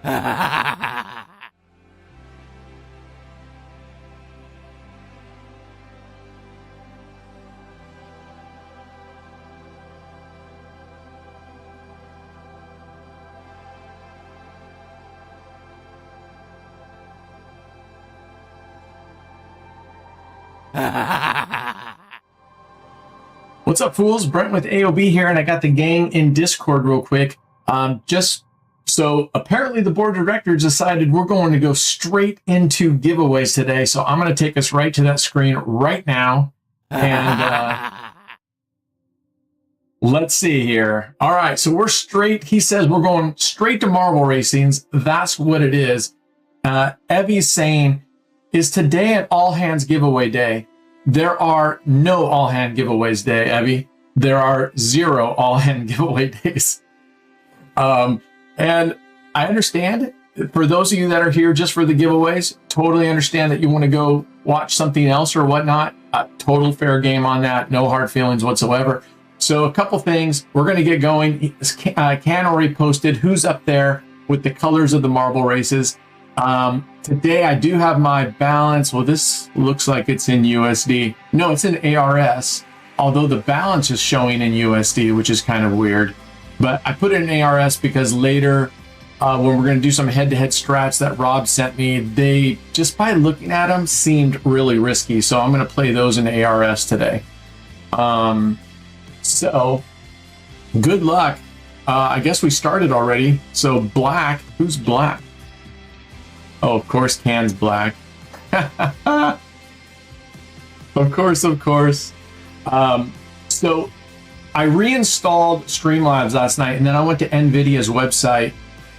What's up, fools? Brent with AOB here, and I got the gang in Discord real quick. Just so apparently the board of directors decided we're going to go straight into giveaways today. So I'm going to take us right to that screen right now. And let's see here. All right, so we're straight. He says we're going straight to marble racings. That's what it is. Evie's saying, is today an all hands giveaway day? There are no all hand giveaways day, Evie. There are 0 all hand giveaway days. And I understand for those of you that are here just for the giveaways, totally understand that you want to go watch something else or whatnot. Total fair game on that. No hard feelings whatsoever. So a couple things. We're going to get going. Can already posted who's up there with the colors of the marble races. Today I do have my balance. Well, this looks like it's in USD. No, it's in ARS, although the balance is showing in USD, which is kind of weird. But I put it in ARS because later, when we're going to do some head-to-head strats that Rob sent me, they, just by looking at them, seemed really risky. So I'm going to play those in ARS today. So good luck. I guess we started already. So Black, who's Black? Oh, of course, Can's Black. Of course. So I reinstalled Streamlabs last night, and then I went to NVIDIA's website,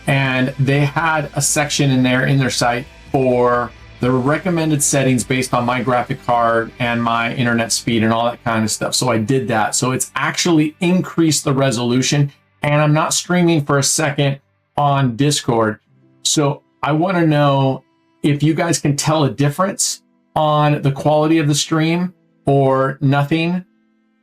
and they had a section in their site for the recommended settings based on my graphic card and my internet speed and all that kind of stuff. So I did that. So it's actually increased the resolution, and I'm not streaming for a second on Discord. So I want to know if you guys can tell a difference on the quality of the stream or nothing.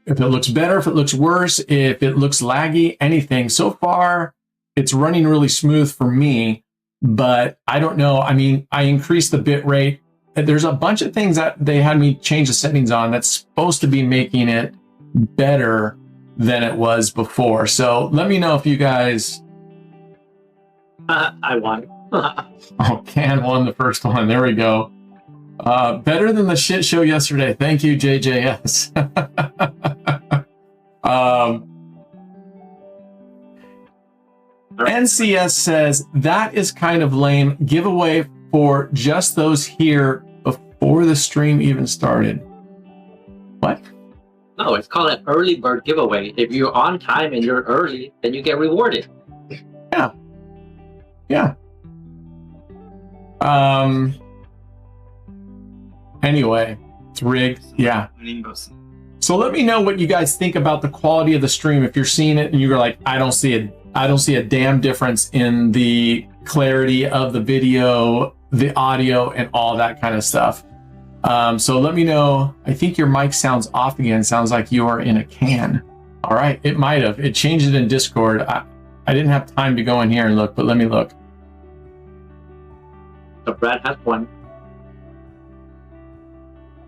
If it looks better, if it looks worse, if it looks laggy, anything. So far, it's running really smooth for me, but I don't know. I mean, I increased the bit rate. There's a bunch of things that they had me change the settings on that's supposed to be making it better than it was before. So let me know if you guys... I won. Oh, Can won the first one. There we go. Better than the shit show yesterday. Thank you, JJS. NCS says, that is kind of lame. Giveaway for just those here before the stream even started. What? No, it's called an early bird giveaway. If you're on time and you're early, then you get rewarded. Yeah. Yeah. Anyway, it's rigged. Yeah. So let me know what you guys think about the quality of the stream. If you're seeing it and you're like, I don't see a damn difference in the clarity of the video, the audio, and all that kind of stuff. So let me know. I think your mic sounds off again. Sounds like you are in a can. All right. It might have. It changed it in Discord. I didn't have time to go in here and look, but let me look. So Brad has one.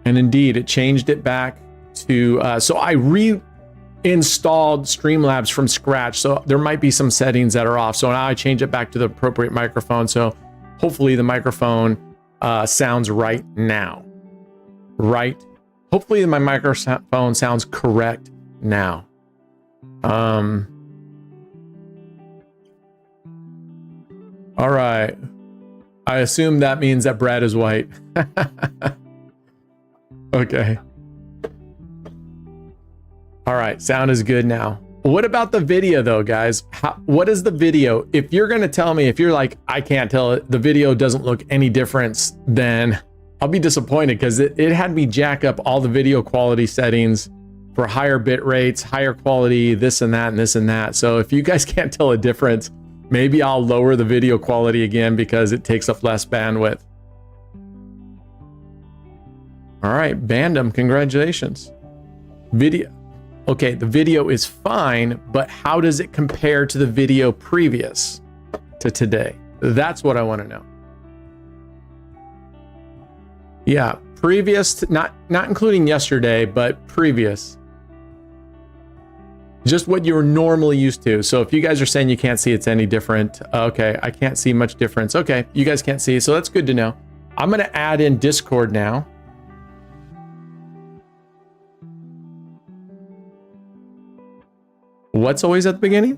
And indeed, it changed it back to... so I reinstalled Streamlabs from scratch. So there might be some settings that are off. So now I change it back to the appropriate microphone. So hopefully the microphone sounds right now. Right? Hopefully my microphone sounds correct now. All right. I assume that means that Brad is white. Okay. All right, sound is good now. What about the video though, guys? What is the video? If you're gonna tell me, if you're like, I can't tell it, the video doesn't look any difference, then I'll be disappointed, because it had me jack up all the video quality settings for higher bit rates, higher quality, this and that and this and that. So if you guys can't tell a difference, maybe I'll lower the video quality again because it takes up less bandwidth. All right, Bandom, congratulations. Video. Okay, the video is fine, but how does it compare to the video previous to today? That's what I want to know. Yeah, previous, not including yesterday, but previous. Just what you were normally used to. So if you guys are saying you can't see it's any different, okay, I can't see much difference. Okay, you guys can't see, so that's good to know. I'm going to add in Discord now. What's always at the beginning?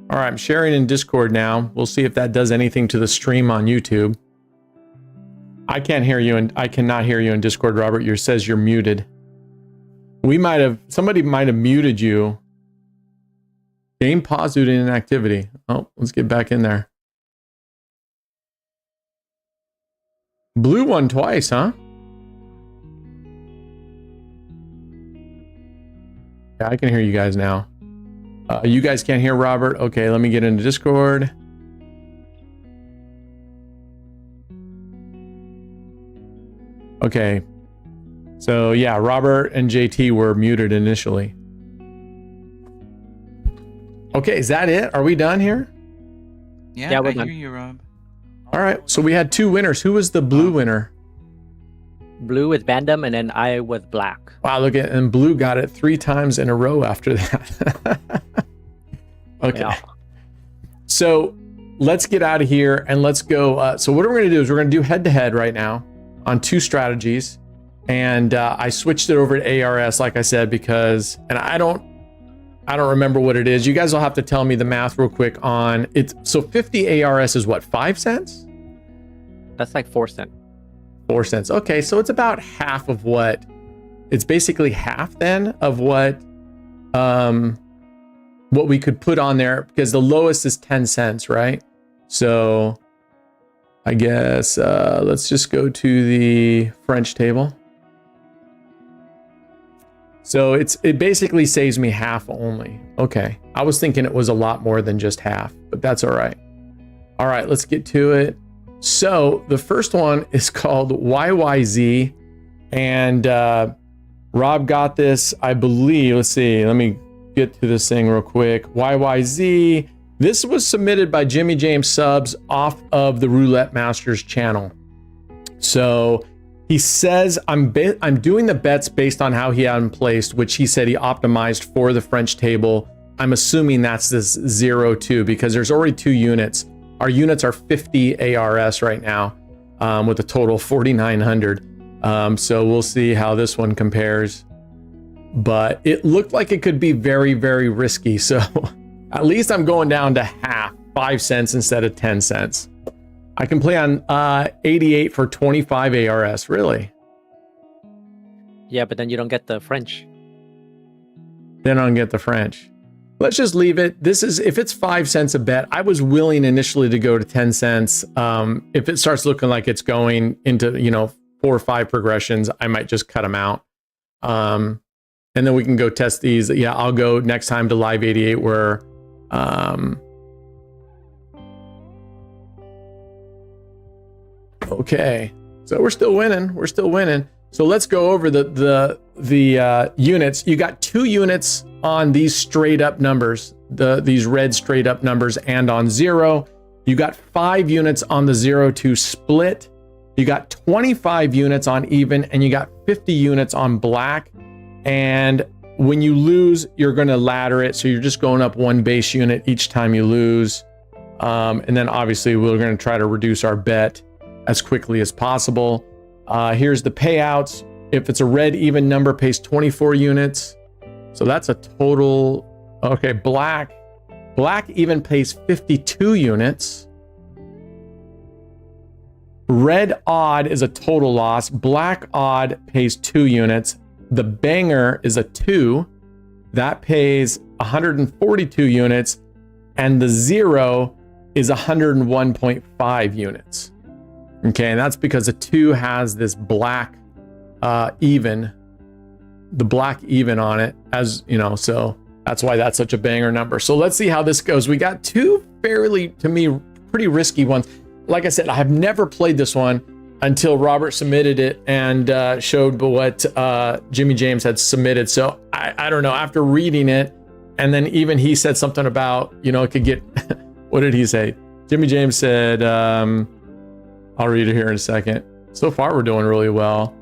All right, I'm sharing in Discord now. We'll see if that does anything to the stream on YouTube. I can't hear you, and I cannot hear you in Discord, Robert. You says you're muted. Somebody might have muted you. Game pause due to inactivity. Oh, let's get back in there. Blue one twice, huh? Yeah, I can hear you guys now. You guys can't hear Robert. Okay, let me get into Discord. Okay. So yeah, Robert and JT were muted initially. Okay, is that it? Are we done here? Yeah, we're I done. hear you, Rob. All right, so we had 2 winners. Who was the blue winner? Blue with Bandom, and then I with black. Wow, look at, and blue got it 3 times in a row after that. Okay. Yeah. So let's get out of here and let's go. So what we're going to do is we're going to do head-to-head right now on 2 strategies. And I switched it over to ARS, like I said, because, and I don't remember what it is. You guys will have to tell me the math real quick on it. So 50 ARS is what, 5 cents? That's like 4 cents. 4 cents. Okay, so it's about half of what, it's basically half then of what we could put on there, because the lowest is 10 cents, right? So I guess let's just go to the French table. So it basically saves me half only. Okay, I was thinking it was a lot more than just half, but that's all right. All right, let's get to it. So the first one is called YYZ, and Rob got this, I believe. Let's see, let me get to this thing real quick. YYZ, this was submitted by Jimmy James Subs off of the Roulette Masters channel. So he says, I'm doing the bets based on how he had them placed, which he said he optimized for the French table. I'm assuming that's this 0-2 because there's already 2 units. Our units are 50 ARS right now, with a total 4,900. So we'll see how this one compares. But it looked like it could be very, very risky. So at least I'm going down to half, 5 cents instead of 10 cents. I can play on 88 for 25 ARS, really? Yeah, but then you don't get the French. Then I don't get the French. Let's just leave it. This is, if it's 5 cents a bet, I was willing initially to go to 10 cents. If it starts looking like it's going into, 4 or 5 progressions, I might just cut them out. And then we can go test these. Yeah, I'll go next time to Live 88 where, okay. So we're still winning. We're still winning. So let's go over the units. You got 2 units on these straight up numbers, these red straight up numbers, and on 0. You got 5 units on the 0-2 split. You got 25 units on even, and you got 50 units on black. And when you lose, you're going to ladder it. So you're just going up 1 base unit each time you lose. And then obviously we're going to try to reduce our bet as quickly as possible. Here's the payouts. If it's a red even number, pays 24 units. So that's a total. Okay, black even pays 52 units. Red odd is a total loss. Black odd pays 2 units. The banger is a 2. That pays 142 units. And the 0 is 101.5 units. Okay, and that's because a 2 has this black even, the black even on it, as you know, so that's why that's such a banger number. So let's see how this goes. We got 2 fairly, to me, pretty risky ones. Like I said, I have never played this one. until Robert submitted it and showed what Jimmy James had submitted. So I don't know, after reading it, and then even he said something about, you know, it could get, what did he say? Jimmy James said, I'll read it here in a second. So far, we're doing really well.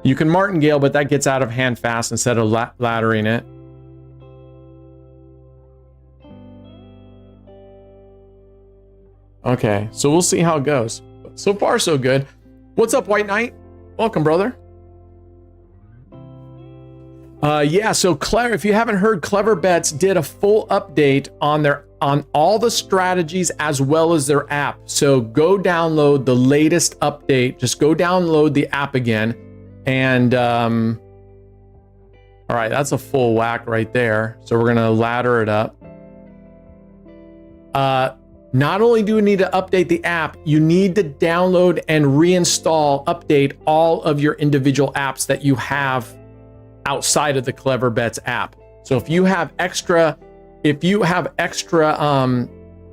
You can martingale, but that gets out of hand fast instead of laddering it. Okay, so we'll see how it goes. So far, so good. What's up, White Knight? Welcome, brother. Yeah, so Clever, if you haven't heard, Clever Bets did a full update on all the strategies as well as their app. So go download the latest update. Just go download the app again. And all right, that's a full whack right there. So we're gonna ladder it up. Not only do we need to update the app, you need to download and update all of your individual apps that you have outside of the Clever Bets app. So if you have extra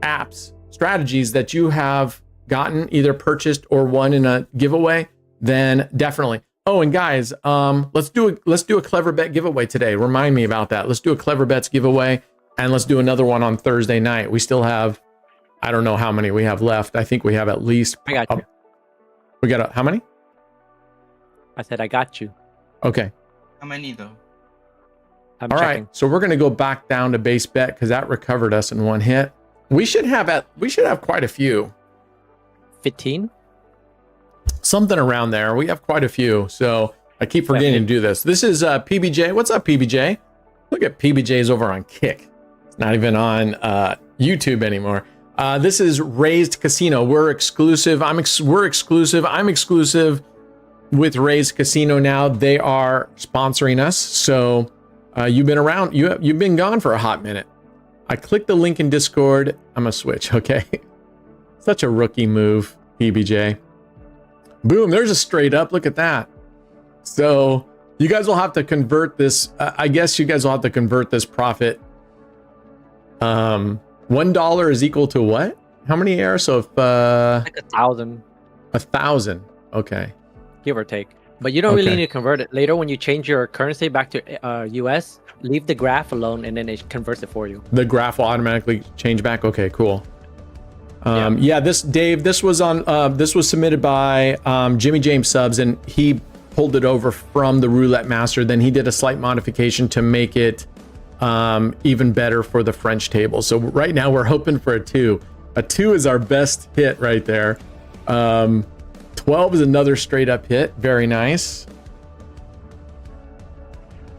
apps, strategies that you have gotten, either purchased or won in a giveaway, then definitely. Oh, and guys, let's do a Clever Bet giveaway today. Remind me about that. Let's do a Clever Bets giveaway, and let's do another one on Thursday night. We still have, I don't know how many we have left. I think we have at least. I got you. We got how many? I said I got you. Okay. How many though? I'm All checking. right, so we're going to go back down to base bet because that recovered us in one hit. We should have quite a few. 15. Something around there. We have quite a few. So I keep forgetting to do this. This is PBJ. What's up, PBJ? Look at PBJ's over on Kick. It's not even on YouTube anymore. This is Raised Casino. We're exclusive. We're exclusive. I'm exclusive with Raised Casino now. They are sponsoring us. So you've been around. You've been gone for a hot minute. I clicked the link in Discord. I'm gonna switch. Okay. Such a rookie move, PBJ. Boom. There's a straight up. Look at that. So you guys will have to convert this. I guess you guys will have to convert this profit. $1 is equal to what? How many air? So if Like 1,000. 1,000. Okay. Give or take. But you don't really need to convert it. Later, when you change your currency back to US, leave the graph alone, and then it converts it for you. The graph will automatically change back. Okay, cool. Yeah, this was submitted by Jimmy James Subs, and he pulled it over from the Roulette Master. Then he did a slight modification to make it even better for the French table. So right now we're hoping for a 2. A 2 is our best hit right there. 12 is another straight up hit. Very nice.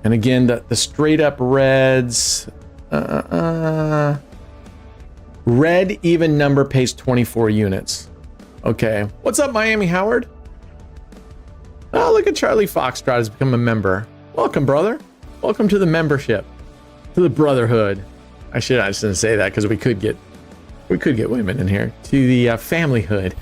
And again, the straight up reds. Red even number pays 24 units. Okay. What's up, Miami Howard? Oh, look at Charlie Foxtrot has become a member. Welcome, brother. Welcome to the membership. To the brotherhood. I shouldn't say that because we could get women in here. To the familyhood.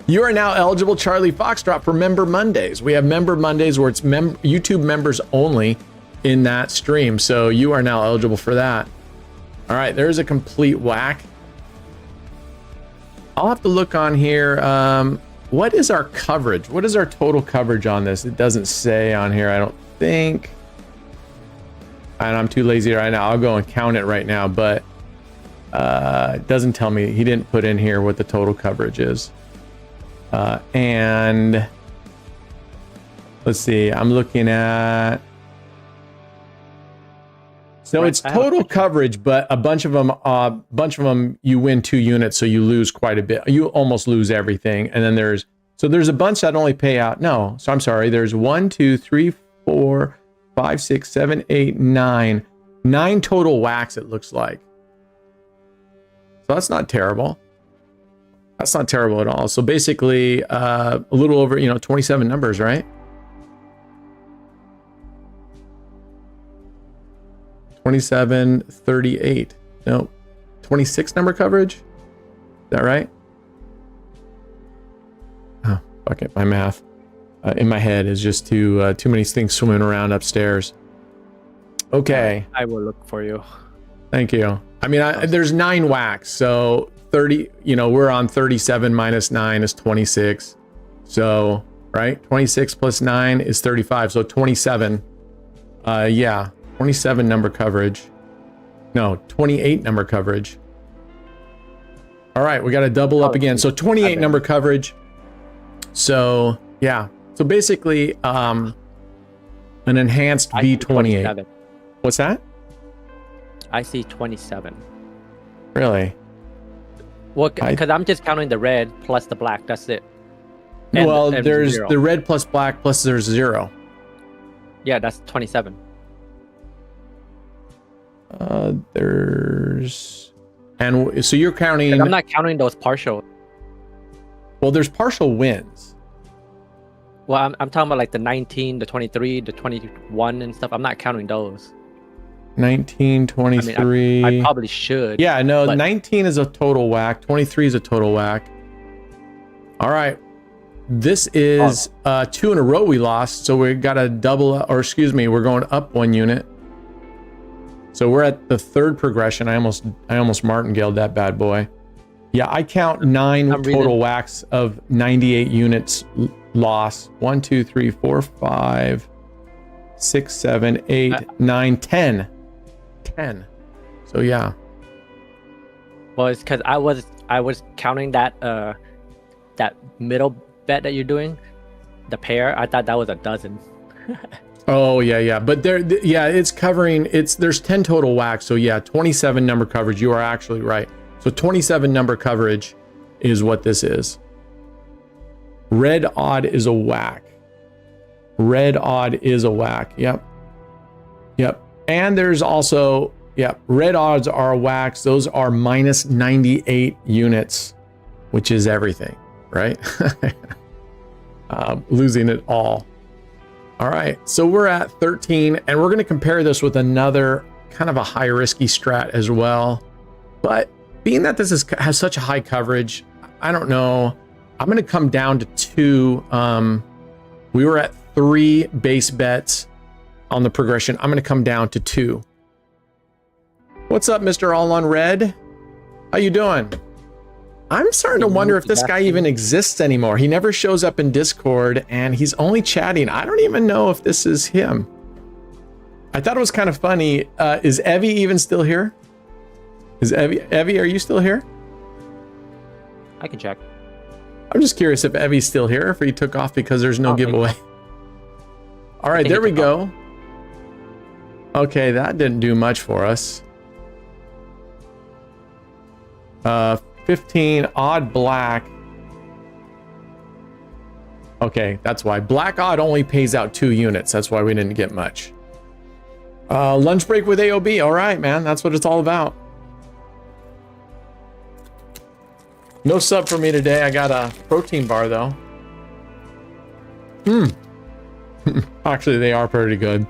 You are now eligible, Charlie Foxtrot, for Member Mondays. We have Member Mondays where it's YouTube members only in that stream. So you are now eligible for that. All right, there's a complete whack. I'll have to look on here. What is our coverage? What is our total coverage on this? It doesn't say on here, I don't think. And I'm too lazy right now. I'll go and count it right now, but it doesn't tell me. He didn't put in here what the total coverage is. And let's see, I'm looking at, so it's total coverage, but a bunch of them you win 2 units, so you lose quite a bit. You almost lose everything. And then there's a bunch that only pay out. No, so I'm sorry. There's 1, 2, 3, 4, 5, 6, 7, 8, 9. 9 total whacks, it looks like. So that's not terrible. That's not terrible at all. So basically, a little over, 27 numbers, right? 27, 38. No, 26 number coverage. Is that right? Oh, fuck it. My math in my head is just too many things swimming around upstairs. Okay. I will look for you. Thank you. I mean, there's 9 whacks, so 30, you know, we're on 37 minus 9 is 26. So, right? 26 plus 9 is 35. So 27. Yeah, 27 number coverage. No, 28 number coverage. All right, we got to double up again. So 28 number coverage. So, yeah. So basically, an enhanced V28. What's that? I see 27. Really? Well, because I'm just counting the red plus the black. That's it. And there's zero. the red plus black plus there's 0. Yeah, that's 27. There's... And so you're counting... I'm not counting those partial. Well, there's partial wins. Well, I'm talking about like the 19, the 23, the 21 and stuff. I'm not counting those. 19, 23... I probably should. Yeah, no, 19 is a total whack. 23 is a total whack. All right. This is 2 in a row we lost. So we got to double, or excuse me, we're going up 1 unit. So we're at the 3rd progression. I almost martingaled that bad boy. Yeah, I count 9 total whacks of 98 units loss. 1, 2, 3, 4, 5, 6, 7, 8, 9, 10. 10. So yeah. Well, it's because I was counting that that middle bet that you're doing, the pair. I thought that was a dozen. Oh yeah. But it's covering, there's 10 total whacks. So yeah, 27 number coverage. You are actually right. So 27 number coverage is what this is. Red odd is a whack. Red odd is a whack. Yep. And there's also, red odds are whacks. Those are minus 98 units, which is everything, right? Losing it all. All right, so we're at 13, and we're going to compare this with another kind of a high risky strat as well. But being that this has such a high coverage, I don't know. I'm going to come down to 2. We were at 3 base bets on the progression. I'm going to come down to 2. What's up, Mr. All on Red? How you doing? I'm starting to wonder if this guy even exists anymore. He never shows up in Discord, and he's only chatting. I don't even know if this is him. I thought it was kind of funny. Is Evie even still here? Is Evie, are you still here? I can check. I'm just curious if Evie's still here, if he took off because there's no giveaway. All right, there we go. Okay, that didn't do much for us. 15 odd black. Okay, that's why. Black odd only pays out 2 units. That's why we didn't get much. Lunch break with AOB. All right, man. That's what it's all about. No sub for me today. I got a protein bar, though. Actually, they are pretty good.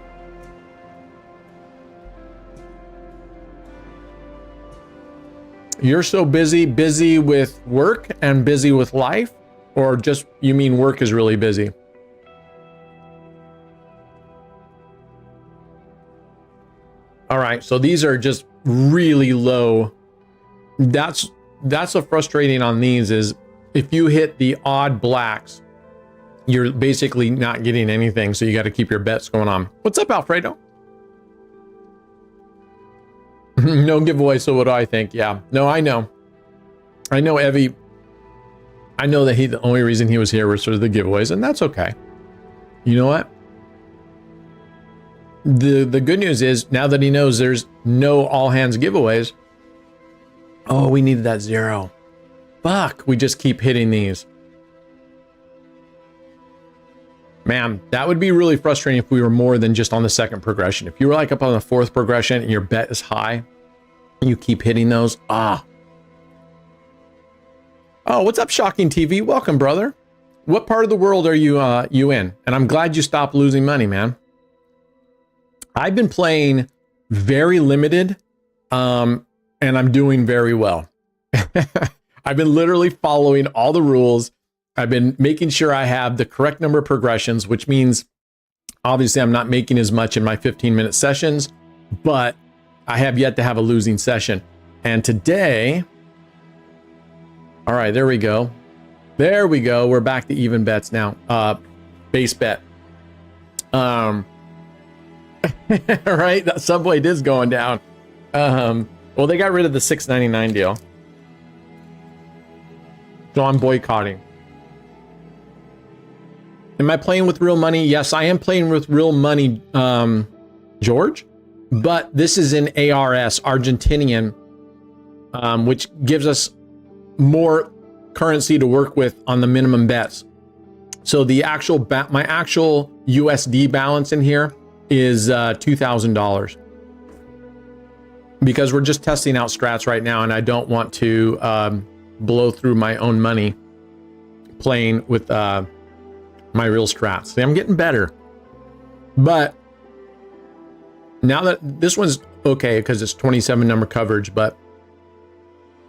You're so busy with work and busy with life, or just you mean work is really busy? All right, so these are just really low. That's so frustrating on these is if you hit the odd blacks, you're basically not getting anything. So you got to keep your bets going on. What's up, Alfredo? No giveaway, so what do I think? Yeah, no, I know Evie. I know that the only reason he was here was sort of the giveaways, and that's okay. You know what? The good news is now that he knows there's no all hands giveaways. Oh, we needed that 0. Fuck, we just keep hitting these. Man, that would be really frustrating if we were more than just on the 2nd progression. If you were like up on the 4th progression and your bet is high, and you keep hitting those. Oh, what's up, Shocking TV? Welcome, brother. What part of the world are you in? And I'm glad you stopped losing money, man. I've been playing very limited, and I'm doing very well. I've been literally following all the rules. I've been making sure I have the correct number of progressions, which means obviously I'm not making as much in my 15-minute sessions, but I have yet to have a losing session. And today, All right, there we go. There we go. We're back to even bets now. Base bet. Right, that Subway is going down. Well, they got rid of the $6.99 deal. So I'm boycotting. Am I playing with real money? Yes, I am playing with real money, George. But this is in ARS, Argentinian, which gives us more currency to work with on the minimum bets. So the actual my actual USD balance in here is $2,000, because we're just testing out strats right now, and I don't want to blow through my own money playing with my real strats. See, I'm getting better, but now that this one's okay because it's 27 number coverage, but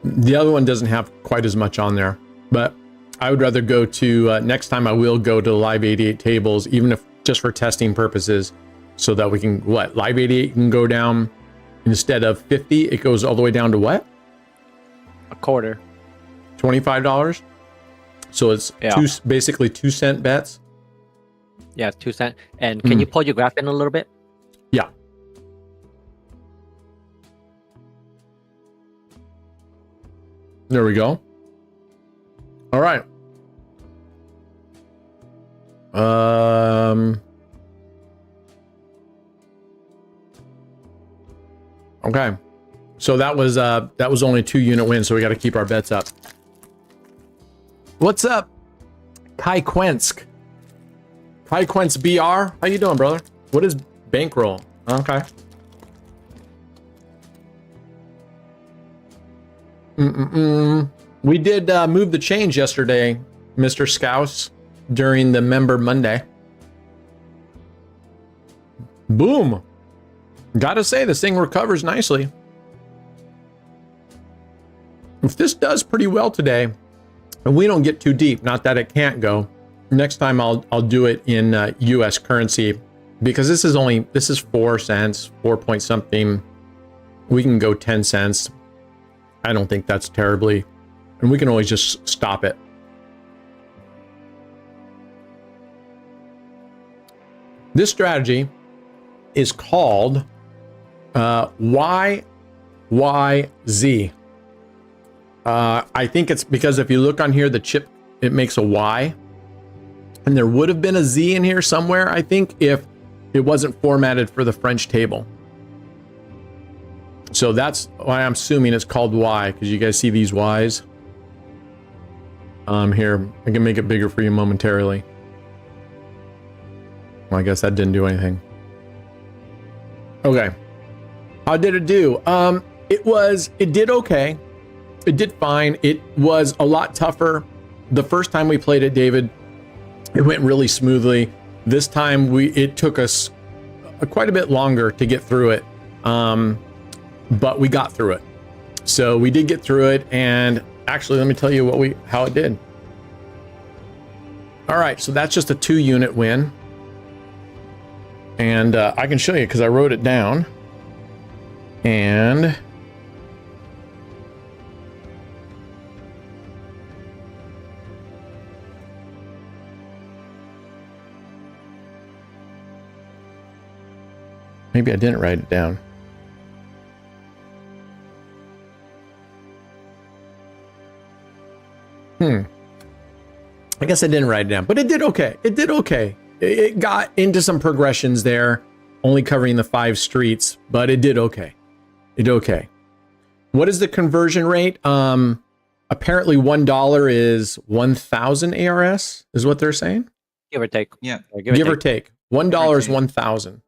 the other one doesn't have quite as much on there. But I would rather go to next time I will go to live 88 tables, even if just for testing purposes, so that we can live 88 can go down instead of 50, it goes all the way down to what? A quarter. $25. So it's basically 2-cent bets. Yeah, 2 cent. And can you pull your graph in a little bit? Yeah. There we go. All right. Okay. So that was only a 2-unit win, so we got to keep our bets up. What's up? Kai Kwensk. Kai Kwensk BR. How you doing, brother? What is bankroll? Okay. We did move the change yesterday, Mr. Scouse, during the Member Monday. Boom. Gotta say, this thing recovers nicely. If this does pretty well today, and we don't get too deep, not that it can't go, next time I'll do it in US currency, because this is 4 cents, 4 point something. We can go 10 cents. I don't think that's terribly, and we can always just stop it. This strategy is called YYZ. I think it's because if you look on here, the chip, it makes a Y, and there would have been a Z in here somewhere, I think, if it wasn't formatted for the French table. So that's why I'm assuming it's called Y, because you guys see these Ys. Here, I can make it bigger for you momentarily. Well, I guess that didn't do anything. Okay. How did it do? It did okay. It did fine. It was a lot tougher. The first time we played it, David, it went really smoothly. This time it took us quite a bit longer to get through it. But we got through it. So we did get through it, and actually let me tell you how it did. All right, so that's just a 2-unit win. And I can show you because I wrote it down. And maybe I didn't write it down. I guess I didn't write it down, but it did okay. It did okay. It got into some progressions there, only covering the 5 streets, but it did okay. It did okay. What is the conversion rate? Apparently $1 is 1,000 ARS, is what they're saying. Give or take. Yeah. Give or take. $1 is 1,000.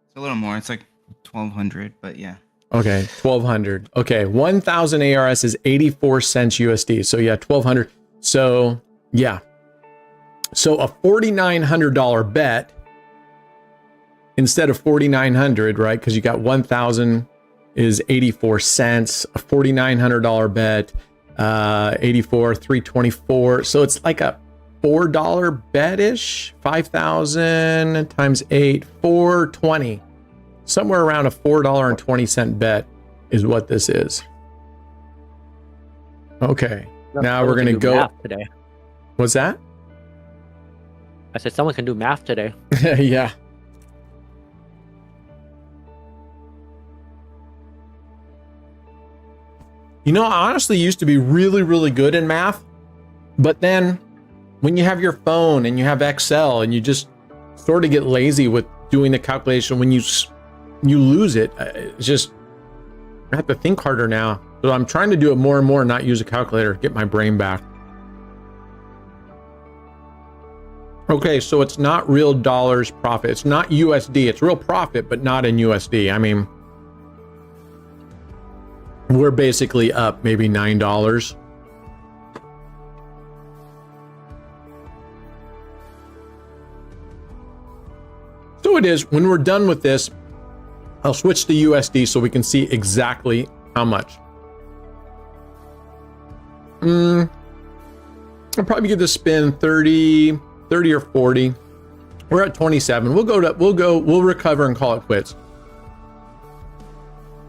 It's a little more. It's like 1,200, but yeah. Okay, 1,200. Okay, 1,000 ARS is 84 cents USD. So yeah, 1,200. So yeah. So a $4,900 bet instead of 4,900, right? Because you got 1,000 is 84 cents. A $4,900 bet, 84, 324. So it's like a $4 bet-ish. 5,000 times 8, 420. Somewhere around a $4.20 bet is what this is. Okay. No, Now someone we're can gonna do go. math today. What's that? I said someone can do math today. Yeah. You know, I honestly used to be really, really good in math, but then when you have your phone and you have Excel and you just sort of get lazy with doing the calculation, when you lose it, it's just, I have to think harder now. So I'm trying to do it more and more, not use a calculator, get my brain back. Okay, so it's not real dollars profit. It's not USD. It's real profit, but not in USD. I mean, we're basically up maybe $9. So it is. When we're done with this, I'll switch to USD so we can see exactly how much. I'll probably give this spin 30 or 40. We're at 27. We'll recover and call it quits.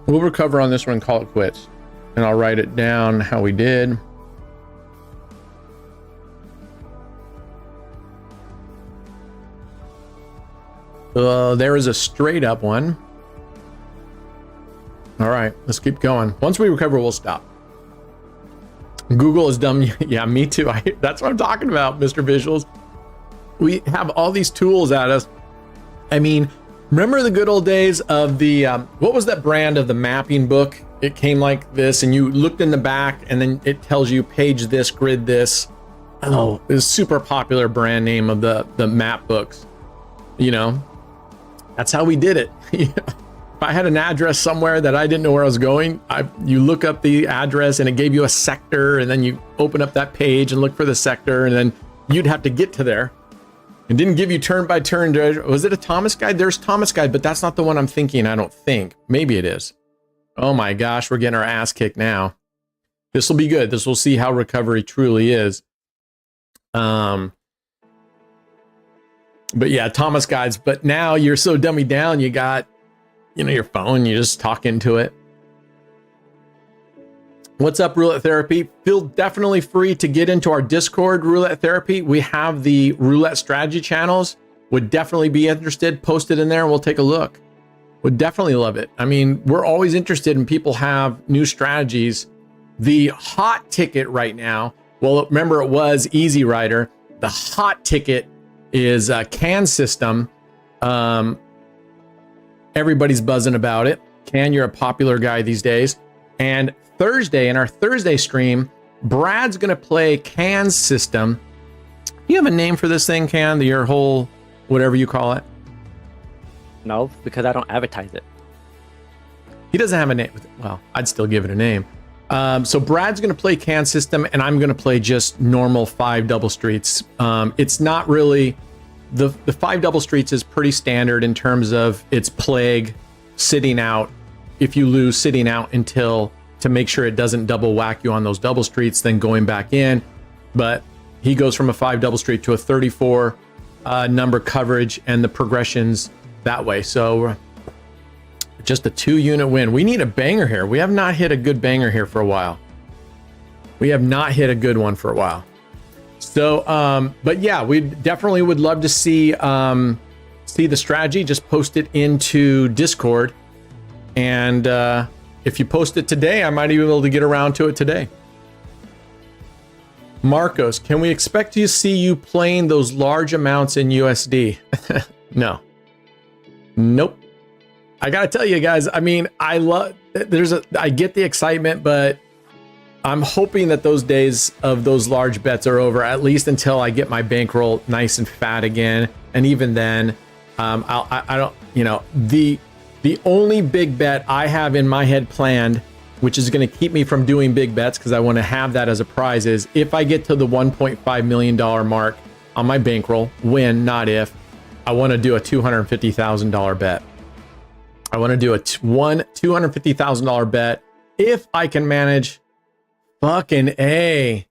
We'll recover on this one and call it quits. And I'll write it down how we did. There is a straight up one. All right, let's keep going. Once we recover, we'll stop. Google is dumb. Yeah, me too. That's what I'm talking about, Mr. Visuals. We have all these tools at us. I mean, remember the good old days of the, what was that brand of the mapping book? It came like this and you looked in the back and then it tells you page this, grid this. Oh, it was super popular brand name of the map books. You know, that's how we did it. If I had an address somewhere that I didn't know where I was going, you look up the address and it gave you a sector, and then you open up that page and look for the sector, and then you'd have to get to there. It didn't give you turn by turn. Was it a Thomas guide? There's Thomas guide, but that's not the one I'm thinking. I don't think. Maybe it is. Oh my gosh, we're getting our ass kicked now. This will be good. This will see how recovery truly is. But yeah, Thomas guides. But now you're so dummied down. You got, your phone. You just talk into it. What's up, Roulette Therapy? Feel definitely free to get into our Discord, Roulette Therapy. We have the roulette strategy channels. Would definitely be interested. Post it in there and we'll take a look. Would definitely love it. I mean, we're always interested in people have new strategies. The hot ticket right now, well, remember it was Easy Rider. The hot ticket is a can system. Everybody's buzzing about it. Can, you're a popular guy these days. And Thursday, in our Thursday stream, Brad's going to play Can system. You have a name for this thing, Can? Your whole, whatever you call it? No, because I don't advertise it. He doesn't have a name. Well, I'd still give it a name. So Brad's going to play Can system, and I'm going to play just normal 5 double streets. It's not really... The 5 double streets is pretty standard in terms of its plague, sitting out. If you lose, sitting out until to make sure it doesn't double whack you on those double streets, then going back in. But he goes from a 5 double street to a 34 number coverage, and the progressions that way. So just a 2-unit win. We need a banger here. We have not hit a good banger here for a while. We have not hit a good one for a while. So, but yeah, we definitely would love to see the strategy. Just post it into Discord. And if you post it today, I might even be able to get around to it today. Marcos, can we expect to see you playing those large amounts in USD? No. Nope. I gotta tell you guys, I mean, I get the excitement, but I'm hoping that those days of those large bets are over, at least until I get my bankroll nice and fat again. And even then, I don't, the only big bet I have in my head planned, which is going to keep me from doing big bets because I want to have that as a prize, is if I get to the $1.5 million mark on my bankroll, when, not if, I want to do a $250,000 bet. I want to do a $250,000 bet if I can manage. Fucking A.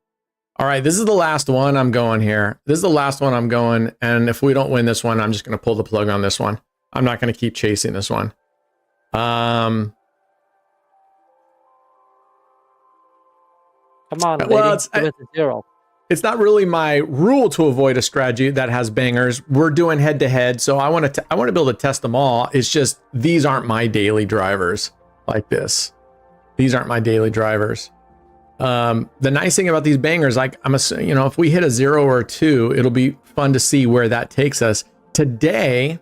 All right, this is the last one I'm going here. This is the last one I'm going. And if we don't win this one, I'm just going to pull the plug on this one. I'm not going to keep chasing this one. How Come on, lady. Well, it's, Give us a 0. it's not really my rule to avoid a strategy that has bangers. We're doing head to head, so I want to be able to test them all. It's just these aren't my daily drivers like this. These aren't my daily drivers. The nice thing about these bangers, like if we hit a 0 or a 2, it'll be fun to see where that takes us. Today,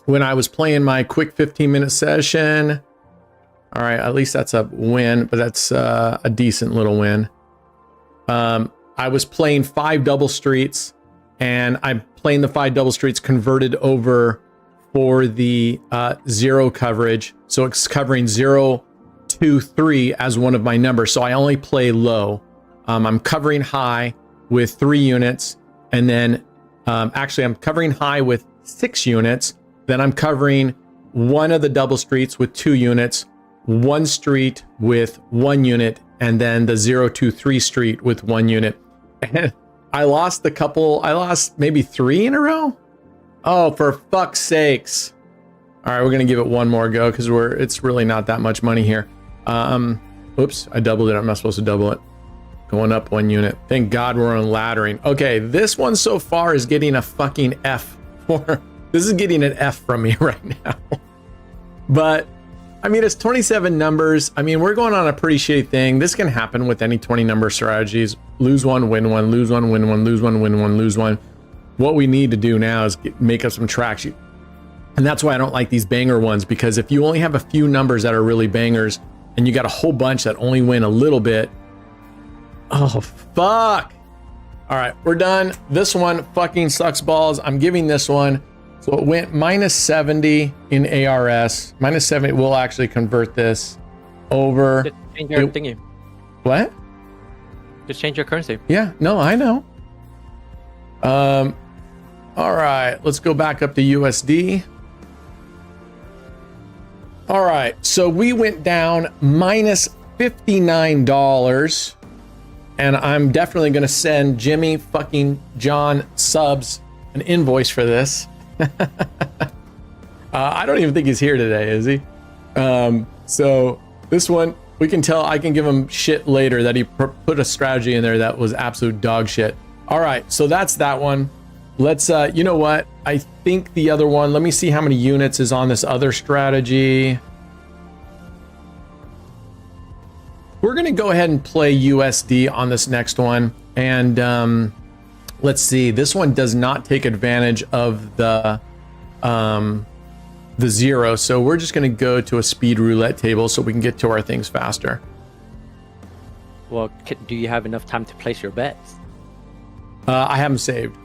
when I was playing my quick 15-minute session, all right, at least that's a win, but that's a decent little win. I was playing 5 double streets, and I'm playing the 5 double streets converted over for the 0 coverage. So it's covering 0, 2, 3 as one of my numbers. So I only play low. I'm covering high with 3 units, and then actually I'm covering high with 6 units. Then I'm covering one of the double streets with 2 units, one street with 1 unit, and then the 0, 2, 3 street with 1 unit. And I lost maybe 3 in a row. Oh, for fuck's sakes. All right, we're going to give it one more go because it's really not that much money here. Oops, I doubled it. I'm not supposed to double it. Going up 1 unit. Thank God we're on laddering. Okay, this one so far is getting a fucking F. This is getting an F from me right now. But I mean, it's 27 numbers. I mean, we're going on a pretty shitty thing. This can happen with any 20 number strategies. Lose one, win one, lose one, win one, lose one, win one, lose one. What we need to do now is make up some traction. And that's why I don't like these banger ones, because if you only have a few numbers that are really bangers and you got a whole bunch that only win a little bit. Oh, fuck. All right, we're done. This one fucking sucks balls. I'm giving this one. So it went minus 70 in ARS. Minus 70. We'll actually convert this over. Just change your thingy. What? Just change your currency. Yeah, no, I know. All right, let's go back up to USD. All right, so we went down minus $59. And I'm definitely going to send Jimmy fucking John Subs an invoice for this. I don't even think he's here today, is he? So this one, we can tell, I can give him shit later that he put a strategy in there that was absolute dog shit. All right, so that's that one. Let's, you know what? I think the other one, let me see how many units is on this other strategy. We're going to go ahead and play USD on this next one. And let's see, this one does not take advantage of the 0. So we're just going to go to a speed roulette table so we can get to our things faster. Well, do you have enough time to place your bets? I have them saved.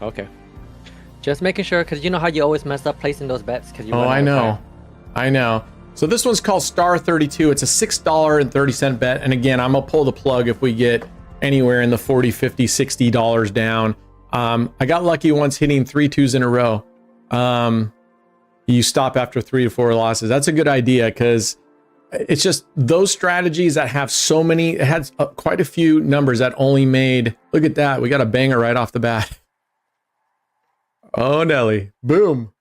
Okay. Just making sure, because you know how you always mess up placing those bets. Cause you I know. I know. So this one's called Star 32. It's a $6.30 bet. And again, I'm going to pull the plug if we get anywhere in the $40, $50, $60 down. I got lucky once hitting 3 2s in a row. You stop after 3 to 4 losses. That's a good idea, because it's just those strategies that have so many, it had quite a few numbers that only made, look at that. We got a banger right off the bat. Oh, Nelly. Boom.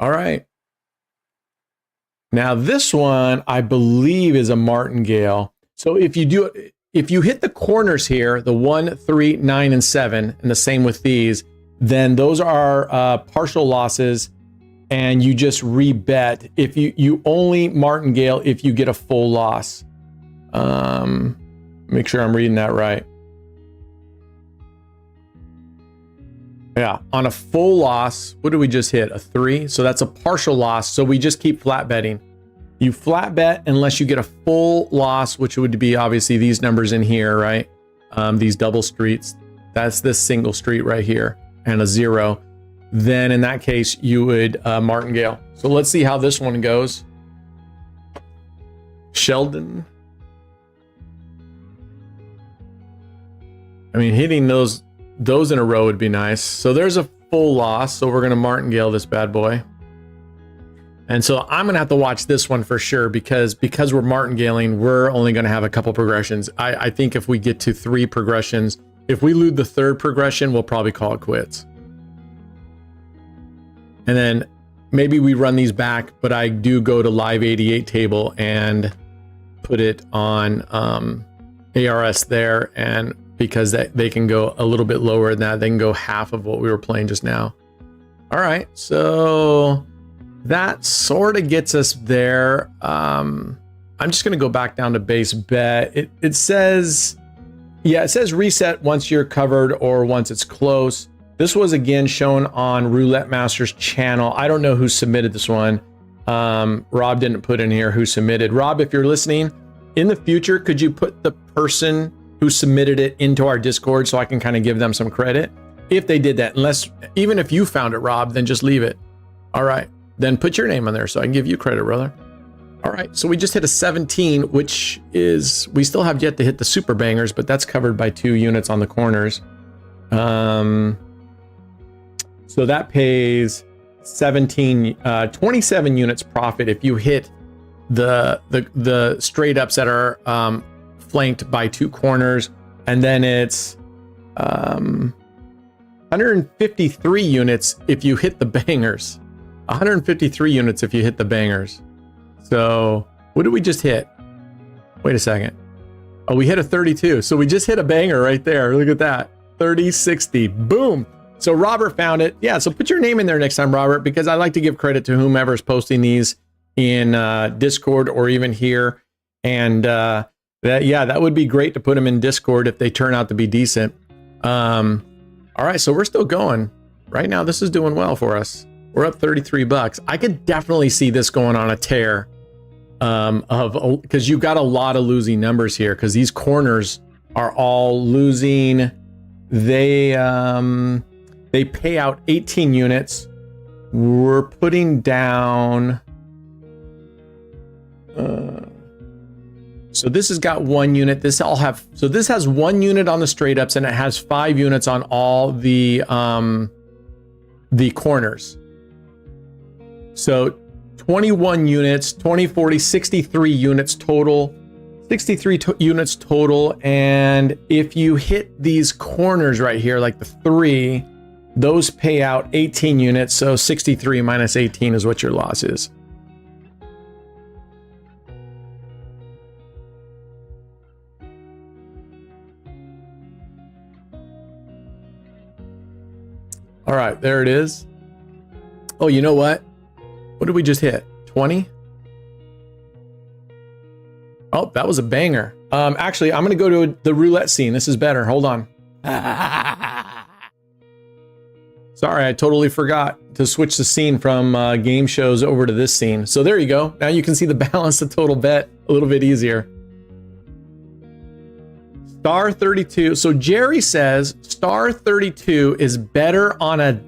All right. Now this one, I believe, is a Martingale. So if you hit the corners here, the 1, 3, 9, and 7, and the same with these, then those are partial losses, and you just rebet. If you only Martingale if you get a full loss. Make sure I'm reading that right. Yeah, on a full loss, what did we just hit? A 3? So that's a partial loss. So we just keep flat betting. You flat bet unless you get a full loss, which would be obviously these numbers in here, right? These double streets. That's this single street right here, and a 0. Then in that case, you would Martingale. So let's see how this one goes. Sheldon. I mean, hitting those in a row would be nice. So there's a full loss. So we're going to Martingale this bad boy. And so I'm going to have to watch this one for sure, because we're martingaling, we're only going to have a couple progressions. I think if we get to 3 progressions, if we lose the 3rd progression, we'll probably call it quits. And then maybe we run these back, but I do go to live 88 table and put it on ARS there, and because they can go a little bit lower than that, they can go half of what we were playing just now. All right, so that sort of gets us there. I'm just going to go back down to base bet. It says, yeah, it says reset once you're covered or once it's close. This was again shown on Roulette Master's channel. I don't know who submitted this one. Rob didn't put in here who submitted. Rob, if you're listening, in the future, could you put the person who submitted it into our Discord so I can kind of give them some credit? If they did that, even if you found it, Rob, then just leave it. All right, then put your name on there so I can give you credit, brother. All right, so we just hit a 17, which is, we still have yet to hit the super bangers, but that's covered by 2 units on the corners. So that pays 27 units profit if you hit the straight ups that are flanked by 2 corners, and then it's 153 units if you hit the bangers. 153 units if you hit the bangers. So what did we just hit? Wait a second. Oh, we hit a 32. So we just hit a banger right there. Look at that. 3060. Boom. So Robert found it. Yeah, so put your name in there next time, Robert, because I like to give credit to whomever's posting these in Discord or even here. And that would be great to put them in Discord if they turn out to be decent. All right, so we're still going. Right now, this is doing well for us. We're up $33. I could definitely see this going on a tear because you've got a lot of losing numbers here because these corners are all losing. They pay out 18 units. We're putting down. So this has got 1 unit. This has 1 unit on the straight ups and it has 5 units on all the corners. So 21 units, 20, 40, 63 units total. 63 units total. And if you hit these corners right here, like the 3, those pay out 18 units. So 63 minus 18 is what your loss is. All right, there it is. Oh, you know what? What did we just hit? 20? Oh, that was a banger. Actually, I'm going to go to the roulette scene. This is better. Hold on. Sorry, I totally forgot to switch the scene from game shows over to this scene. So there you go. Now you can see the balance of total bet a little bit easier. Star 32. So Jerry says star 32 is better on an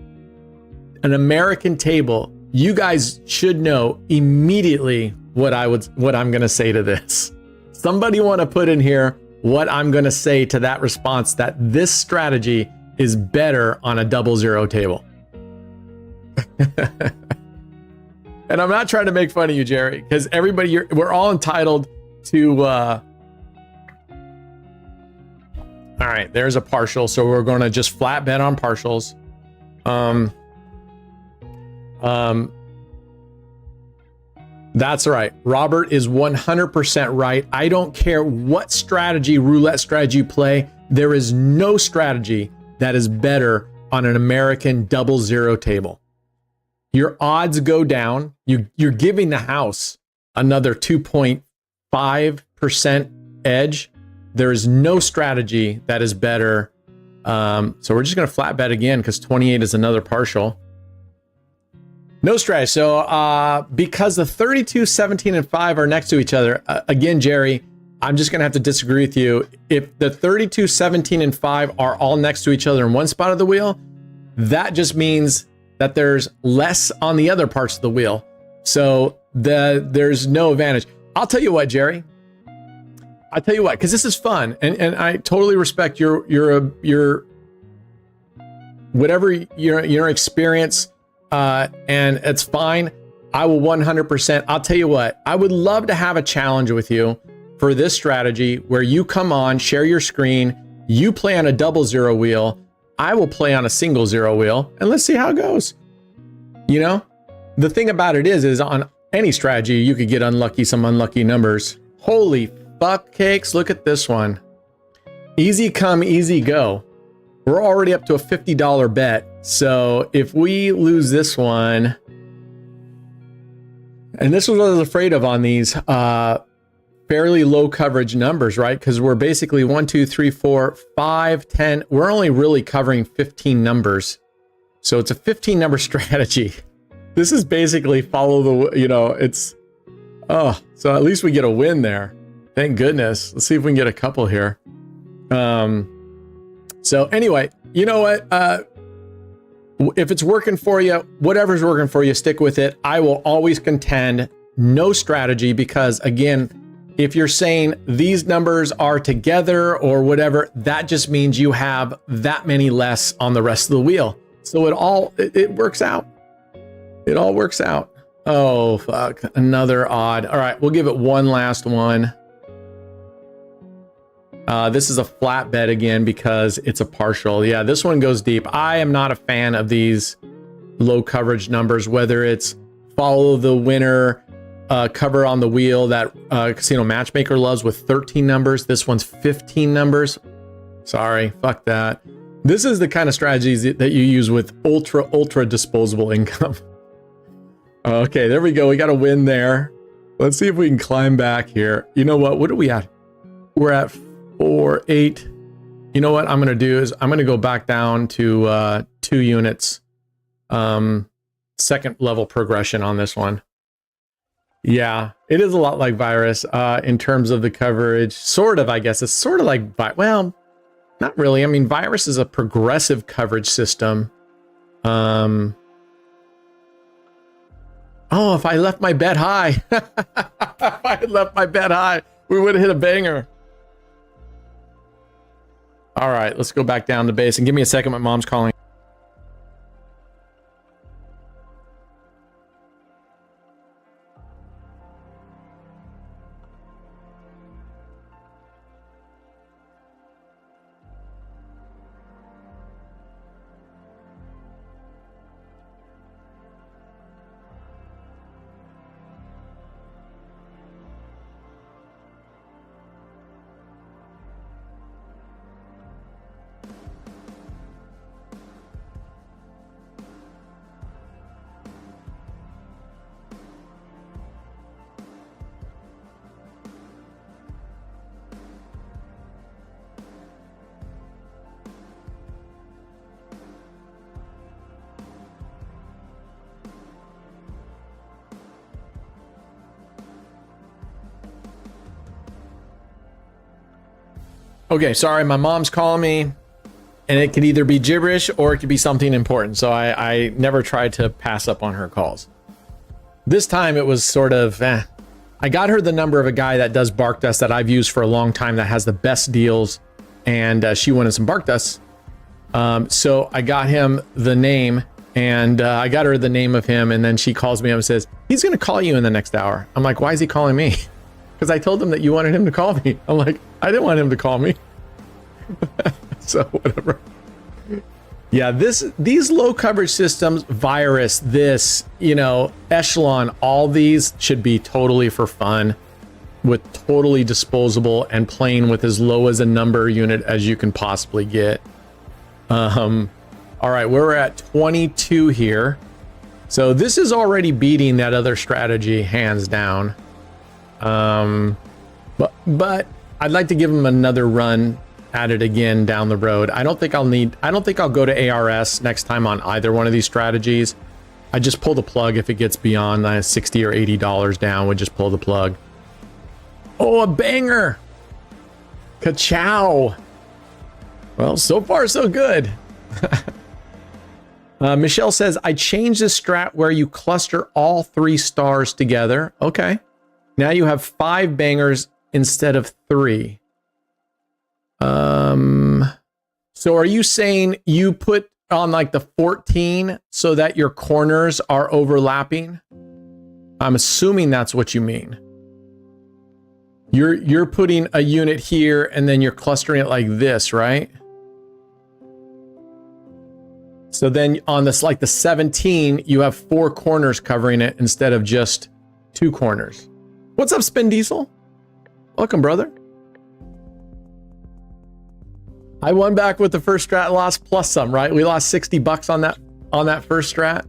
American table. You guys should know immediately what I'm going to say to this. Somebody want to put in here what I'm going to say to that response, that this strategy is better on a 00 table. And I'm not trying to make fun of you, Jerry, because we're all entitled to all right, there's a partial, so we're going to just flat bet on partials. That's right. Robert is 100% right. I don't care what roulette strategy you play. There is no strategy that is better on an American 00 table. Your odds go down. You're giving the house another 2.5% edge. There is no strategy that is better. So we're just going to flat bet again because 28 is another partial. No strategy. So because the 32, 17, and 5 are next to each other, again, Jerry, I'm just going to have to disagree with you. If the 32, 17, and 5 are all next to each other in one spot of the wheel, that just means that there's less on the other parts of the wheel. So there's no advantage. I'll tell you what, Jerry. I'll tell you what, because this is fun, and I totally respect your whatever your experience, and it's fine. I will 100%. I'll tell you what, I would love to have a challenge with you for this strategy where you come on, share your screen, you play on a 00 wheel, I will play on a single 0 wheel, and let's see how it goes. The thing about it is on any strategy, you could get some unlucky numbers. Holy fuck cakes. Look at this one. Easy come, easy go. We're already up to a $50 bet. So if we lose this one, and this was what I was afraid of on these fairly low coverage numbers, right? Because we're basically 1, 2, 3, 4, 5, 10. We're only really covering 15 numbers. So it's a 15 number strategy. This is basically follow the, it's, oh, so at least we get a win there. Thank goodness. Let's see if we can get a couple here. So anyway, you know what? If it's working for you, whatever's working for you, stick with it. I will always contend no strategy because, again, if you're saying these numbers are together or whatever, that just means you have that many less on the rest of the wheel. So it works out. It all works out. Oh, fuck. Another odd. All right, we'll give it one last one. This is a flat bet again because it's a partial. Yeah, this one goes deep. I am not a fan of these low coverage numbers, whether it's follow the winner, cover on the wheel that Casino Matchmaker loves with 13 numbers. This one's 15 numbers. Sorry, fuck that. This is the kind of strategies that you use with ultra disposable income. Okay, there we go. We got a win there. Let's see if we can climb back here. You know what? What are we at? We're at 4, 8. You know what I'm going to do is I'm going to go back down to 2 units. Second level progression on this one. Yeah, it is a lot like Virus in terms of the coverage. Sort of, I guess. It's sort of like, well, not really. I mean, Virus is a progressive coverage system. Oh, if I left my bet high. If I had left my bet high, we would have hit a banger. All right, let's go back down to base and give me a second. My mom's calling. Okay, sorry, my mom's calling me, and it could either be gibberish or it could be something important. So I never tried to pass up on her calls. This time it was sort of, I got her the number of a guy that does bark dust that I've used for a long time that has the best deals, and she wanted some bark dust. So I got him the name, and I got her the name of him, and then she calls me up and says, he's going to call you in the next hour. I'm like, why is he calling me? Because I told him that you wanted him to call me. I'm like, I didn't want him to call me. So whatever. Yeah, these low coverage systems, Virus, this, Echelon, all these should be totally for fun with totally disposable and playing with as low as a number unit as you can possibly get. All right, we're at 22 here. So this is already beating that other strategy hands down. But I'd like to give him another run at it again down the road. I don't think I'll go to ARS next time on either one of these strategies. I just pull the plug if it gets beyond $60 or $80 down. We just pull the plug. Oh, a banger! Ka-chow! Well, so far so good. Michelle says, I changed the strat where you cluster all 3 stars together. Okay. Now you have 5 bangers instead of 3. So are you saying you put on like the 14 so that your corners are overlapping? I'm assuming that's what you mean. You're putting a unit here and then you're clustering it like this, right? So then on this, like the 17, you have 4 corners covering it instead of just 2 corners. What's up, Spin Diesel? Welcome, brother. I won back with the first strat, lost plus some, right? We lost $60 on that first strat.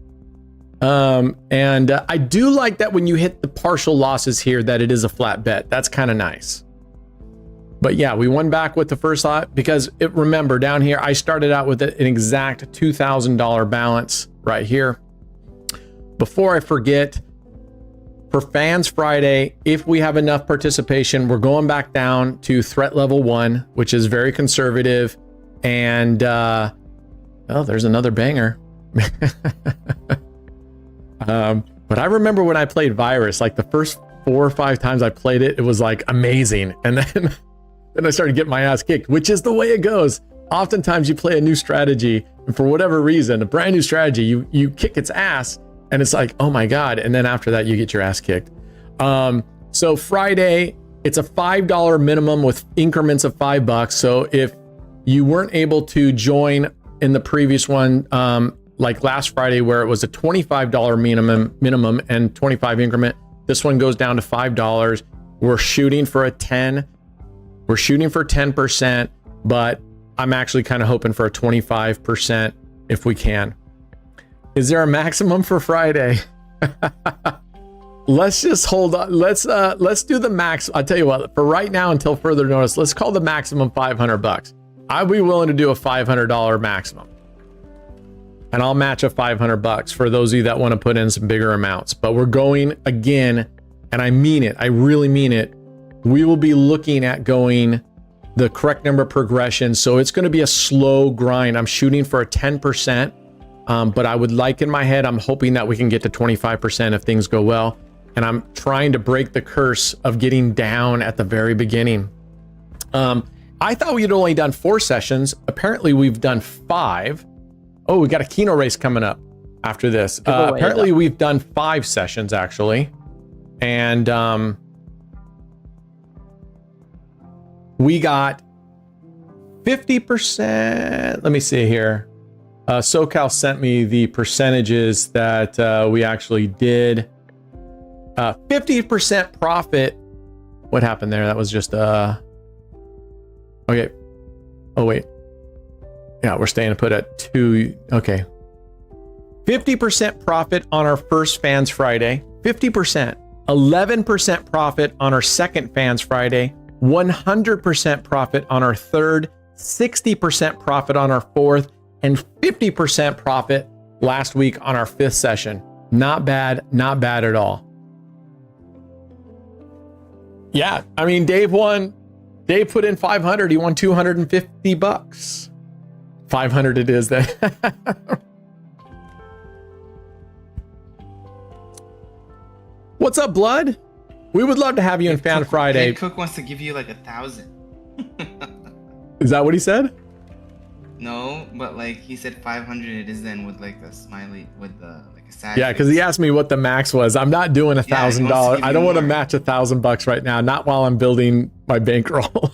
And I do like that when you hit the partial losses here, that it is a flat bet. That's kind of nice. But yeah, we won back with the first lot because remember down here, I started out with an exact $2,000 balance right here. Before I forget, for Fans Friday, if we have enough participation, we're going back down to threat level 1, which is very conservative. And, oh, there's another banger. But I remember when I played Virus, like the first 4 or 5 times I played it, it was like amazing. And then I started getting my ass kicked, which is the way it goes. Oftentimes you play a new strategy and for whatever reason, a brand new strategy, you kick its ass and it's like, oh my God. And then after that, you get your ass kicked. So Friday, it's a $5 minimum with increments of $5. So if you weren't able to join in the previous one, like last Friday, where it was a $25 minimum and 25 increment, this one goes down to $5. We're shooting for a 10. We're shooting for 10%, but I'm actually kind of hoping for a 25% if we can. Is there a maximum for Friday? Let's just hold on. Let's do the max. I'll tell you what, for right now, until further notice, let's call the maximum $500. I'd be willing to do a $500 maximum. And I'll match a $500 for those of you that want to put in some bigger amounts. But we're going again, and I mean it. I really mean it. We will be looking at going the correct number progression. So it's going to be a slow grind. I'm shooting for a 10%. But I would like in my head, I'm hoping that we can get to 25% if things go well. And I'm trying to break the curse of getting down at the very beginning. I thought we had only done 4 sessions. Apparently we've done 5. Oh, we got a Keno race coming up after this. Apparently we've done 5 sessions actually. And we got 50%. Let me see here. SoCal sent me the percentages that we actually did. 50% profit. What happened there? That was just okay. Oh wait. Yeah, we're staying put at 2. Okay. 50% profit on our first Fans Friday. 50%. 11% profit on our second Fans Friday. 100% profit on our third. 60% profit on our fourth. And 50% profit last week on our 5th session. Not bad. Not bad at all. Yeah, I mean, Dave put in 500. He won $250. 500 it is then. What's up, Blood? We would love to have you in Fan Friday. Cook wants to give you like 1,000. Is that what he said? No, but like he said 500 it is then with like a smiley, with the like a sad Yeah, because he asked me what the max was. I'm not doing $1,000. I don't want to match $1,000 right now. Not while I'm building my bankroll.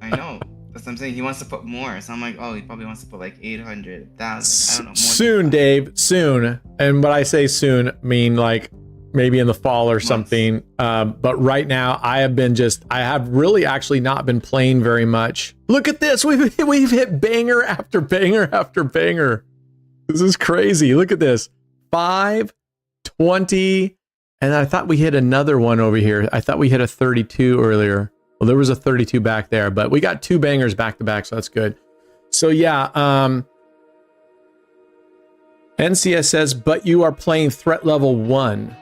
I know. That's what I'm saying. He wants to put more. So I'm like, oh, he probably wants to put like 800, 1,000. I don't know. More soon, Dave. Soon. And when I say soon, I mean like maybe in the fall or something. But right now, I have really actually not been playing very much. Look at this. We've hit banger after banger after banger. This is crazy. Look at this. 5, 20. And I thought we hit another one over here. I thought we hit a 32 earlier. Well, there was a 32 back there, but we got 2 bangers back to back. So that's good. So yeah. NCS says, but you are playing threat level 1.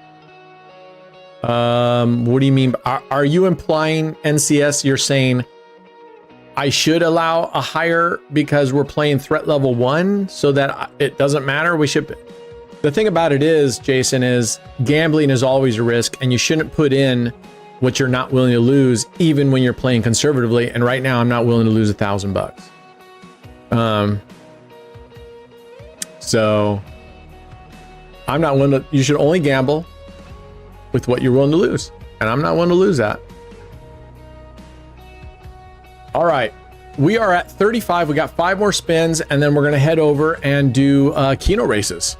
What do you mean? Are you implying, NCS, you're saying I should allow a higher because we're playing threat level 1 so that it doesn't matter? We should. The thing about it is, Jason, is gambling is always a risk and you shouldn't put in what you're not willing to lose, even when you're playing conservatively. And right now I'm not willing to lose $1,000. So I'm not willing to, you should only gamble with what you're willing to lose. And I'm not willing to lose that. All right. We are at 35. We got 5 more spins and then we're going to head over and do Keno races.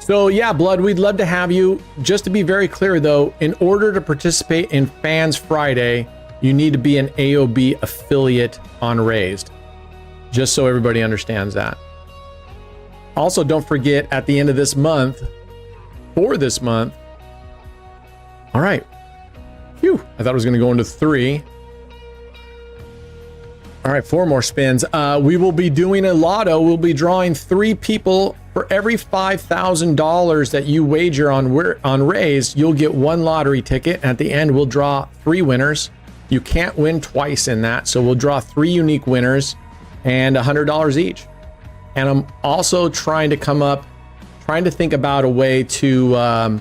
So yeah, Blood, we'd love to have you. Just to be very clear though, in order to participate in Fans Friday, you need to be an AOB affiliate on Raised. Just so everybody understands that. Also, don't forget at the end of this month, for this month, all right. Phew, I thought it was gonna go into 3. All right, 4 more spins. We will be doing a lotto. We'll be drawing 3 people. For every $5,000 that you wager on Raised, you'll get 1 lottery ticket. At the end, we'll draw 3 winners. You can't win twice in that, so we'll draw 3 unique winners and $100 each. And I'm also trying to think about a way to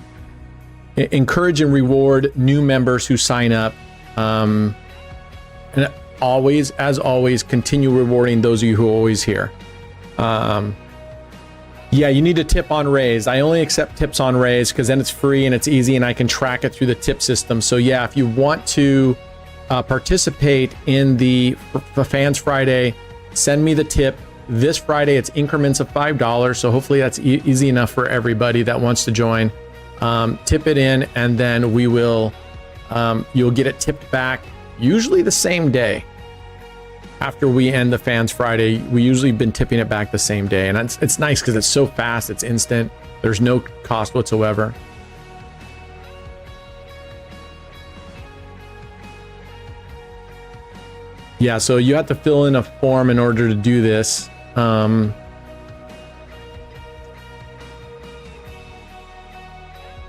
encourage and reward new members who sign up. And always, as always, continue rewarding those of you who are always here. Yeah, you need to tip on Raised. I only accept tips on Raised because then it's free and it's easy and I can track it through the tip system. So yeah, if you want to participate in the Fans Friday, send me the tip. This Friday, it's increments of $5. So hopefully that's easy enough for everybody that wants to join. Tip it in and then we will, you'll get it tipped back usually the same day. After we end the Fans Friday, we usually been tipping it back the same day. And it's nice because it's so fast, it's instant. There's no cost whatsoever. Yeah, so you have to fill in a form in order to do this. Oh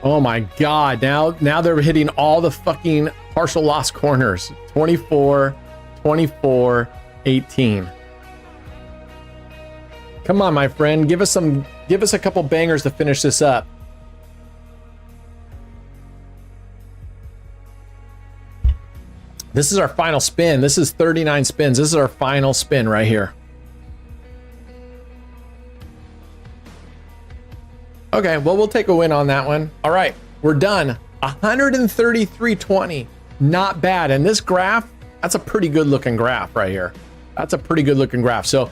my God, now they're hitting all the fucking partial loss corners. 24, 24, 18. Come on, my friend, give us a couple bangers to finish this up. This is our final spin. This is 39 spins. This is our final spin right here. Okay, well, we'll take a win on that one. All right, we're done. 133.20. Not bad. And this graph, that's a pretty good looking graph right here. That's a pretty good looking graph. So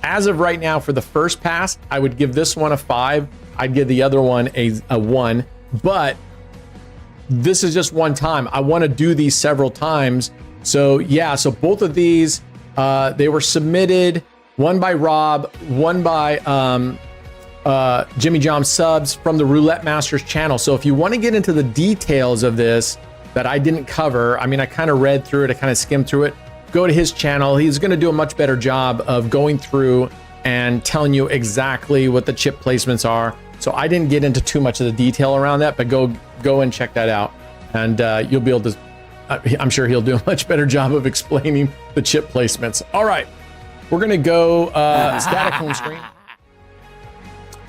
as of right now, for the first pass, I would give this one a 5. I'd give the other one a 1. But this is just one time. I want to do these several times. So yeah, so both of these, they were submitted, one by Rob, one by Jimmy John Subs from the Roulette Masters channel. So if you want to get into the details of this that I didn't cover, I mean, I kind of read through it, I kind of skimmed through it, go to his channel. He's going to do a much better job of going through and telling you exactly what the chip placements are. So I didn't get into too much of the detail around that, but go and check that out. And you'll be able to, I'm sure he'll do a much better job of explaining the chip placements. All right, we're going to go static home screen.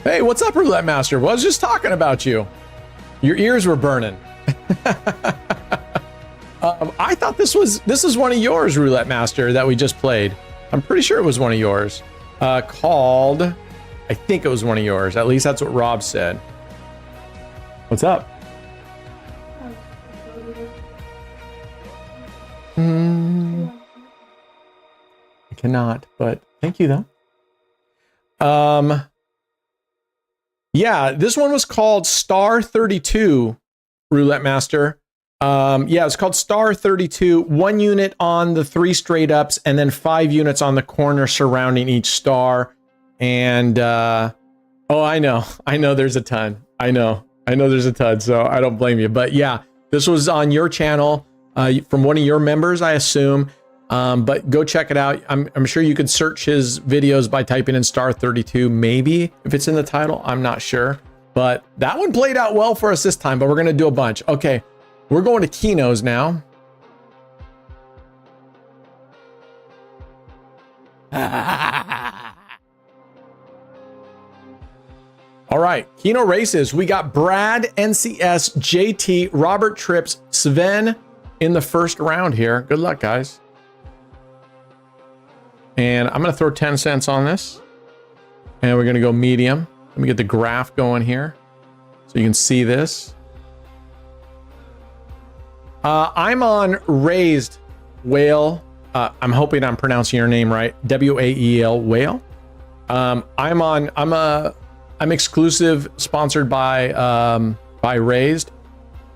Hey, what's up, Roulette Master? Well, I was just talking about you. Your ears were burning. I thought this is one of yours, Roulette Master, that we just played. I'm pretty sure it was one of yours. Called, I think it was one of yours. At least that's what Rob said. What's up? I cannot, but thank you though. Yeah, this one was called Star 32, Roulette Master. Yeah, it's called Star 32. 1 unit on the 3 straight ups, and then 5 units on the corner surrounding each star. And oh, I know there's a ton. I know there's a ton, so I don't blame you. But yeah, this was on your channel, from one of your members, I assume. But go check it out. I'm sure you could search his videos by typing in Star 32, maybe if it's in the title. I'm not sure, but that one played out well for us this time. But we're gonna do a bunch. Okay, we're going to Keno's now. All right, Keno races. We got Brad, NCS, JT, Robert Trips, Sven in the first round here. Good luck, guys. And I'm going to throw 10 cents on this. And we're going to go medium. Let me get the graph going here so you can see this. I'm on Raised Whale. I'm hoping I'm pronouncing your name right. W-A-E-L, Whale. I'm I'm exclusive, sponsored by Raised.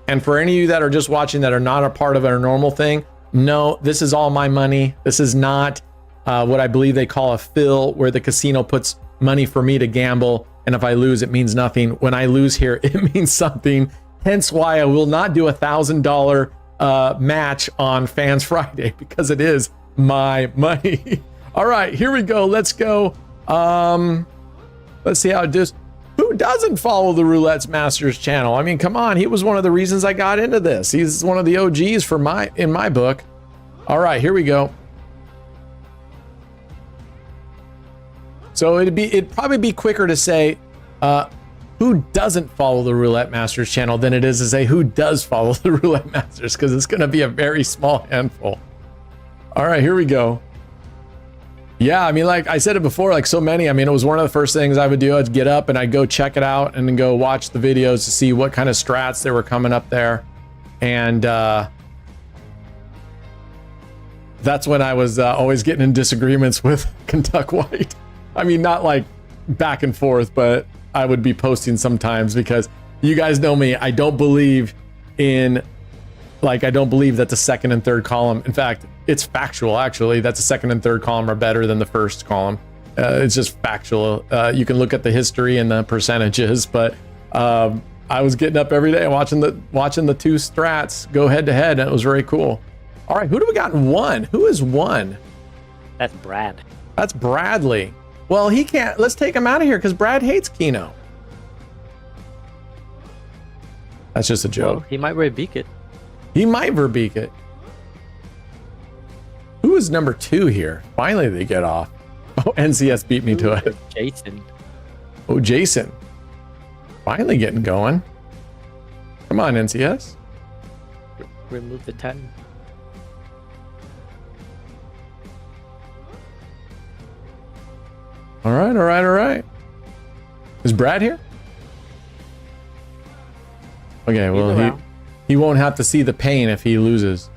And for any of you that are just watching that are not a part of our normal thing, no, this is all my money. This is not what I believe they call a fill, where the casino puts money for me to gamble. And if I lose, it means nothing. When I lose here, it means something. Hence why I will not do $1,000 match on Fans Friday, because it is my money. All right, here we go. Let's go. Let's see how it does. Who doesn't follow the Roulette's Masters channel? I mean, come on. He was one of the reasons I got into this. He's one of the OGs in my book. All right, here we go. So it'd probably be quicker to say who doesn't follow the Roulette Masters channel than it is to say who does follow the Roulette Masters, because it's going to be a very small handful. All right, here we go. Yeah, I mean, like I said it before, like so many, I mean, it was one of the first things I would do. I'd get up and I'd go check it out and then go watch the videos to see what kind of strats they were coming up there. And that's when I was always getting in disagreements with Kentuck White. I mean, not like back and forth, but I would be posting sometimes, because you guys know me. I don't believe that the second and third column, in fact, it's factual actually, that the second and third column are better than the first column. It's just factual. You can look at the history and the percentages, but I was getting up every day watching the two strats go head to head, and it was very cool. All right, who do we got in one? Who is one? That's Brad. That's Bradley. Well, he can't. Let's take him out of here because Brad hates Keno. That's just a joke. Well, he might rebeak it. He might verbeek it. Who is number 2 here? Finally, they get off. Oh, NCS beat me to it. Jason. Oh, Jason. Finally getting going. Come on, NCS. Remove the 10. All right, all right, all right. Is Brad here? Okay, well, he won't have to see the pain if he loses.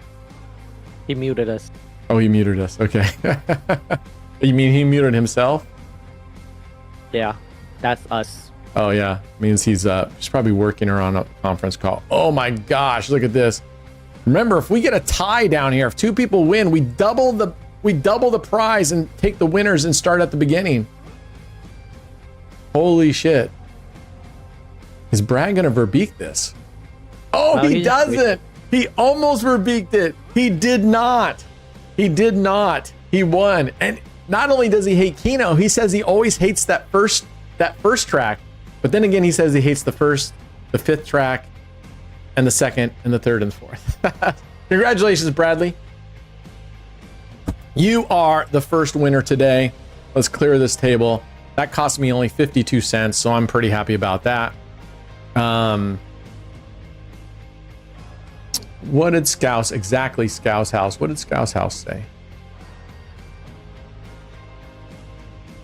He muted us. Oh, he muted us. Okay. You mean he muted himself? Yeah, that's us. Oh, yeah. Means he's probably working or on a conference call. Oh, my gosh. Look at this. Remember, if we get a tie down here, if 2 people win, we double the prize and take the winners and start at the beginning. Holy shit. Is Brad going to verbeek this? Oh, well, he doesn't. He almost verbeeked it. He did not. He did not. He won. And not only does he hate Keno, he says he always hates that first track. But then again, he says he hates the first, the 5th track, and the 2nd, and the 3rd, and 4th. Congratulations, Bradley. You are the first winner today. Let's clear this table. That cost me only 52 cents, so I'm pretty happy about that. What did Scouse House? What did Scouse House say?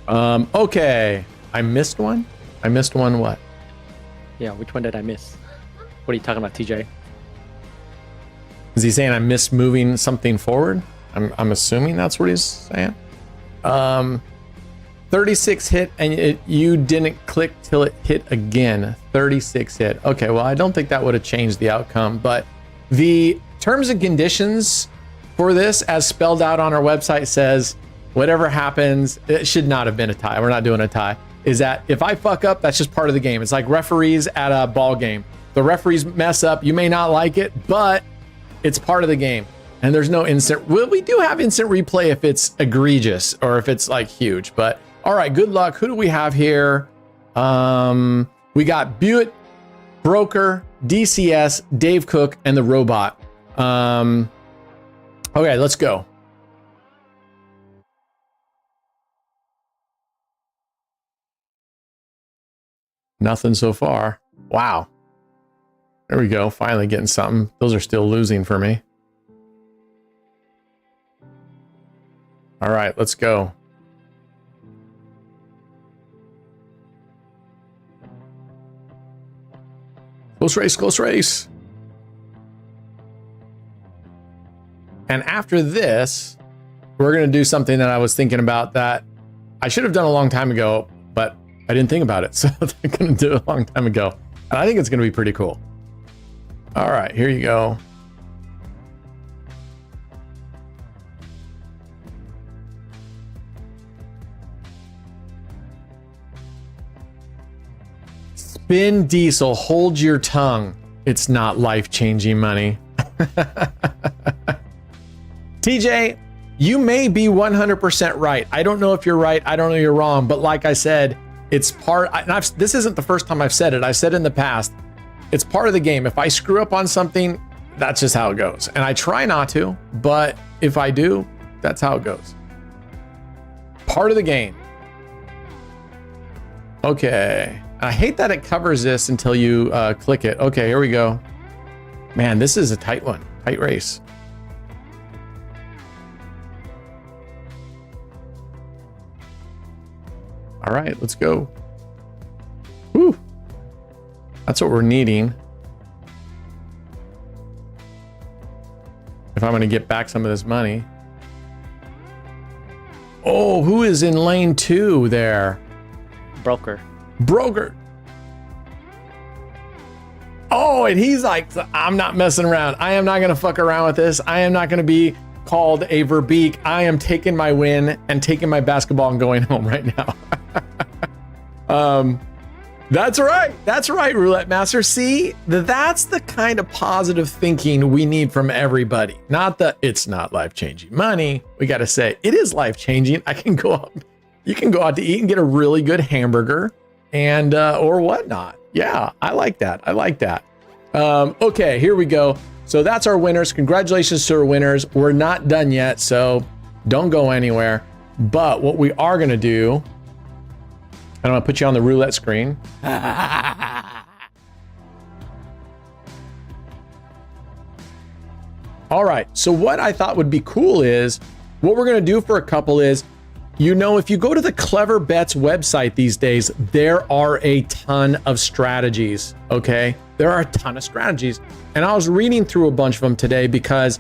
Okay. I missed one? What? Yeah, which one did I miss? What are you talking about, TJ? Is he saying I missed moving something forward? I'm assuming that's what he's saying. 36 hit and you didn't click till it hit again. 36 hit. Okay, well, I don't think that would have changed the outcome, but the terms and conditions for this, as spelled out on our website, says whatever happens, it should not have been a tie. We're not doing a tie. Is that if I fuck up, that's just part of the game. It's like referees at a ball game. The referees mess up. You may not like it, but it's part of the game. And there's no instant. Well, we do have instant replay if it's egregious or if it's like huge. But all right, good luck. Who do we have here? We got Buick, Broker, DCS, Dave Cook, and the robot. Okay, let's go. Nothing so far. Wow. There we go. Finally getting something. Those are still losing for me. All right, let's go. Close race, close race. And after this, we're going to do something that I was thinking about that I should have done a long time ago, but I didn't think about it. So they're going to do it a long time ago. And I think it's going to be pretty cool. All right, here you go. Spin Diesel, hold your tongue. It's not life-changing money. TJ, you may be 100% right. I don't know if you're right. I don't know if you're wrong. But like I said, it's part, this isn't the first time I've said it. I've said it in the past. It's part of the game. If I screw up on something, that's just how it goes. And I try not to, but if I do, that's how it goes. Part of the game. Okay. I hate that it covers this until you click it. Okay, here we go. Man, this is a tight one. Tight race. All right, let's go. Woo. That's what we're needing. If I'm going to get back some of this money. Oh, who is in lane 2 there? Broker. Oh, and he's like, I'm not messing around. I am not going to fuck around with this. I am not going to be called a Verbeek. I am taking my win and taking my basketball and going home right now. That's right. That's right, Roulette Master. See, that's the kind of positive thinking we need from everybody. Not that it's not life-changing money. We got to say it is life-changing. I can go out. You can go out to eat and get a really good hamburger and or whatnot. Yeah, I like that. I like that. Okay, here we go. So that's our winners. Congratulations to our winners. We're not done yet, so don't go anywhere. But what we are going to do, I'm going to put you on the roulette screen. All right, so what I thought would be cool is, what we're going to do for a couple is, you know, if you go to the Clever Bets website these days, there are a ton of strategies, okay? There are a ton of strategies. And I was reading through a bunch of them today because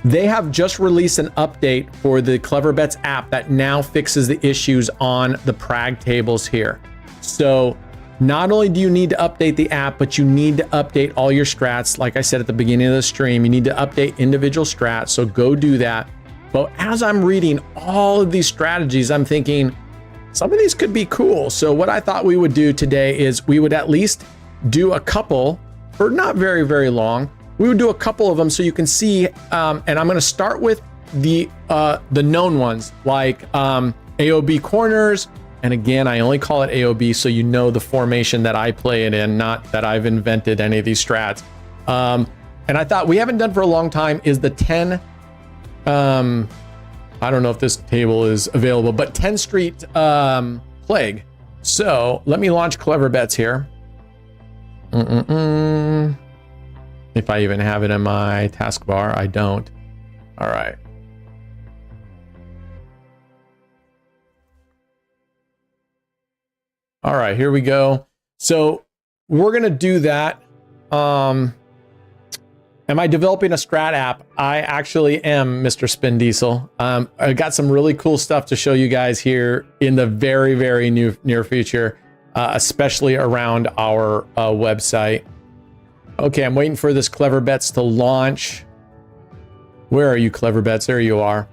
they have just released an update for the Clever Bets app that now fixes the issues on the Prague tables here. So not only do you need to update the app, but you need to update all your strats. Like I said at the beginning of the stream, you need to update individual strats. So go do that. But as I'm reading all of these strategies, I'm thinking some of these could be cool. So what I thought we would do today is we would at least do a couple for not very, very long. We would do a couple of them so you can see, and I'm going to start with the known ones like AOB corners. And again, I only call it AOB so you know the formation that I play it in, not that I've invented any of these strats. And I thought we haven't done for a long time is the 10, I don't know if this table is available, but 10 Street Plague. So let me launch Clever Bets here. If I even have it in my taskbar, I don't. All right. All right, here we go. So we're going to do that. Am I developing a strat app? I actually am, Mr. Spin Diesel. I got some really cool stuff to show you guys here in the very, very near future, especially around our website. Okay, I'm waiting for this Clever Bets to launch. Where are you, Clever Bets? There you are.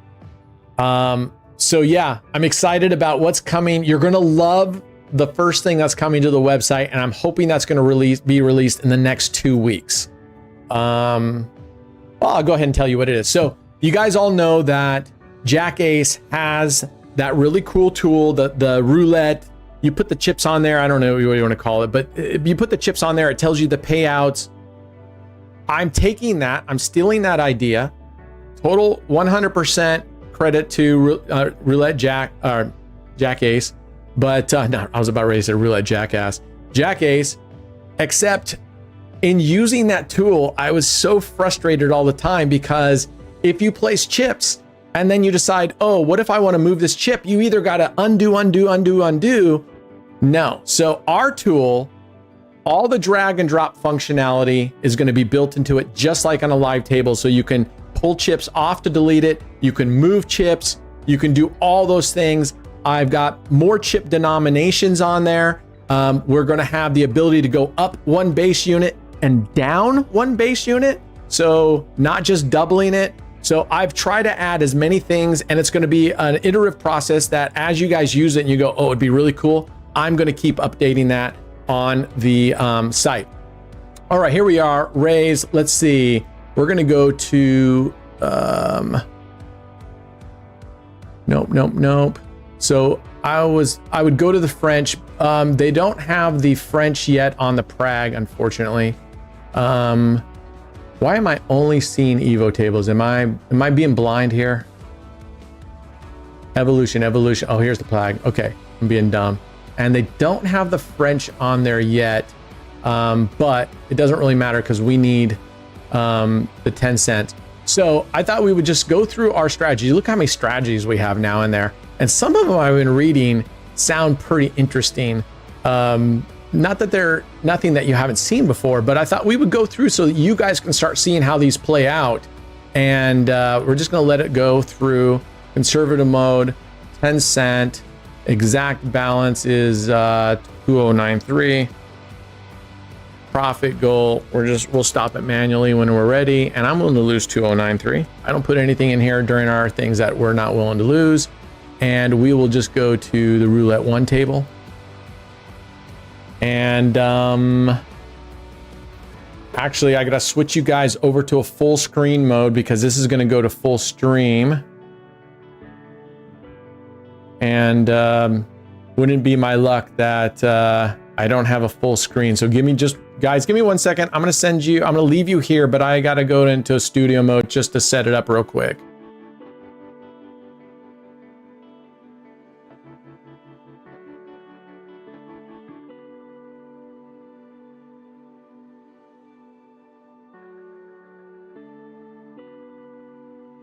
So yeah, I'm excited about what's coming. You're gonna love the first thing that's coming to the website, and I'm hoping that's gonna be released in the next 2 weeks. Well, I'll go ahead and tell you what it is. So you guys all know that Jack Ace has that really cool tool, the roulette. You put the chips on there. I don't know what you want to call it, but if you put the chips on there, it tells you the payouts. I'm taking that. I'm stealing that idea. Total 100% credit to Roulette Jack or Jack Ace. But no, I was about ready to say Roulette Jackass. Jack Ace, except in using that tool, I was so frustrated all the time because if you place chips and then you decide, oh, what if I want to move this chip? You either got to undo. No. So our tool, all the drag and drop functionality is going to be built into it, just like on a live table. So you can pull chips off to delete it. You can move chips. You can do all those things. I've got more chip denominations on there. We're going to have the ability to go up one base unit and down one base unit. So not just doubling it. So I've tried to add as many things, and it's going to be an iterative process that as you guys use it and you go, oh, it'd be really cool, I'm going to keep updating that on the site. All right, here we are. Raise. Let's see. We're going to go to nope. So I would go to the French. They don't have the French yet on the Prague, unfortunately. Why am I only seeing Evo tables? Am I being blind here? Evolution. Oh, here's the Prague. Okay, I'm being dumb. And they don't have the French on there yet, but it doesn't really matter because we need the 10 cent. So I thought we would just go through our strategy. Look how many strategies we have now in there. And some of them I've been reading sound pretty interesting. Not that they're nothing that you haven't seen before, but I thought we would go through so that you guys can start seeing how these play out. And we're just gonna let it go through conservative mode, 10 cent, exact balance is 2093. Profit goal, we'll stop it manually when we're ready, and I'm willing to lose 2093. I don't put anything in here during our things that we're not willing to lose, and we will just go to the roulette 1 table. And actually I gotta switch you guys over to a full screen mode because this is gonna go to full stream. And wouldn't be my luck that I don't have a full screen. So give me 1 second. I'm gonna leave you here, but I gotta go into studio mode just to set it up real quick.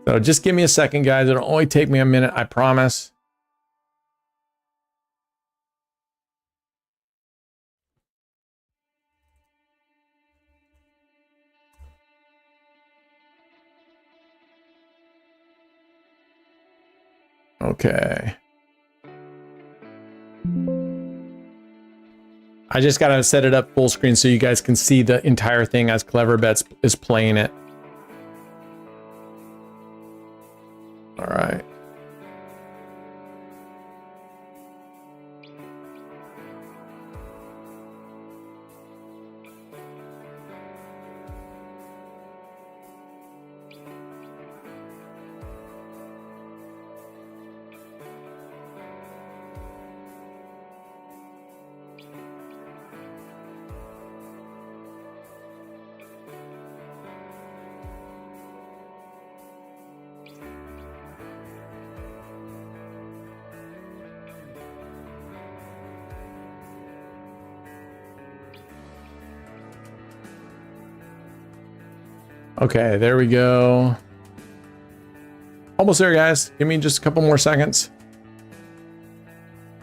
So just give me a second, guys. It'll only take me a minute, I promise. Okay. I just gotta set it up full screen so you guys can see the entire thing as Clever Bets is playing it. All right. Okay, there we go. Almost there, guys. Give me just a couple more seconds.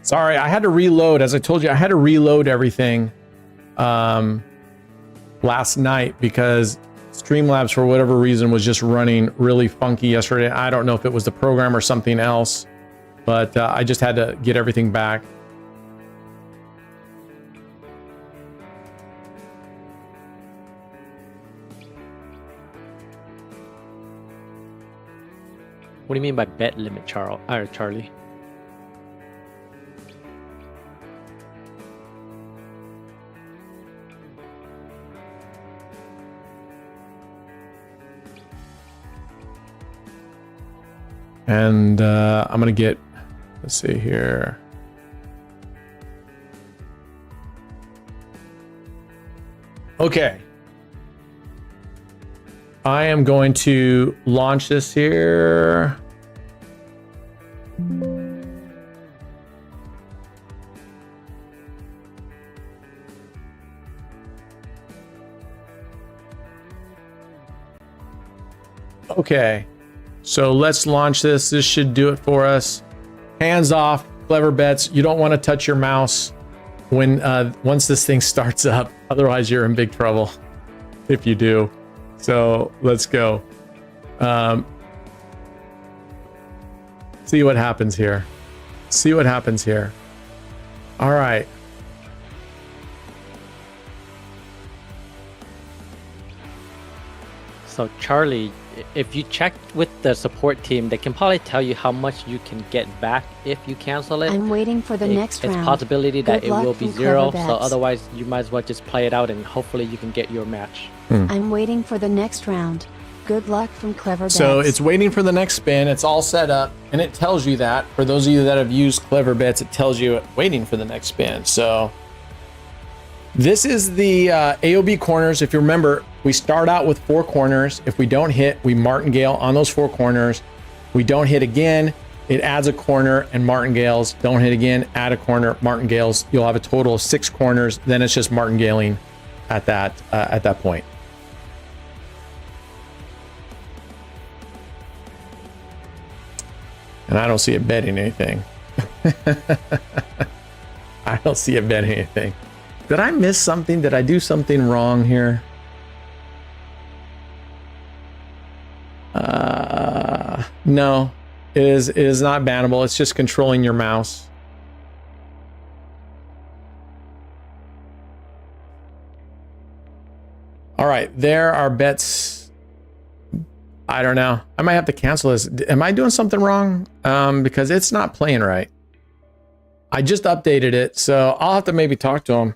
Sorry, I had to reload. As I told you, I had to reload everything last night because Streamlabs, for whatever reason, was just running really funky yesterday. I don't know if it was the program or something else, but I just had to get everything back. What do you mean by bet limit, Charlie? And I'm gonna get, let's see here. Okay. I am going to launch this here. Okay, so let's launch this. This should do it for us. Hands off, Clever Bets. You don't want to touch your mouse when once this thing starts up. Otherwise, you're in big trouble if you do. So let's go. See what happens here. see what happens here. All right. So Charlie, if you check with the support team, they can probably tell you how much you can get back if you cancel it. I'm waiting for the next round. It's a possibility that Good it will luck be from zero. Clever So Bets. otherwise, you might as well just play it out and hopefully you can get your match. I'm waiting for the next round. Good luck from Clever Bets. So it's waiting for the next spin. It's all set up, and it tells you that. For those of you that have used Clever Bets, it tells you waiting for the next spin. So this is the AOB corners. If you remember, we start out with 4 corners. If we don't hit, we martingale on those 4 corners. We don't hit again, it adds a corner and martingales. Don't hit again, add a corner, martingales. You'll have a total of 6 corners. Then it's just martingaling at that point. And I don't see it betting anything. I don't see it betting anything. Did I miss something? Did I do something wrong here? No, it is not bannable. It's just controlling your mouse. All right, there are bets. I don't know. I might have to cancel this. Am I doing something wrong? Because it's not playing right. I just updated it, so I'll have to maybe talk to him.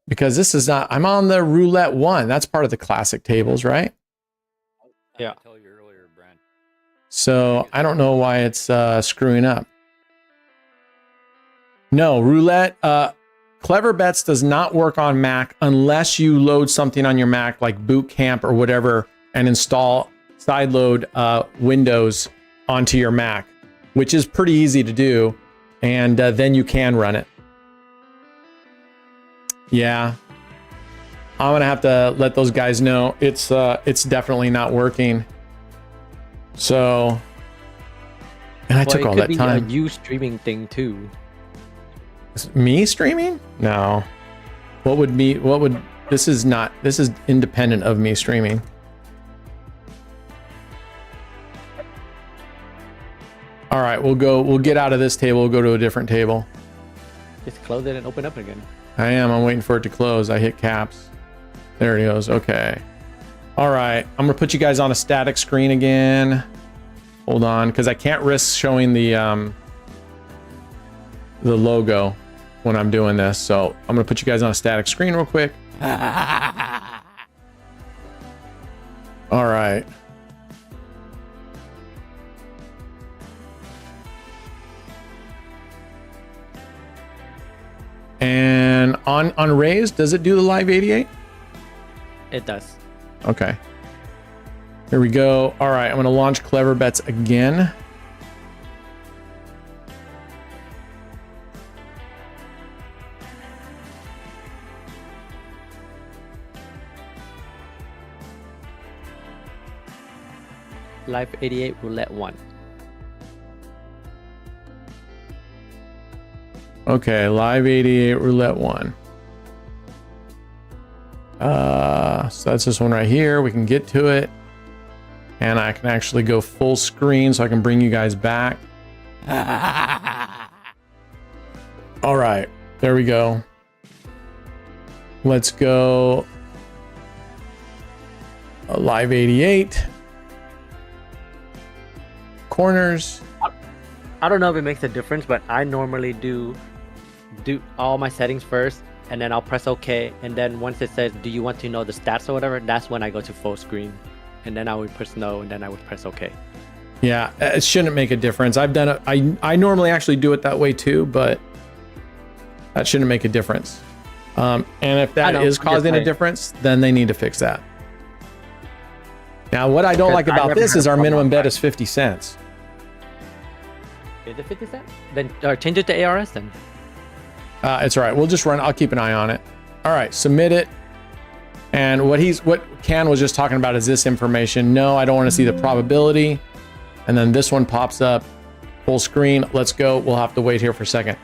Because this is not, I'm on the Roulette 1. That's part of the classic tables, right? Yeah. So I don't know why it's screwing up. No, Roulette, Clever Bets does not work on Mac unless you load something on your Mac like Boot Camp or whatever and install sideload Windows onto your Mac, which is pretty easy to do. And then you can run it. Yeah, I'm gonna have to let those guys know it's definitely not working. So, and I took all that time. It could be a you streaming thing too. Me streaming? No. What would this is independent of me streaming. All right, we'll get out of this table. We'll go to a different table. Just close it and open up again. I'm waiting for it to close. I hit caps. There it goes. Okay. All right. I'm going to put you guys on a static screen again. Hold on, because I can't risk showing the logo when I'm doing this. So I'm going to put you guys on a static screen real quick. All right. And on Raise, does it do the live 88? It does. Okay. Here we go. All right, I'm going to launch Clever Bets again. Live 88 Roulette 1. Okay, live 88 Roulette 1. So that's this one right here. We can get to it. And I can actually go full screen so I can bring you guys back. All right, there we go. Let's go. Live 88. Corners. I don't know if it makes a difference, but I normally do all my settings first, and then I'll press OK, and then once it says, do you want to know the stats or whatever, that's when I go to full screen, and then I would press no, and then I would press OK. Yeah, it shouldn't make a difference. I've done it. I normally actually do it that way too, but that shouldn't make a difference. And if that is causing a difference, then they need to fix that. Now, what I don't like about this is our minimum bet is 50 cents. Is it 50 cents? Then change it to ARS then. It's all right. We'll just run. I'll keep an eye on it. All right, submit it. And what Ken was just talking about is this information. No, I don't want to see the probability. And then this one pops up, full screen. Let's go. We'll have to wait here for a second.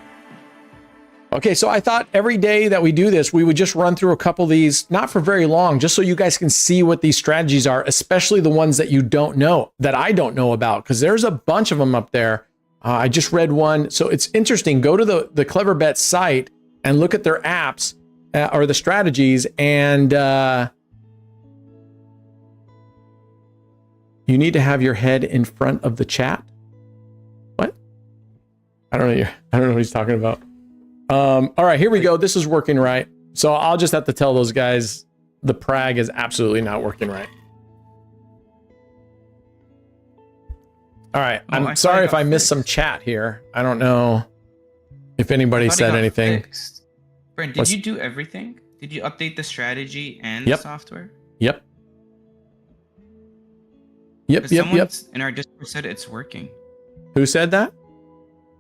Okay, so I thought every day that we do this, we would just run through a couple of these, not for very long, just so you guys can see what these strategies are, especially the ones that you don't know, that I don't know about, because there's a bunch of them up there. I just read one. So it's interesting. Go to the Clever Bet site and look at their apps or the strategies. And you need to have your head in front of the chat. What? I don't know what he's talking about. All right, here we go. This is working right. So I'll just have to tell those guys the Prag is absolutely not working right. All right, I'm sorry if I missed some chat here. I don't know if anybody said anything. Brent, did you do everything? Did you update the strategy and the software? Yep. Someone in our Discord said it's working. Who said that?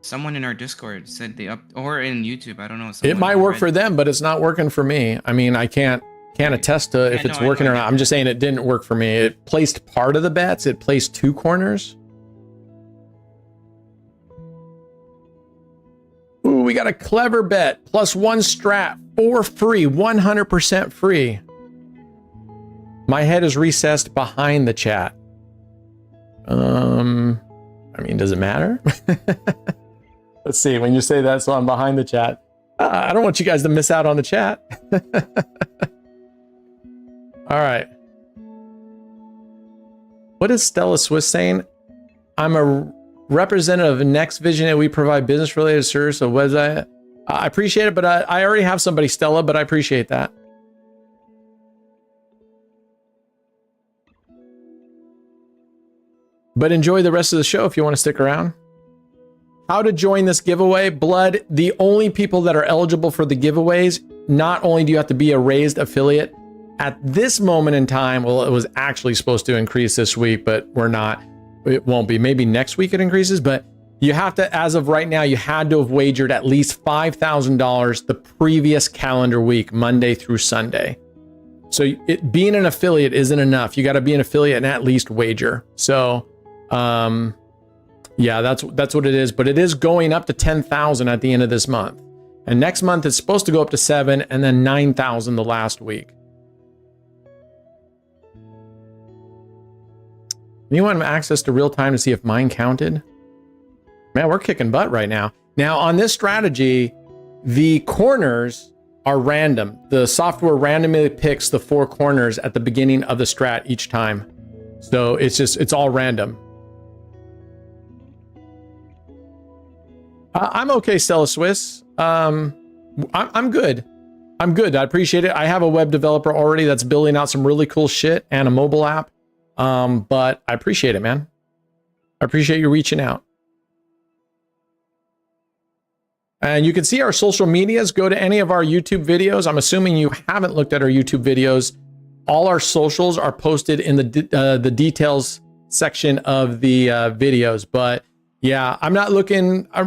Someone in our Discord said or in YouTube. I don't know. It might work for them, but it's not working for me. I mean, I can't attest to if it's working or not. I'm just saying it didn't work for me. It placed part of the bets. It placed 2 corners. Ooh, we got a Clever Bet plus 1 strat for free, 100% free. My head is recessed behind the chat. I mean, does it matter? Let's see. When you say that, so I'm behind the chat. I don't want you guys to miss out on the chat. All right. What is Stella Swiss saying? I'm a representative of Next Vision and we provide business related service. So website. I appreciate it, but I already have somebody, Stella, but I appreciate that. But enjoy the rest of the show if you want to stick around. How to join this giveaway? Blood, the only people that are eligible for the giveaways, not only do you have to be a raised affiliate, at this moment in time, well, it was actually supposed to increase this week, but we're not. It won't be. Maybe next week it increases, but you have to, as of right now, you had to have wagered at least $5,000 the previous calendar week, Monday through Sunday. So being an affiliate isn't enough. You got to be an affiliate and at least wager. So, yeah, that's what it is. But it is going up to 10,000 at the end of this month. And next month it's supposed to go up to 7 and then 9,000 the last week. Anyone have access to real time to see if mine counted? Man, we're kicking butt right now. Now on this strategy, the corners are random. The software randomly picks the 4 corners at the beginning of the strat each time. So it's all random. I'm okay, Stella Swiss. I'm good. I'm good. I appreciate it. I have a web developer already that's building out some really cool shit and a mobile app. But I appreciate it, man. I appreciate you reaching out. And you can see our social medias. Go to any of our YouTube videos. I'm assuming you haven't looked at our YouTube videos. All our socials are posted in the details section of the videos. But yeah, I'm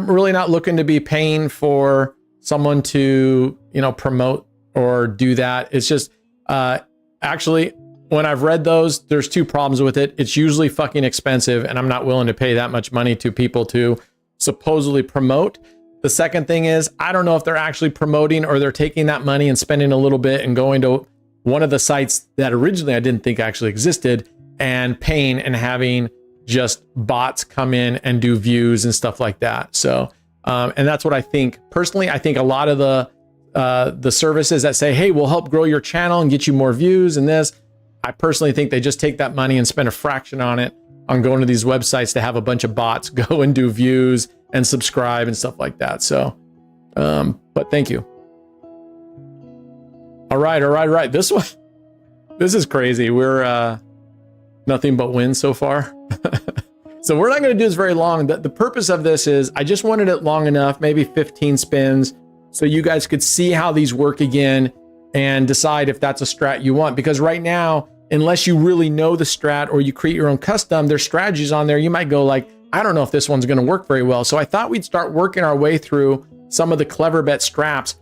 really not looking to be paying for someone to, promote or do that. It's just, actually, when I've read those, there's 2 problems with it. It's usually fucking expensive, and I'm not willing to pay that much money to people to supposedly promote. The second thing is, I don't know if they're actually promoting or they're taking that money and spending a little bit and going to one of the sites that originally I didn't think actually existed and paying and having just bots come in and do views and stuff like that. So, and that's what I think. Personally, I think a lot of the services that say, hey, we'll help grow your channel and get you more views and this, I personally think they just take that money and spend a fraction on it on going to these websites to have a bunch of bots go and do views and subscribe and stuff like that. So, but thank you. All right. This is crazy. We're nothing but wins so far. So we're not going to do this very long. The purpose of this is I just wanted it long enough, maybe 15 spins, so you guys could see how these work again and decide if that's a strat you want. Because right now, unless you really know the strat or you create your own custom, there's strategies on there. You might go like, I don't know if this one's going to work very well. So I thought we'd start working our way through some of the Clever Bet strats,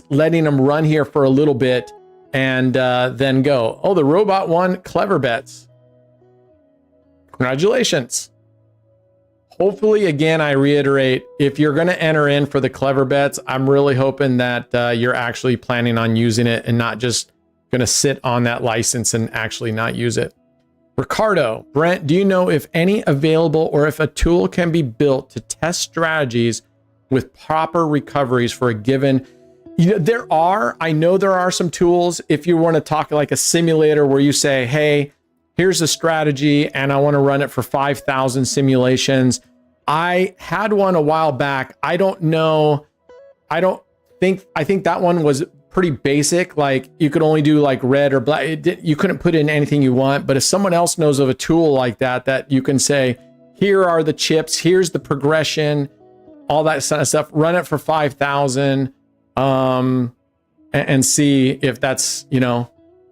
letting them run here for a little bit and then go. Oh, the robot won Clever Bets. Congratulations. Hopefully, again, I reiterate, if you're going to enter in for the Clever Bets, I'm really hoping that you're actually planning on using it and not just going to sit on that license and actually not use it. Ricardo, Brent, do you know if any available or if a tool can be built to test strategies with proper recoveries for a given? I know there are some tools. If you want to talk like a simulator where you say, hey, here's a strategy and I want to run it for 5,000 simulations. I had one a while back. I don't know. I think that one was pretty basic. Like you could only do like red or black. You couldn't put in anything you want. But if someone else knows of a tool like that you can say, here are the chips, here's the progression, all that kind of stuff, run it for 5,000, and see if that's,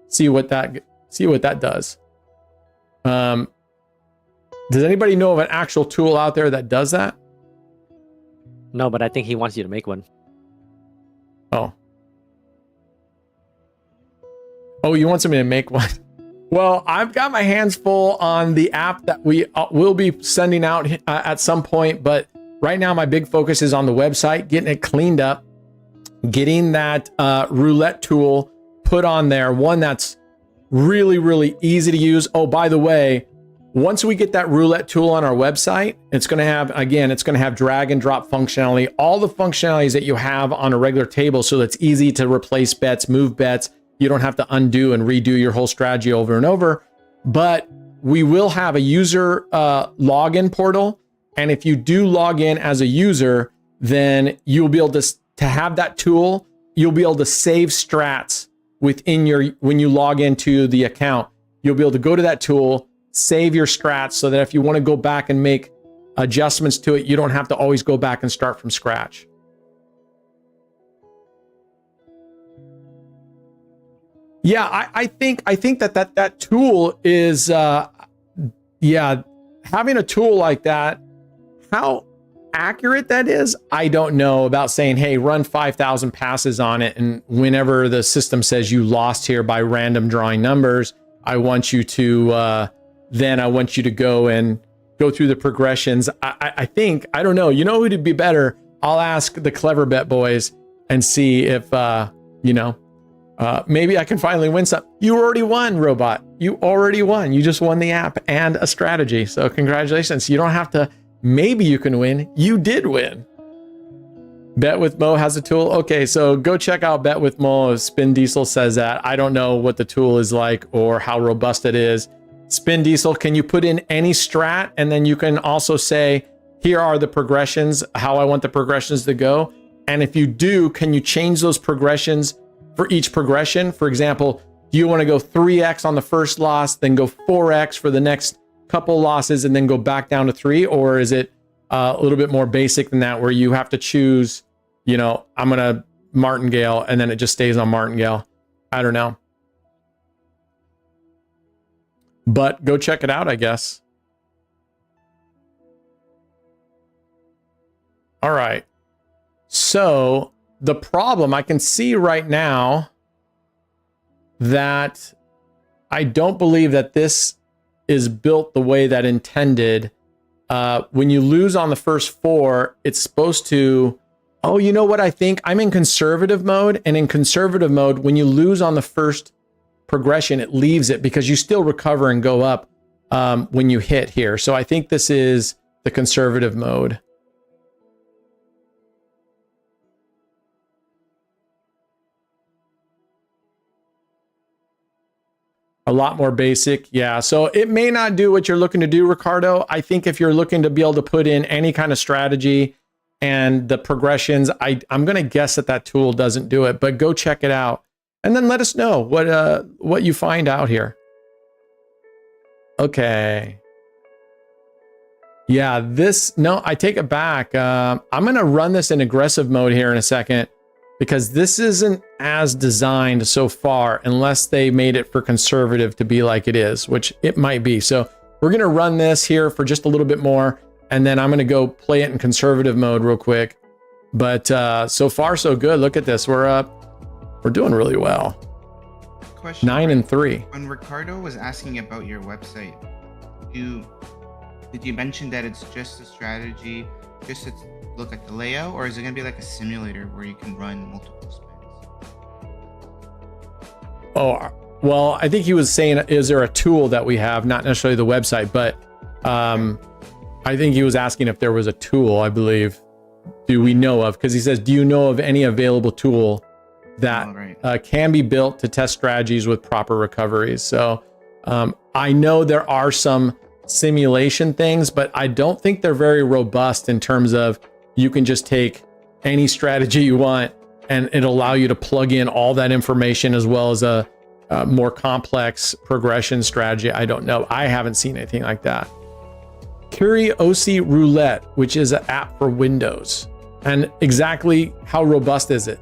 see what that does. Does anybody know of an actual tool out there that does that? No, but I think he wants you to make one. Oh, you want somebody to make one? Well, I've got my hands full on the app that we will be sending out at some point. But right now, my big focus is on the website, getting it cleaned up, getting that roulette tool put on there. One that's really, really easy to use. Oh, by the way, once we get that roulette tool on our website, it's going to have drag and drop functionality, all the functionalities that you have on a regular table. So it's easy to replace bets, move bets. You don't have to undo and redo your whole strategy over and over. But we will have a user login portal. And if you do log in as a user, then you'll be able to have that tool. You'll be able to save strats when you log into the account. You'll be able to go to that tool, save your strats so that if you want to go back and make adjustments to it, you don't have to always go back and start from scratch. Yeah, I think that tool is, having a tool like that, how accurate that is, I don't know about saying, hey, run 5,000 passes on it. And whenever the system says you lost here by random drawing numbers, I want you to go and go through the progressions. I don't know. You know who'd be better? I'll ask the Clever Bet boys and see if, maybe I can finally win some. You already won, Robot. You already won. You just won the app and a strategy. So congratulations. You don't have to, maybe you can win. You did win. Bet with Mo has a tool. Okay, so go check out Bet with Mo. Spin Diesel says that. I don't know what the tool is like or how robust it is. Spin Diesel, can you put in any strat? And then you can also say, here are the progressions, how I want the progressions to go. And if you do, can you change those progressions for each progression? For example, do you want to go 3x on the first loss, then go 4x for the next couple losses, and then go back down to 3? Or is it a little bit more basic than that, where you have to choose, I'm going to Martingale, and then it just stays on Martingale? I don't know. But go check it out, I guess. All right. So the problem I can see right now that I don't believe that this is built the way that intended. When you lose on the first 4, it's supposed to, oh, you know what I think? I'm in conservative mode, and in conservative mode, when you lose on the first progression, it leaves it because you still recover and go up when you hit here. So I think this is the conservative mode. A lot more basic. Yeah. So it may not do what you're looking to do, Ricardo. I think if you're looking to be able to put in any kind of strategy and the progressions, I'm going to guess that tool doesn't do it, but go check it out. And then let us know what you find out here. Okay. Yeah, no, I take it back. I'm going to run this in aggressive mode here in a second, because this isn't as designed so far unless they made it for conservative to be like it is, which it might be. So we're going to run this here for just a little bit more, and then I'm going to go play it in conservative mode real quick. But so far, so good. Look at this. We're doing really well. Question: 9 and 3. When Ricardo was asking about your website, did you mention that it's just a strategy, just to look at the layout, or is it going to be like a simulator where you can run multiple spins? Oh, Well, I think he was saying, is there a tool that we have, not necessarily the website, but I think he was asking if there was a tool, I believe, do we know of? Because he says, do you know of any available tool that can be built to test strategies with proper recoveries? So I know there are some simulation things, but I don't think they're very robust in terms of you can just take any strategy you want and it'll allow you to plug in all that information as well as a more complex progression strategy. I don't know. I haven't seen anything like that. Curiosity Roulette, which is an app for Windows. And exactly how robust is it?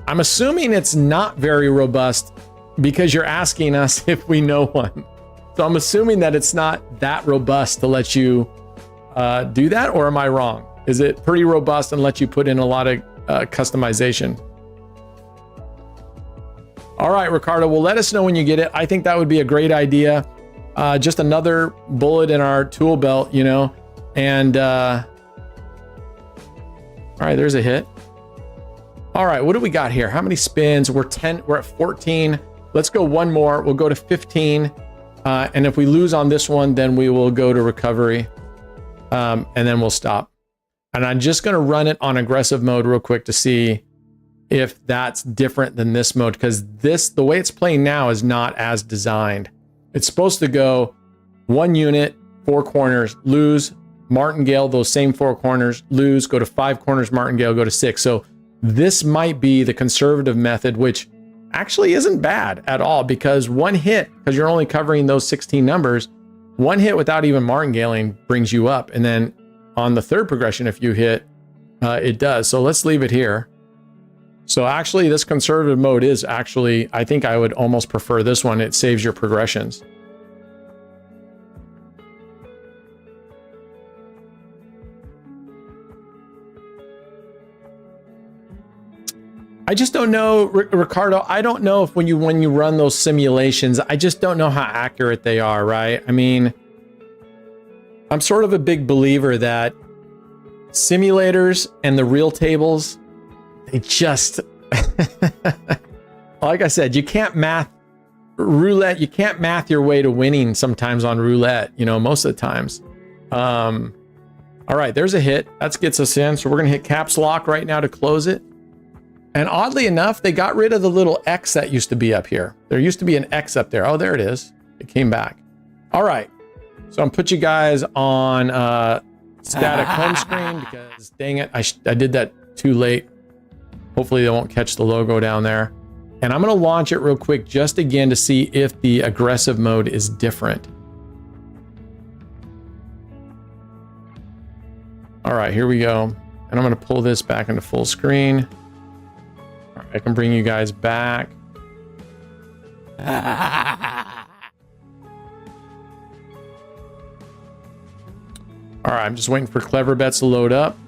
I'm assuming it's not very robust because you're asking us if we know one. So I'm assuming that it's not that robust to let you do that, or am I wrong? Is it pretty robust and lets you put in a lot of customization? All right, Ricardo, well, let us know when you get it. I think that would be a great idea. Just another bullet in our tool belt, you know, and all right, there's a hit. All right, what do we got here? How many spins? We're at 14. Let's go one more. We'll go to 15. And if we lose on this one, then we will go to recovery. And then we'll stop. And I'm just going to run it on aggressive mode real quick to see if that's different than this mode, because the way it's playing now is not as designed. It's supposed to go 1 unit, 4 corners, lose, Martingale, those same 4 corners, lose, go to 5 corners, Martingale, go to 6. So this might be the conservative method, which actually isn't bad at all, because one hit, because you're only covering those 16 numbers, one hit without even martingaling brings you up. And then on the third progression, if you hit, it does. So let's leave it here. So actually this conservative mode is actually, I think I would almost prefer this one. It saves your progressions. I just don't know, Ricardo, I don't know if when you run those simulations, I just don't know how accurate they are, right? I mean, I'm sort of a big believer that simulators and the real tables, they just, like I said, you can't math roulette. You can't math your way to winning sometimes on roulette, you know, most of the times. All right, there's a hit. That gets us in. So we're going to hit caps lock right now to close it. And oddly enough, they got rid of the little X that used to be up here. There used to be an X up there. Oh, there it is. It came back. All right. So I'm put you guys on static home screen because dang it, I did that too late. Hopefully they won't catch the logo down there. And I'm going to launch it real quick just again to see if the aggressive mode is different. All right, here we go. And I'm going to pull this back into full screen. All right, I can bring you guys back. All right, I'm just waiting for Clever Bets to load up.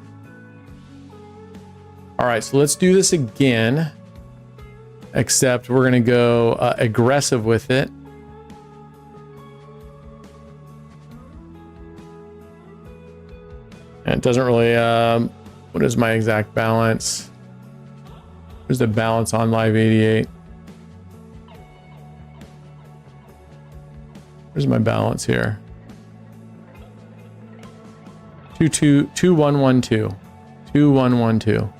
All right, so let's do this again, except we're going to go aggressive with it. And it doesn't really, what is my exact balance? Where's the balance on Live 88? Where's my balance here? 2112. 2112.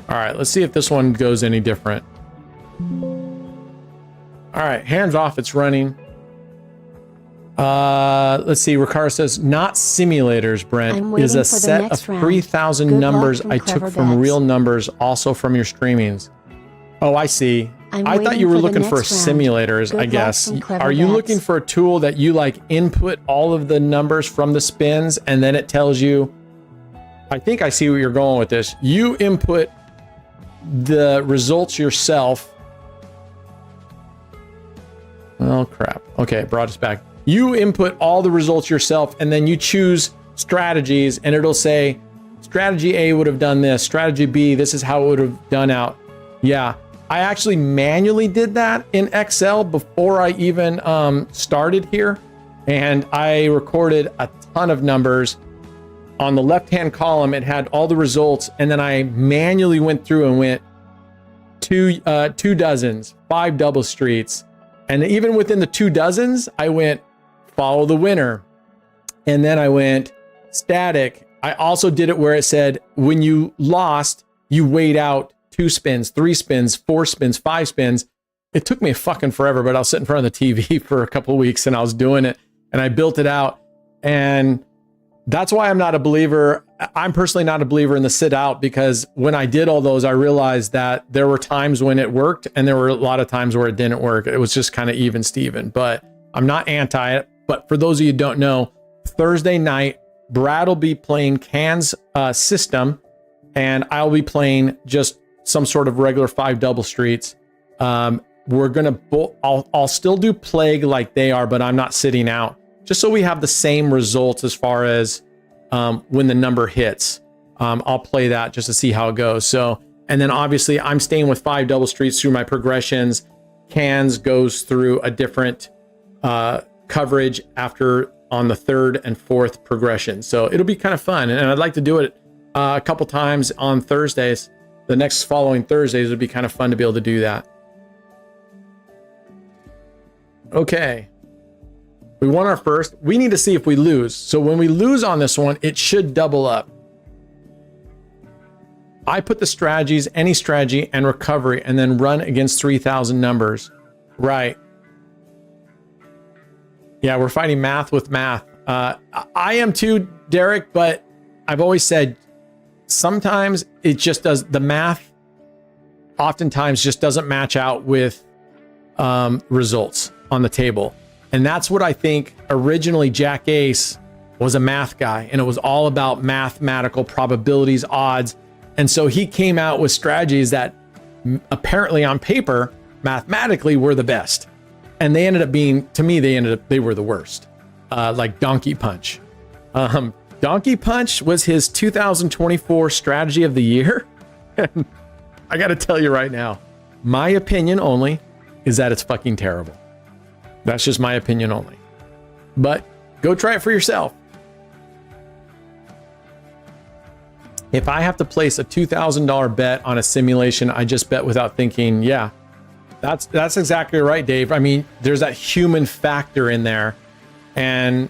All right, let's see if this one goes any different. All right, hands off, it's running. Let's see, Ricardo says, not simulators, Brent, is a set of 3,000 numbers I took from real numbers, also from your streamings. Oh, I see. I thought you were looking for simulators, I guess. Are you looking for a tool that you like input all of the numbers from the spins and then it tells you, I think I see where you're going with this. You input the results yourself. Oh, crap. Okay, it brought us back. You input all the results yourself and then you choose strategies and it'll say, strategy A would have done this, strategy B, this is how it would have done out. Yeah. I actually manually did that in Excel before I even started here, and I recorded a ton of numbers on the left-hand column, it had all the results, and then I manually went through and went two dozens, 5 double streets. And even within the 2 dozens, I went follow the winner. And then I went static. I also did it where it said, when you lost, you wait out 2 spins, 3 spins, 4 spins, 5 spins. It took me fucking forever, but I was sitting in front of the TV for a couple of weeks and I was doing it and I built it out. And that's why I'm not a believer. I'm personally not a believer in the sit out, because when I did all those, I realized that there were times when it worked and there were a lot of times where it didn't work. It was just kind of even Steven, but I'm not anti it. But for those of you who don't know, Thursday night, Brad will be playing Can's system and I'll be playing just some sort of regular 5 double streets. We're going to, I'll still do plague like they are, but I'm not sitting out, just so we have the same results as far as when the number hits. I'll play that just to see how it goes. So, and then obviously I'm staying with 5 double streets through my progressions. Cans goes through a different coverage after on the 3rd and 4th progression. So it'll be kind of fun. And I'd like to do it a couple times on Thursdays. The next following Thursdays would be kind of fun to be able to do that. Okay. We won our first. We need to see if we lose. So when we lose on this one, it should double up. I put the strategies, any strategy, and recovery, and then run against 3,000 numbers. Right. Yeah, we're fighting math with math. I am too, Derek, but I've always said sometimes it just does, the math oftentimes just doesn't match out with results on the table. And that's what I think originally Jack Ace was, a math guy, and it was all about mathematical probabilities, odds. And so he came out with strategies that apparently on paper, mathematically were the best. And they ended up being, to me, they were the worst. Like Donkey Punch. Donkey Punch was his 2024 strategy of the year. And I got to tell you right now, my opinion only is that it's fucking terrible. That's just my opinion only. But go try it for yourself. If I have to place a $2,000 bet on a simulation, I just bet without thinking, yeah, that's exactly right, Dave. I mean, there's that human factor in there. And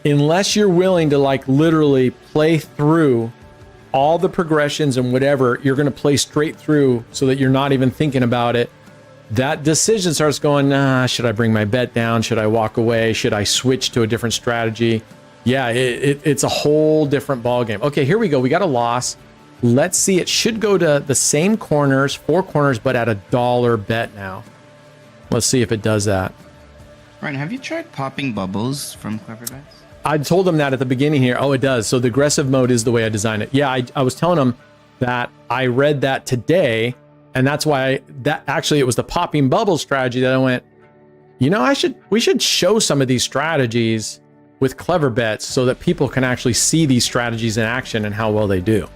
unless you're willing to like literally play through all the progressions and whatever, you're going to play straight through so that you're not even thinking about it. That decision starts going, should I bring my bet down? Should I walk away? Should I switch to a different strategy? Yeah, it's a whole different ballgame. Okay, here we go. We got a loss. Let's see. It should go to the same corners, 4 corners, but at $1 bet now. Let's see if it does that. Ryan, have you tried popping bubbles from Clever Bets? I told them that at the beginning here. Oh, it does. So the aggressive mode is the way I designed it. Yeah, I was telling them that I read that today, and that's why it was the popping bubble strategy that I went, you know, we should show some of these strategies with Clever Bets so that people can actually see these strategies in action and how well they do.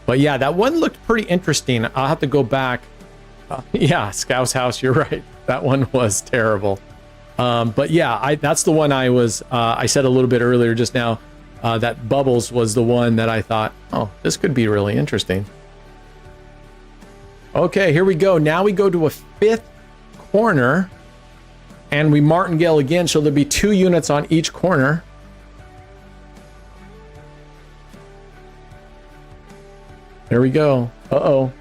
But yeah, that one looked pretty interesting. I'll have to go back. Yeah, Scout's House, you're right. That one was terrible. But yeah, that's the one I said a little bit earlier just now, that Bubbles was the one that I thought, oh, this could be really interesting. Okay, here we go. Now we go to a 5th corner and we martingale again. So there'll be 2 units on each corner. There we go. Uh-oh.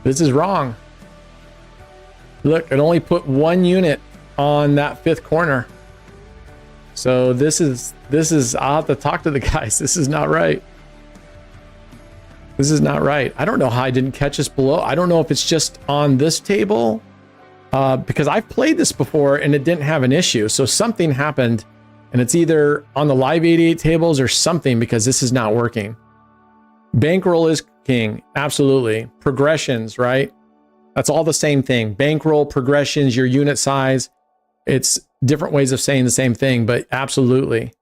This is wrong. Look, it only put 1 unit on that 5th corner. So this is, I'll have to talk to the guys. This is not right. This is not right. I don't know how I didn't catch this below. I don't know if it's just on this table, because I've played this before and it didn't have an issue. So something happened and it's either on the live 88 tables or something, because this is not working. Bankroll is king. Absolutely. Progressions, right? That's all the same thing. Bankroll, progressions, your unit size. It's different ways of saying the same thing, but absolutely.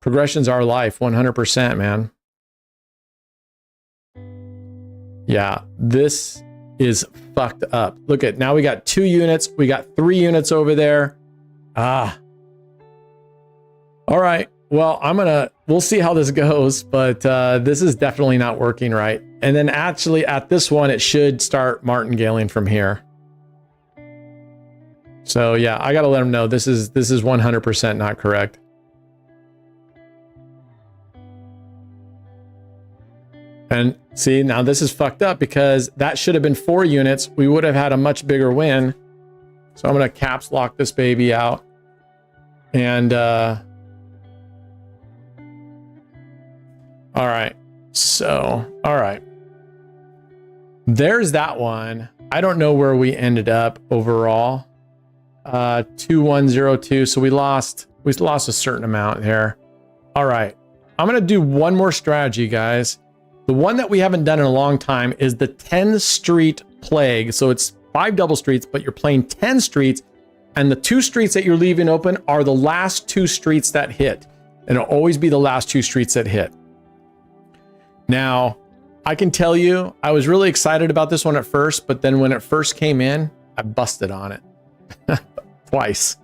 Progressions are life, 100%, man. Yeah, this is fucked up. Look at, now we got 2 units. We got 3 units over there. All right. Well, we'll see how this goes, but this is definitely not working right. And then actually at this one, it should start martingaling from here. So yeah, I got to let them know this is 100% not correct. And see, now this is fucked up because that should have been 4 units. We would have had a much bigger win. So I'm going to caps lock this baby out. And, all right. So, all right. There's that one. I don't know where we ended up overall. 2102. So we lost a certain amount there. All right. I'm going to do one more strategy, guys. The one that we haven't done in a long time is the 10 street plague. So it's 5 double streets, but you're playing 10 streets, and the 2 streets that you're leaving open are the last 2 streets that hit. And it'll always be the last 2 streets that hit. Now, I can tell you, I was really excited about this one at first, but then when it first came in, I busted on it twice.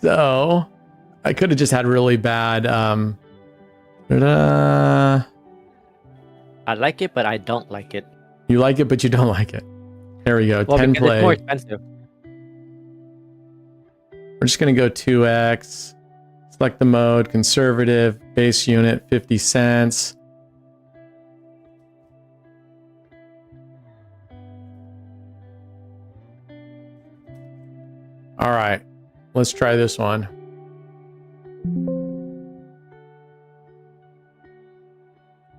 So I could have just had really bad, I like it, but I don't like it. You like it, but you don't like it. There we go. Well, 10 because play. it's more expensive. We're just going to go 2x. Select the mode, conservative, base unit, 50 cents. All right, let's try this one.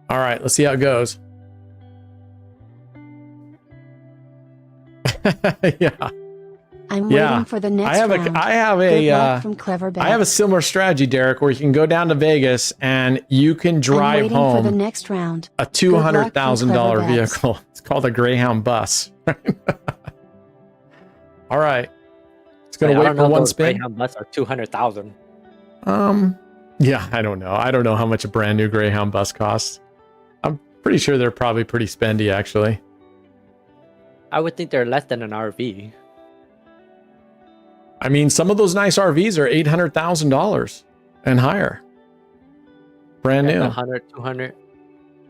All right, let's see how it goes. Yeah. I'm waiting for the next round. Good luck from Clever Bag. I have a similar strategy, Derek, where you can go down to Vegas and you can drive home for the next round. a $200,000 vehicle. It's called a Greyhound bus. All right. It's going to wait for one spin. Greyhound bus are 200,000. Yeah, I don't know. I don't know how much a brand new Greyhound bus costs. I'm pretty sure they're probably pretty spendy, actually. I would think they're less than an RV. I mean, some of those nice RVs are $800,000 and higher. Brand new. 100, 200.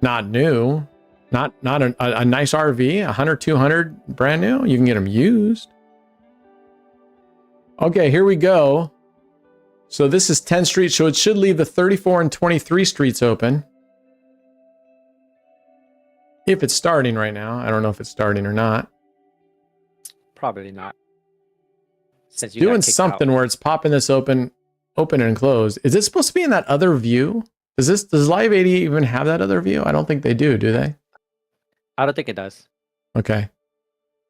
Not new. Not a nice RV, 100, 200, brand new. You can get them used. Okay, here we go. So this is 10 streets, so it should leave the 34 and 23 streets open. If it's starting right now. I don't know if it's starting or not. Probably not. Since you doing something where it's popping this open and closed. Is it supposed to be in that other view? Does Live 80 even have that other view? I don't think they do they? I don't think it does. Okay.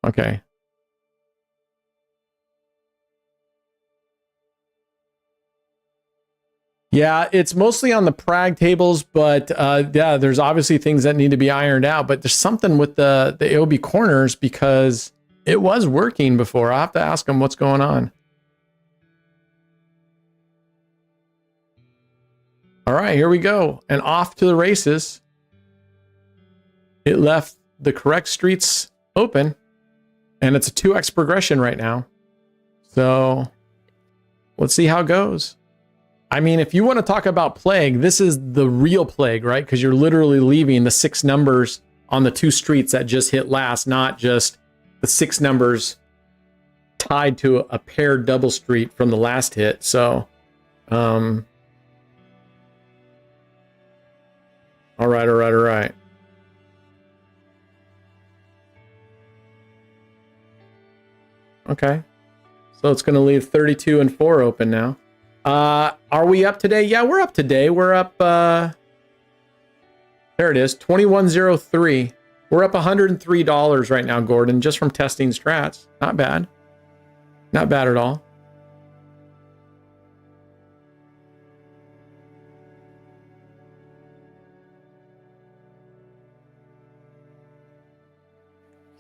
Okay. Yeah, it's mostly on the Prague tables, but yeah, there's obviously things that need to be ironed out, but there's something with the AOB corners because it was working before. I'll have to ask them what's going on. All right, here we go. And off to the races. It left the correct streets open, and it's a 2x progression right now. So let's see how it goes. I mean, if you want to talk about plague, this is the real plague, right? Because you're literally leaving the 6 numbers on the 2 streets that just hit last, not just the 6 numbers tied to a paired double street from the last hit. So, all right. Okay. So it's going to leave 32 and 4 open now. Are we up today? Yeah, we're up today. We're up, there it is, 2103. We're up $103 right now, Gordon, just from testing strats. Not bad. Not bad at all.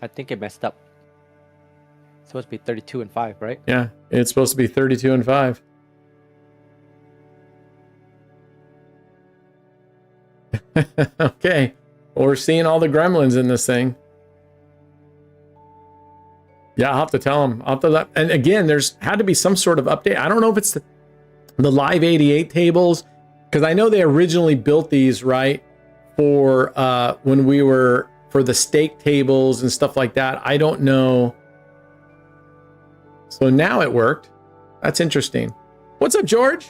I think it messed up. It's supposed to be 32 and 5, right? Yeah, it's supposed to be 32 and 5. Okay. Well, we're seeing all the gremlins in this thing. Yeah, I'll have to tell them. And again, there's had to be some sort of update. I don't know if it's the Live 88 tables, because I know they originally built these, right, for when we were for the stake tables and stuff like that. I don't know. So now it worked. That's interesting. What's up, George?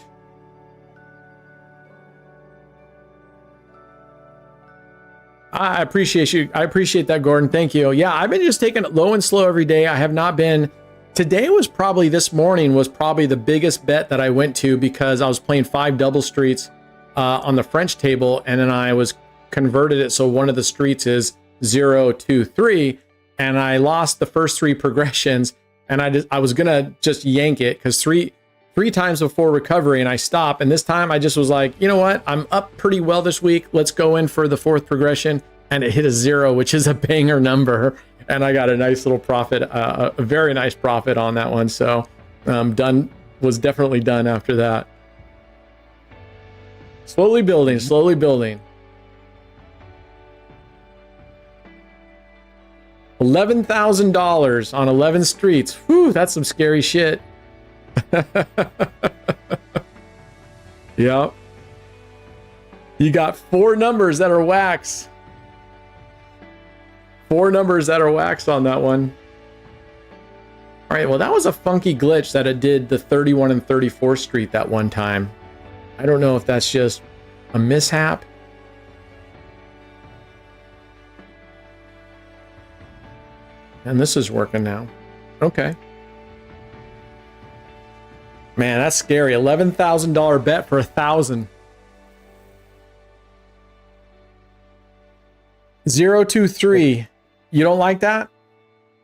I appreciate you. I appreciate that, Gordon. Thank you. Yeah, I've been just taking it low and slow every day. I have not been. Today was probably, this morning was probably the biggest bet that I went to, because I was playing 5 double streets on the French table, and then I was converted it so one of the streets is 0, 2, 3, and I lost the first 3 progressions, and I was gonna just yank it because three times before recovery, and I stopped, and this time I just was like, you know what, I'm up pretty well this week, let's go in for the 4th progression, and it hit a 0, which is a banger number, and I got a nice little profit, a very nice profit on that one. So was definitely done after that. Slowly building, slowly building. $11,000 on 11 streets. Whew, that's some scary shit. Yep. You got 4 numbers that are wax. 4 numbers that are wax on that one. All right, well, that was a funky glitch that it did the 31 and 34th Street that one time. I don't know if that's just a mishap. And this is working now. Okay. Man, that's scary. $11,000 bet for 1,000. 0, 2, 3. You don't like that?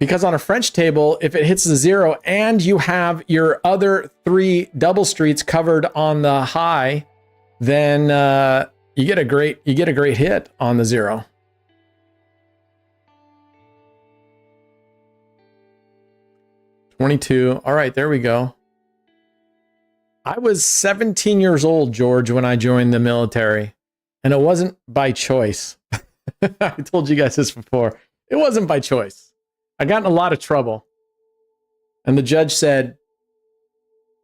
Because on a French table, if it hits the 0 and you have your other 3 double streets covered on the high, then you get a great hit on the 0. $22. All right, there we go. I was 17 years old, George, when I joined the military, and it wasn't by choice. I told you guys this before. It wasn't by choice. I got in a lot of trouble. And the judge said,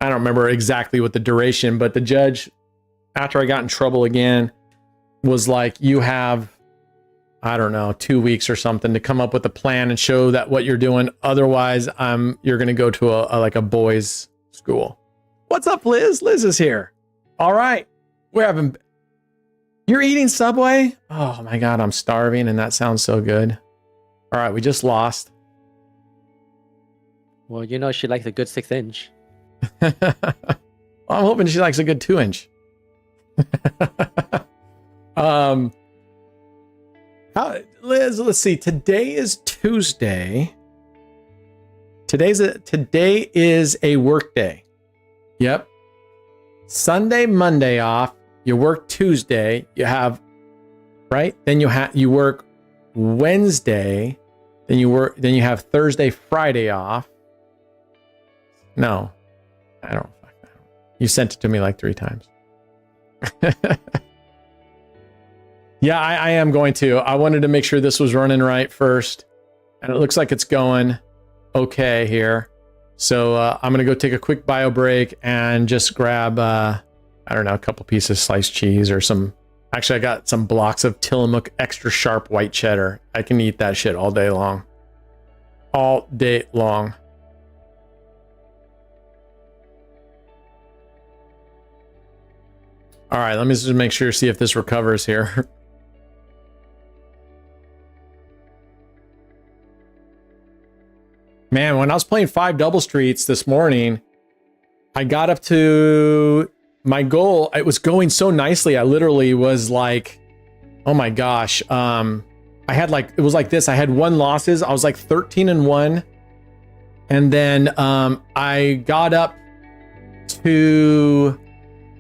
I don't remember exactly what the duration, but the judge, after I got in trouble again, was like, you have, I don't know, 2 weeks or something to come up with a plan and show that what you're doing. Otherwise, you're going to go to a boys' school. What's up, Liz? Liz is here. All right. You're eating Subway? Oh my God, I'm starving and that sounds so good. All right, we just lost. Well, you know, she likes a good 6-inch. Well, I'm hoping she likes a good 2-inch. Liz, let's see. Today is Tuesday. Today is a work day. Yep. Sunday, Monday off. You work Tuesday. You have, right? Then you work Wednesday. Then you have Thursday, Friday off. No, I don't. You sent it to me like 3 times. Yeah, I am going to. I wanted to make sure this was running right first. And it looks like it's going okay here. So I'm going to go take a quick bio break and just grab, I don't know, a couple pieces of sliced cheese or some. Actually, I got some blocks of Tillamook extra sharp white cheddar. I can eat that shit all day long. All day long. All right, let me just make sure, see if this recovers here. Man, when I was playing 5 double streets this morning, I got up to my goal. It was going so nicely. I literally was like, oh my gosh. I had like, it was like this. I had 1 losses. I was like 13-1. And then I got up to,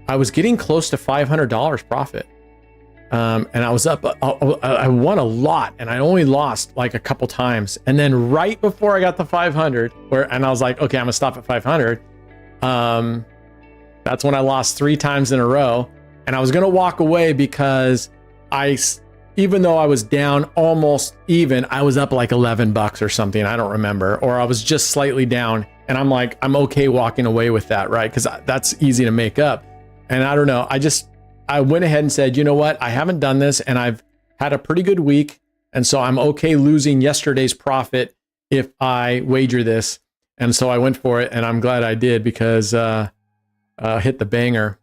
I was getting close to $500 profit. And I was up, I won a lot and I only lost like a couple times. And then right before I got the 500 and I was like, okay, I'm gonna stop at 500. That's when I lost 3 times in a row. And I was gonna walk away because even though I was down almost even, I was up like $11 or something. I don't remember, or I was just slightly down And I'm like, I'm okay walking away with that, right? Because that's easy to make up. And I don't know. I went ahead and said, you know what? I haven't done this and I've had a pretty good week. And so I'm okay losing yesterday's profit if I wager this. And so I went for it and I'm glad I did because hit the banger.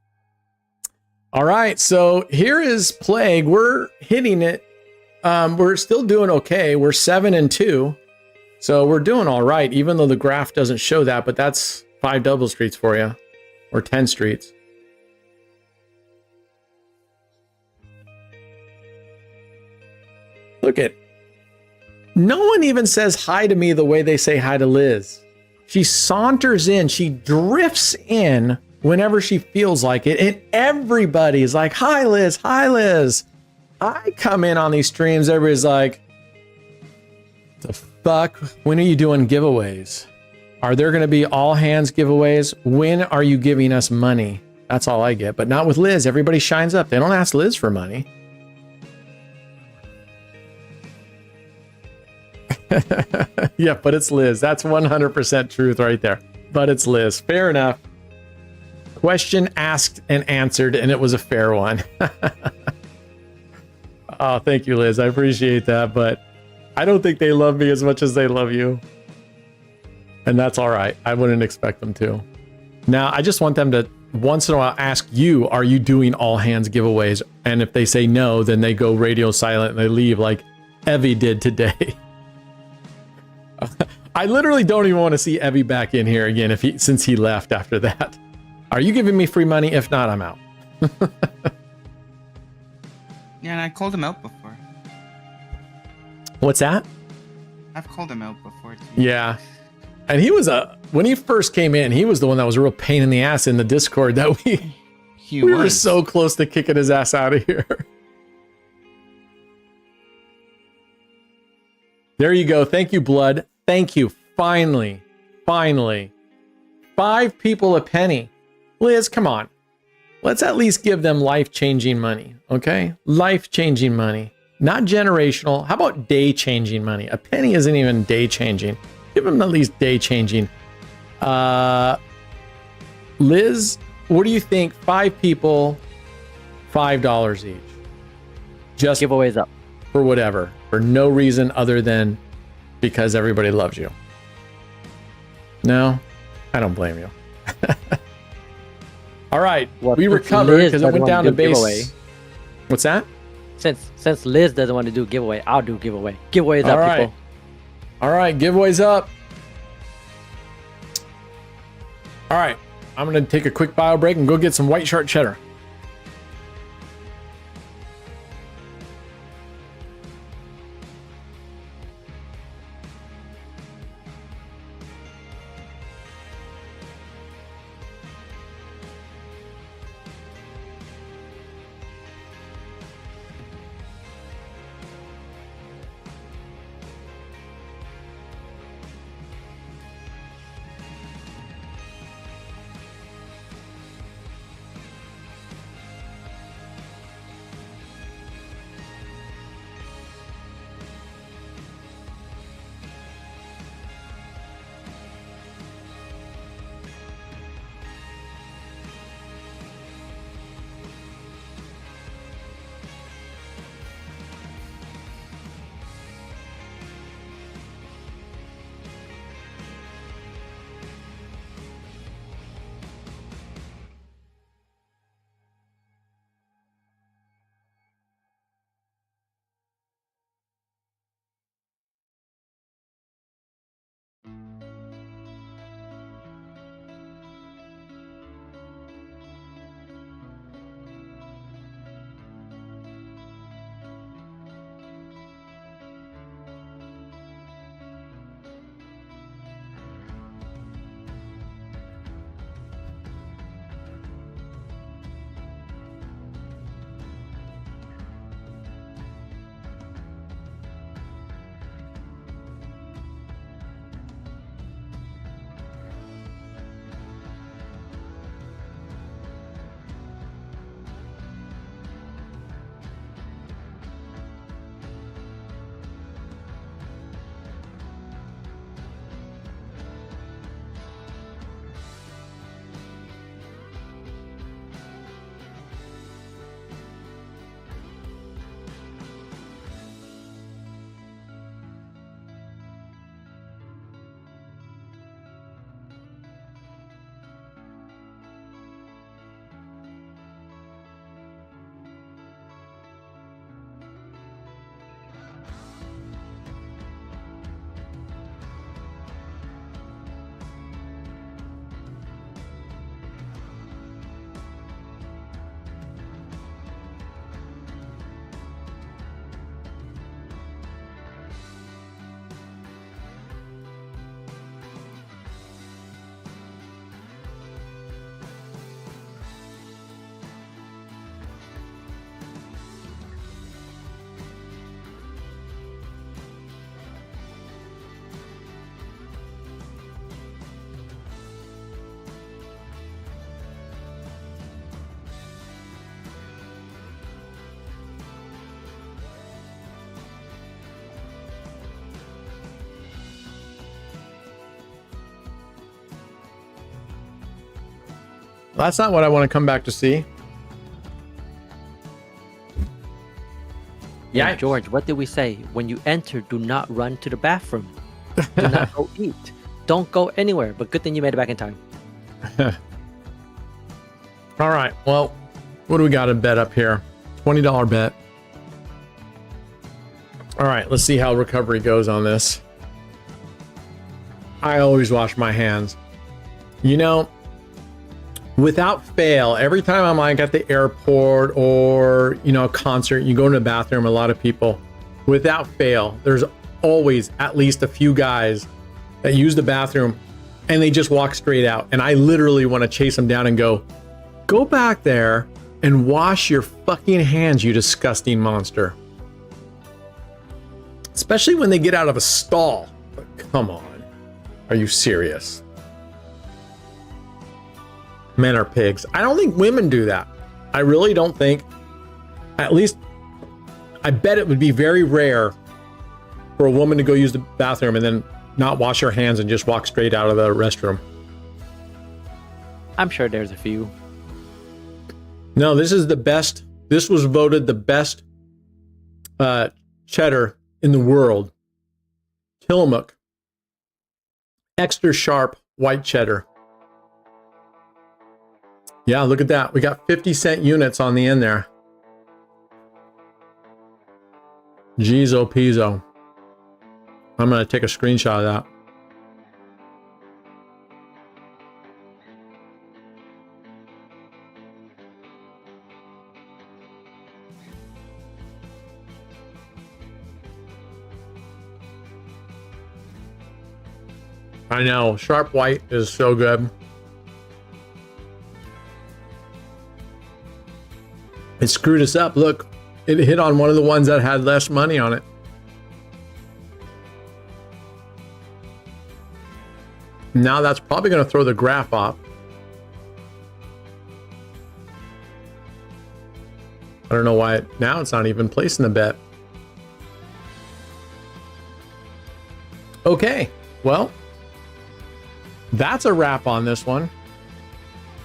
All right. So here is Plague. We're hitting it. We're still doing okay. We're 7-2. So we're doing all right, even though the graph doesn't show that, but that's 5 double streets for you or 10 streets. Look at, no one even says hi to me the way they say hi to Liz. She saunters in, she drifts in whenever she feels like it. And everybody is like, hi, Liz, hi, Liz. I come in on these streams, everybody's like, the fuck? When are you doing giveaways? Are there going to be all hands giveaways? When are you giving us money? That's all I get, but not with Liz. Everybody shines up. They don't ask Liz for money. Yeah, but it's Liz. That's 100% truth right there. But it's Liz. Fair enough. Question asked and answered, and it was a fair one. Oh, thank you, Liz. I appreciate that, but I don't think they love me as much as they love you. And that's all right. I wouldn't expect them to. Now, I just want them to once in a while ask you, are you doing all hands giveaways? And if they say no, then they go radio silent and they leave like Evie did today. I literally don't even want to see Evie back in here again since he left after that. Are you giving me free money? If not, I'm out. Yeah, and I called him out before. What's that? I've called him out before too. Yeah. And he was when he first came in, he was the one that was a real pain in the ass in the Discord that we were so close to kicking his ass out of here. There you go. Thank you, Blood. Thank you. Finally. 5 people a penny. Liz, come on. Let's at least give them life-changing money, okay? Life-changing money. Not generational. How about day-changing money? A penny isn't even day-changing. Give them at least day-changing. Liz, what do you think? 5 people, $5 each. Just giveaways up. For whatever. For no reason other than because everybody loves you. No, I don't blame you. All right, well, we recovered because it went down to base. Giveaway. What's that? Since Liz doesn't want to do giveaway, I'll do giveaway. Giveaways All up, right. people. All right, giveaways up. All right, I'm going to take a quick bio break and go get some white shark cheddar. That's not what I want to come back to see. Yeah, George, what did we say? When you enter, do not run to the bathroom. Do not go eat. Don't go anywhere. But good thing you made it back in time. All right. Well, what do we got to bet up here? $20 bet. All right. Let's see how recovery goes on this. I always wash my hands. You know, without fail, every time I'm like at the airport or, you know, a concert, you go into the bathroom, a lot of people, without fail, there's always at least a few guys that use the bathroom and they just walk straight out. And I literally want to chase them down and go back there and wash your fucking hands, you disgusting monster. Especially when they get out of a stall. But come on. Are you serious? Men are pigs. I don't think women do that. I really don't think. At least, I bet it would be very rare for a woman to go use the bathroom and then not wash her hands and just walk straight out of the restroom. I'm sure there's a few. No, this is the best. This was voted the best cheddar in the world. Tillamook. Extra sharp white cheddar. Yeah, look at that. We got 50-cent units on the end there. Jeezo peezo. I'm going to take a screenshot of that. I know. Sharp white is so good. It screwed us up. Look, it hit on one of the ones that had less money on it. Now that's probably going to throw the graph off. I don't know why now it's not even placing the bet. Okay, well, that's a wrap on this one.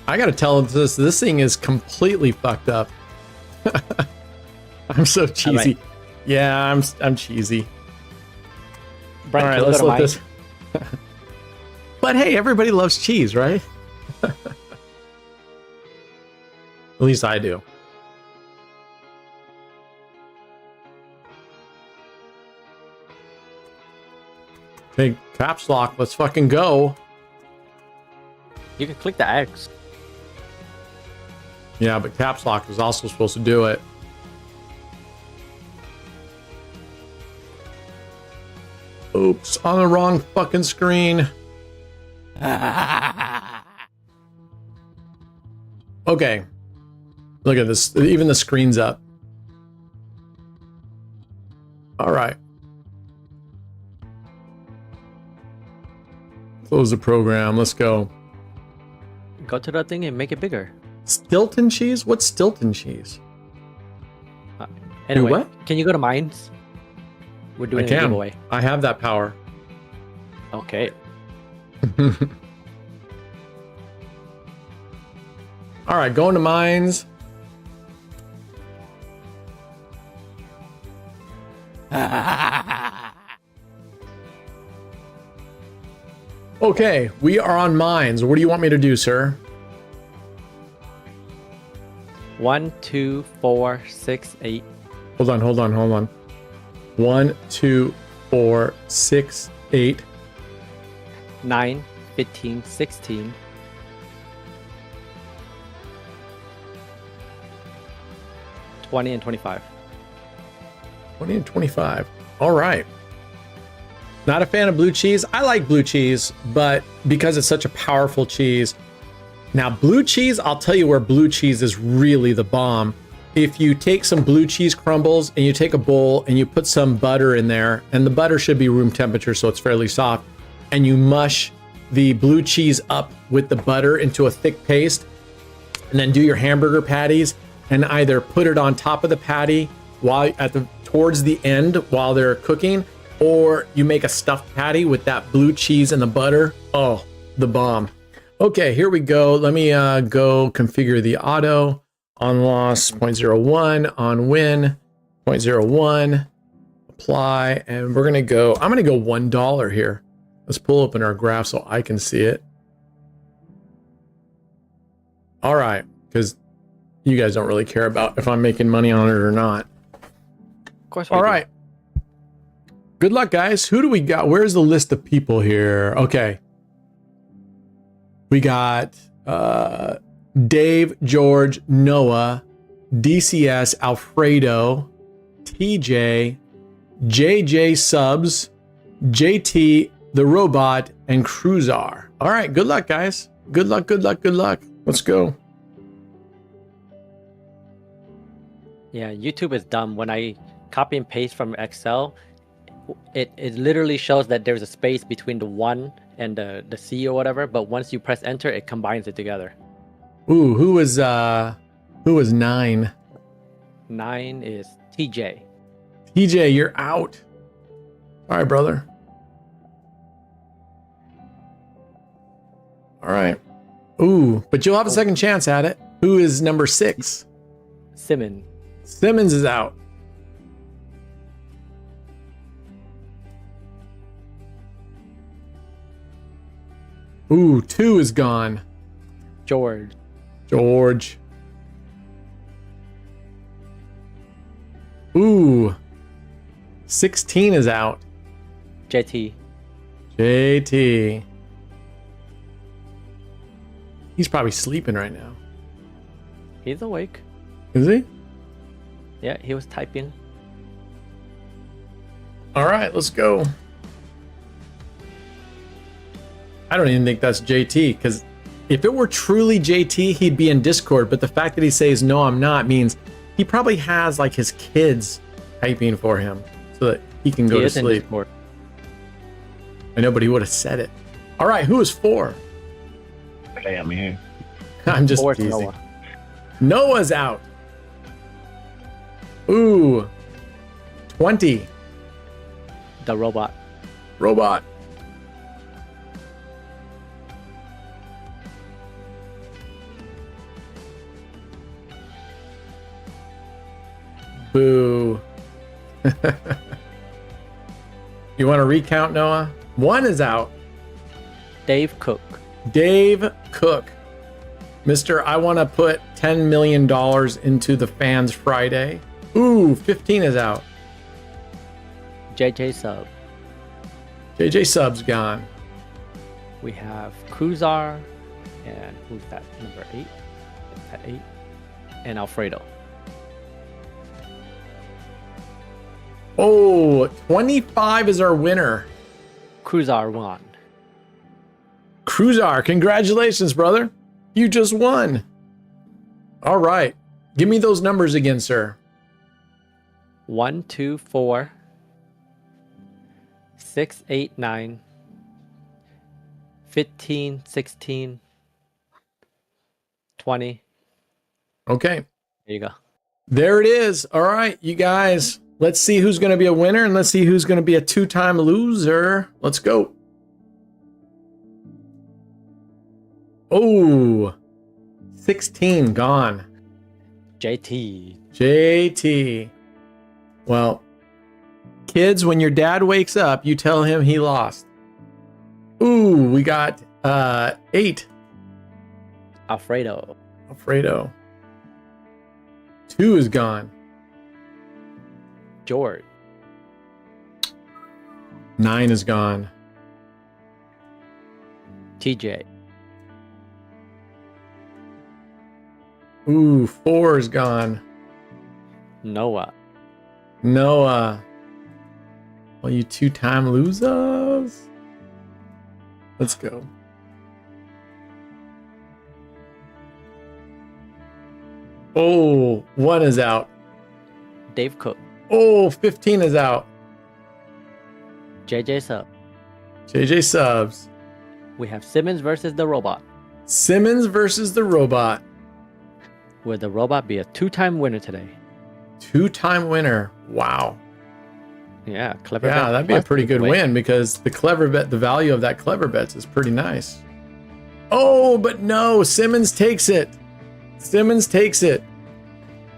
I got to tell this thing is completely fucked up. I'm so cheesy. Right. Yeah, I'm cheesy. Brent, all right, let's let this. But hey, everybody loves cheese, right? At least I do. Hey, caps lock, let's fucking go. You can click the X. Yeah, but caps lock is also supposed to do it. Oops, on the wrong fucking screen. Okay. Look at this. Even the screen's up. All right. Close the program. Let's go. Go to that thing and make it bigger. Stilton cheese? What's Stilton cheese? Anyway, do what? Can you go to mines? We're doing a giveaway. I have that power. Okay. All right, going to mines. Okay, we are on mines. What do you want me to do, sir? 1, 2, 4, 6, 8. Hold on. 1, 2, 4, 6, 8. 9, 15, 16. 20 and 25. 20 and 25. All right. Not a fan of blue cheese. I like blue cheese, but because it's such a powerful cheese. Now, blue cheese, I'll tell you where blue cheese is really the bomb. If you take some blue cheese crumbles and you take a bowl and you put some butter in there, and the butter should be room temperature, so it's fairly soft, and you mush the blue cheese up with the butter into a thick paste, and then do your hamburger patties and either put it on top of the patty while towards the end while they're cooking, or you make a stuffed patty with that blue cheese and the butter. Oh, the bomb. Okay, here we go. Let me go configure the auto. On loss 0.01, on win 0.01, apply, and we're gonna go, I'm gonna go $1 here. Let's pull open our graph so I can see it. All right, because you guys don't really care about if I'm making money on it or not. Of course we All do. right. Good luck, guys. Who do we got? Where's the list of people here? Okay. We got Dave, George, Noah, DCS, Alfredo, TJ, JJ Subs, JT, the robot, and Cruzar. All right, good luck, guys. Good luck, good luck, good luck. Let's go. Yeah, YouTube is dumb. When I copy and paste from Excel, it literally shows that there's a space between the 1 and the C or whatever, but once you press enter, it combines it together. Ooh, who was 9? 9 is TJ. TJ, you're out. All right, brother. All right. Ooh, but you'll have a second chance at it. Who is number 6? Simon. Simmons is out. Ooh, 2 is gone. George. George. Ooh. 16 is out. JT. JT. He's probably sleeping right now. He's awake. Is he? Yeah, he was typing. All right, let's go. I don't even think that's JT, because if it were truly JT, he'd be in Discord. But the fact that he says, no, I'm not, means he probably has like his kids typing for him so that he can go to sleep. I know, but he would have said it. All right, who is 4? Hey, I'm here. I'm just 4 teasing. Noah. Noah's out. Ooh. 20. The robot. Robot. Boo. You want to recount, Noah? 1 is out. Dave Cook. Dave Cook. Mr. I want to put $10 million into the fans Friday. Ooh, 15 is out. JJ Sub. JJ Sub's gone. We have Cruzar. And who's that? Number 8? At 8. And Alfredo. Oh, 25 is our winner. Cruzar won. Cruzar, congratulations, brother. You just won. All right. Give me those numbers again, sir. 1, 2, 4, 6, 8, 9, 15, 16, 20. Okay. There you go. There it is. All right, you guys. Let's see who's going to be a winner and let's see who's going to be a 2-time loser. Let's go. Oh, 16 gone. JT. Well, kids, when your dad wakes up, you tell him he lost. Ooh, we got 8. Alfredo. 2 is gone. George. 9 is gone. TJ. Ooh, 4 is gone. Noah. Well, you 2-time losers. Let's go. Oh, 1 is out. Dave Cook. Oh, 15 is out. JJ Sub. JJ Subs. We have Simmons versus the robot. Simmons versus the robot. Will the robot be a 2-time winner today? 2-time winner. Wow. Yeah, clever. Yeah, bet. that'd be a pretty good Wait. win because the clever bet, the value of that clever bets is pretty nice. Oh, but no, Simmons takes it. Simmons takes it.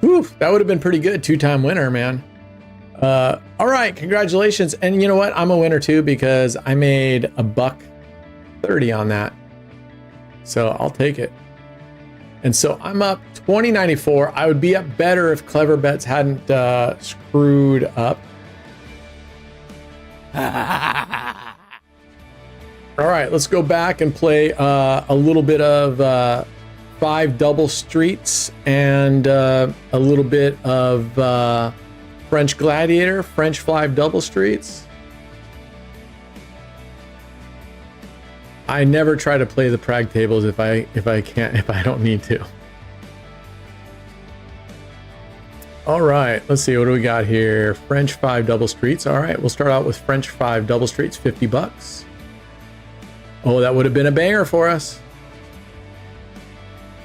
Whew, that would have been pretty good. 2-time winner, man. All right, congratulations. And you know what? I'm a winner too because I made $1.30 on that. So I'll take it. And so I'm up 20.94. I would be up better if Clever Bets hadn't screwed up. All right, let's go back and play a little bit of 5 double streets and a little bit of French Gladiator, French 5 double streets. I never try to play the Prague tables if I don't need to. All right, let's see, what do we got here? French 5 double streets. All right, we'll start out with French 5 double streets, $50. Oh, that would have been a banger for us.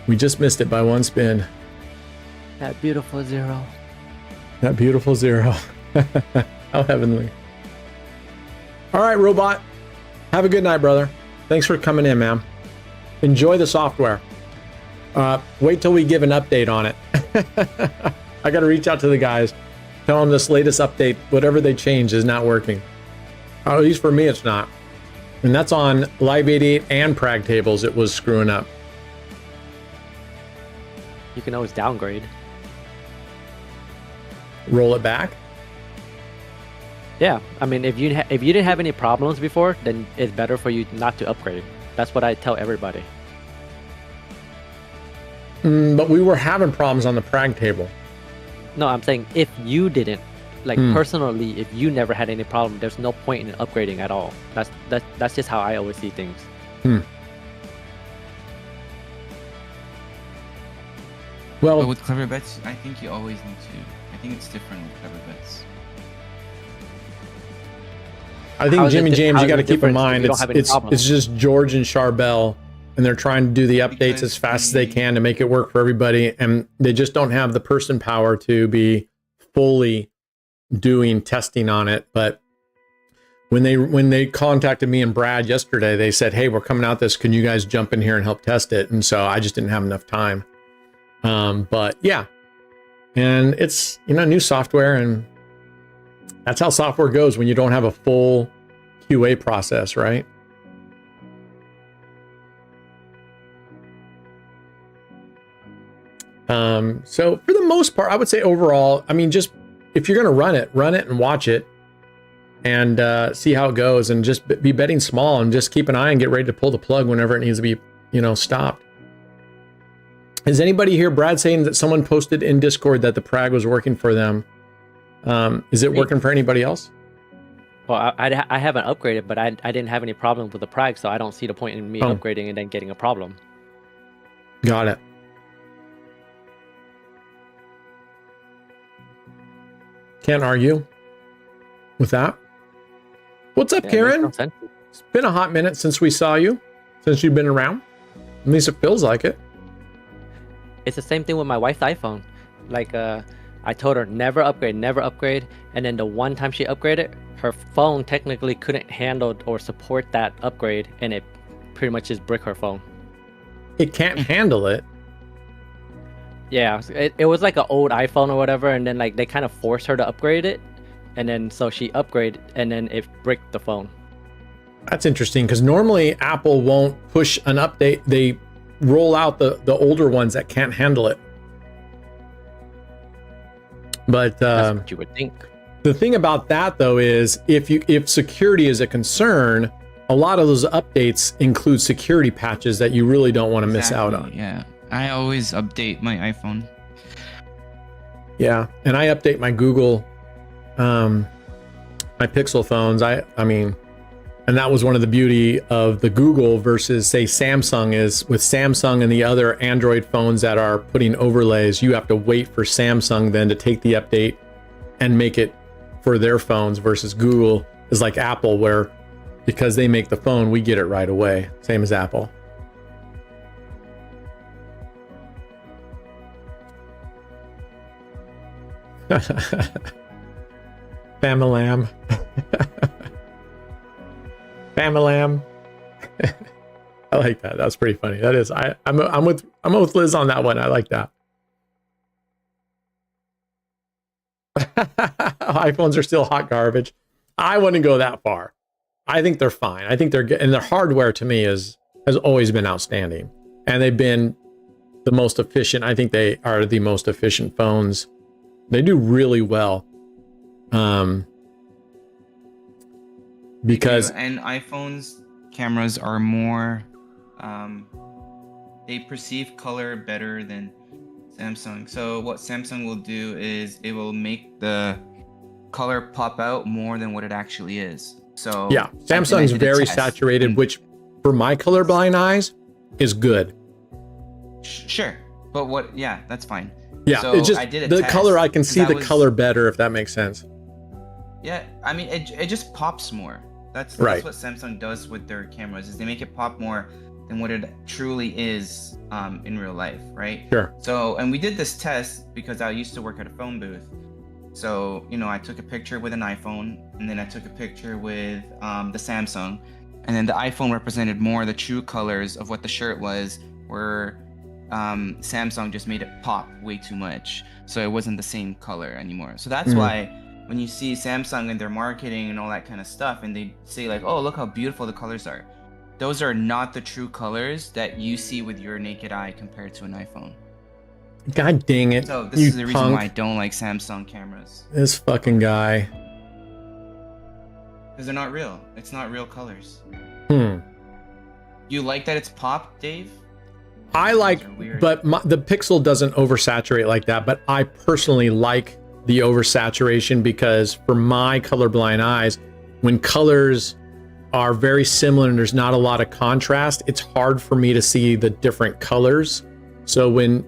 We just missed it by 1 spin. That beautiful zero. That beautiful zero. How heavenly. All right, Robot. Have a good night, brother. Thanks for coming in, man. Enjoy the software. Wait till we give an update on it. I got to reach out to the guys. Tell them this latest update, whatever they change, is not working. At least for me, it's not. And that's on Live 88 and Prague tables. It was screwing up. You can always downgrade. Roll it back. Yeah, I mean, if you didn't have any problems before, then it's better for you not to upgrade. That's what I tell everybody. But we were having problems on the Prague table. No, I'm saying if you didn't, like personally, if you never had any problem, there's no point in upgrading at all. That's just how I always see things. Well, but with Clever Bets, I think you always need to. I think it's different with Clever Bets. I think Jimmy James, you got to keep in mind, it's just George and Charbel, and they're trying to do the updates as fast as they can to make it work for everybody, and they just don't have the person power to be fully doing testing on it. But when they contacted me and Brad yesterday, they said, "Hey, we're coming out this. Can you guys jump in here and help test it?" And so I just didn't have enough time. But yeah, and it's new software, and that's how software goes when you don't have a full QA process, right? So for the most part, I would say overall, I mean, just if you're going to run it and watch it and see how it goes, and just be betting small and just keep an eye and get ready to pull the plug whenever it needs to be, stopped. Is anybody here, Brad, saying that someone posted in Discord that the Prague was working for them? Is it working for anybody else? Well, I haven't upgraded, but I didn't have any problems with the Prague, so I don't see the point in me upgrading and then getting a problem. Got it. Can't argue with that. What's up, Karen? It's been a hot minute since we saw you, since you've been around. At least it feels like it. It's the same thing with my wife's iPhone. Like, I told her never upgrade, and then the one time she upgraded, her phone technically couldn't handle or support that upgrade, and it pretty much just bricked her phone. It can't handle it? Yeah, it was like an old iPhone or whatever, and then like they kind of forced her to upgrade it, and then so she upgraded, and then it bricked the phone. That's interesting, because normally Apple won't push an update. They roll out the older ones that can't handle it. But that's what you would think. The thing about that though is if security is a concern, a lot of those updates include security patches that you really don't want to miss out on. Yeah, I always update my iPhone. Yeah, and I update my Google, my Pixel phones. I mean, and that was one of the beauty of the Google versus say Samsung is with Samsung and the other Android phones that are putting overlays, you have to wait for Samsung then to take the update and make it for their phones, versus Google is like Apple, where because they make the phone, we get it right away. Same as Apple. Famalam. Famalam. I like that. That's pretty funny. That is. I'm with Liz on that one. I like that. iPhones are still hot garbage. I wouldn't go that far. I think they're fine. I think they're good, and their hardware to me has always been outstanding, and they've been the most efficient. I think they are the most efficient phones. They do really well. Because and iPhones cameras are more they perceive color better than Samsung. So what Samsung will do is it will make the color pop out more than what it actually is. So yeah, Samsung's very saturated, which for my colorblind eyes is good. Sure, but what? Yeah, that's fine. Yeah, so it's just I did the color. I can see the color better, if that makes sense. Yeah, I mean, it just pops more. That's right. That's what Samsung does with their cameras, is they make it pop more than what it truly is in real life, right? Sure. So, and we did this test because I used to work at a phone booth. So, you know, I took a picture with an iPhone, and then I took a picture with the Samsung, and then the iPhone represented more the true colors of what the shirt was, where Samsung just made it pop way too much. So it wasn't the same color anymore. So that's why when you see Samsung and their marketing and all that kind of stuff, and they say like, oh, look how beautiful the colors are. Those are not the true colors that you see with your naked eye compared to an iPhone. God dang it. So this is the reason why I don't like Samsung cameras. This fucking guy. Because they're not real. It's not real colors. You like that it's pop, Dave? I like, but the Pixel doesn't oversaturate like that. But I personally like the oversaturation because for my colorblind eyes, when colors are very similar and there's not a lot of contrast, it's hard for me to see the different colors. So when,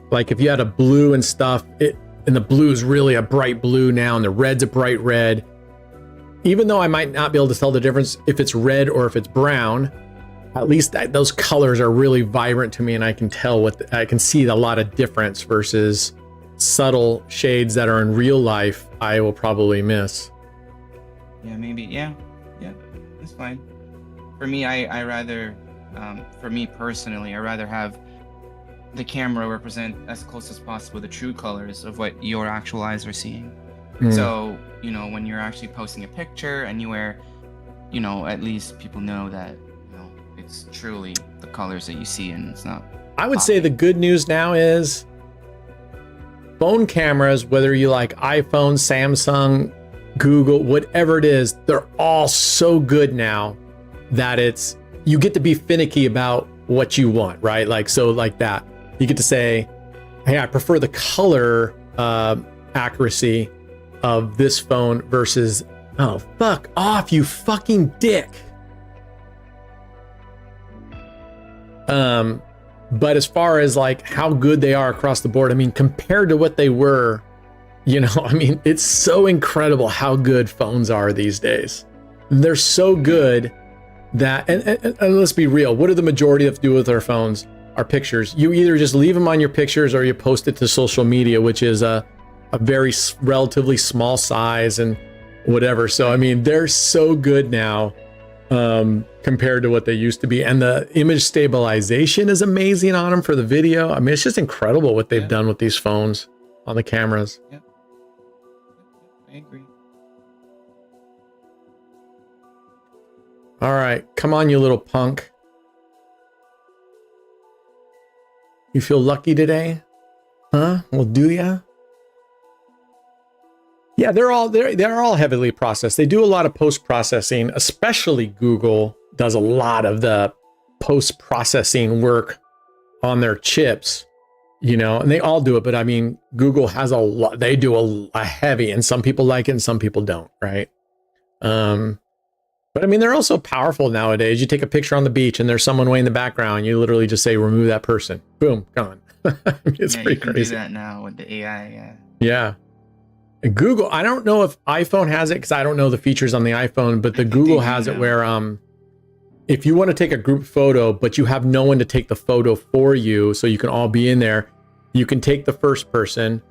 like, if you had a blue and stuff, and the blue is really a bright blue now, and the red's a bright red, even though I might not be able to tell the difference if it's red or if it's brown, at least those colors are really vibrant to me, and I can tell I can see a lot of difference versus subtle shades that are in real life I will probably miss. Yeah, maybe. Yeah, that's fine. For me, I rather, for me personally, I rather have the camera represent as close as possible the true colors of what your actual eyes are seeing. So, you know, when you're actually posting a picture anywhere, you know, at least people know that, you know, it's truly the colors that you see, and it's not. I would say the good news now is phone cameras, whether you like iPhone, Samsung, Google, whatever it is, they're all so good now that you get to be finicky about what you want, right? Like, so like that, you get to say, hey, I prefer the color accuracy of this phone versus, oh, fuck off, you fucking dick. But as far as like how good they are across the board, I mean, compared to what they were, you know, I mean, it's so incredible how good phones are these days. They're so good that, and let's be real, what do the majority have to do with our phones? Our pictures. You either just leave them on your pictures or you post it to social media, which is a very relatively small size and whatever. So, I mean, they're so good now compared to what they used to be. And the image stabilization is amazing on them for the video. I mean, it's just incredible what they've done with these phones on the cameras. Yep. I agree. All right, come on, you little punk. You feel lucky today? Huh? Well, do ya? Yeah, they're all heavily processed. They do a lot of post-processing, especially Google does a lot of the post-processing work on their chips, you know, and they all do it. But I mean, Google has a lot, they do a heavy, and some people like it and some people don't, right? But I mean, they're also powerful nowadays. You take a picture on the beach and there's someone way in the background. You literally just say, remove that person. Boom, gone. It's pretty crazy. You can do that now with the AI, Yeah. Google, I don't know if iPhone has it because I don't know the features on the iPhone, but the Google has it where if you want to take a group photo, but you have no one to take the photo for you, so you can all be in there, you can take the first person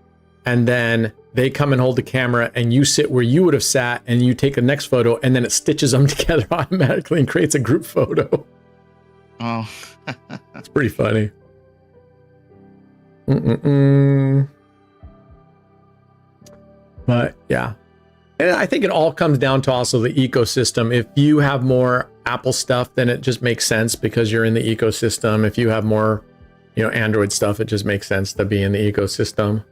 and then they come and hold the camera and you sit where you would have sat and you take the next photo and then it stitches them together automatically and creates a group photo. Oh. It's pretty funny. But yeah. And I think it all comes down to also the ecosystem. If you have more Apple stuff, then it just makes sense because you're in the ecosystem. If you have more, Android stuff, it just makes sense to be in the ecosystem.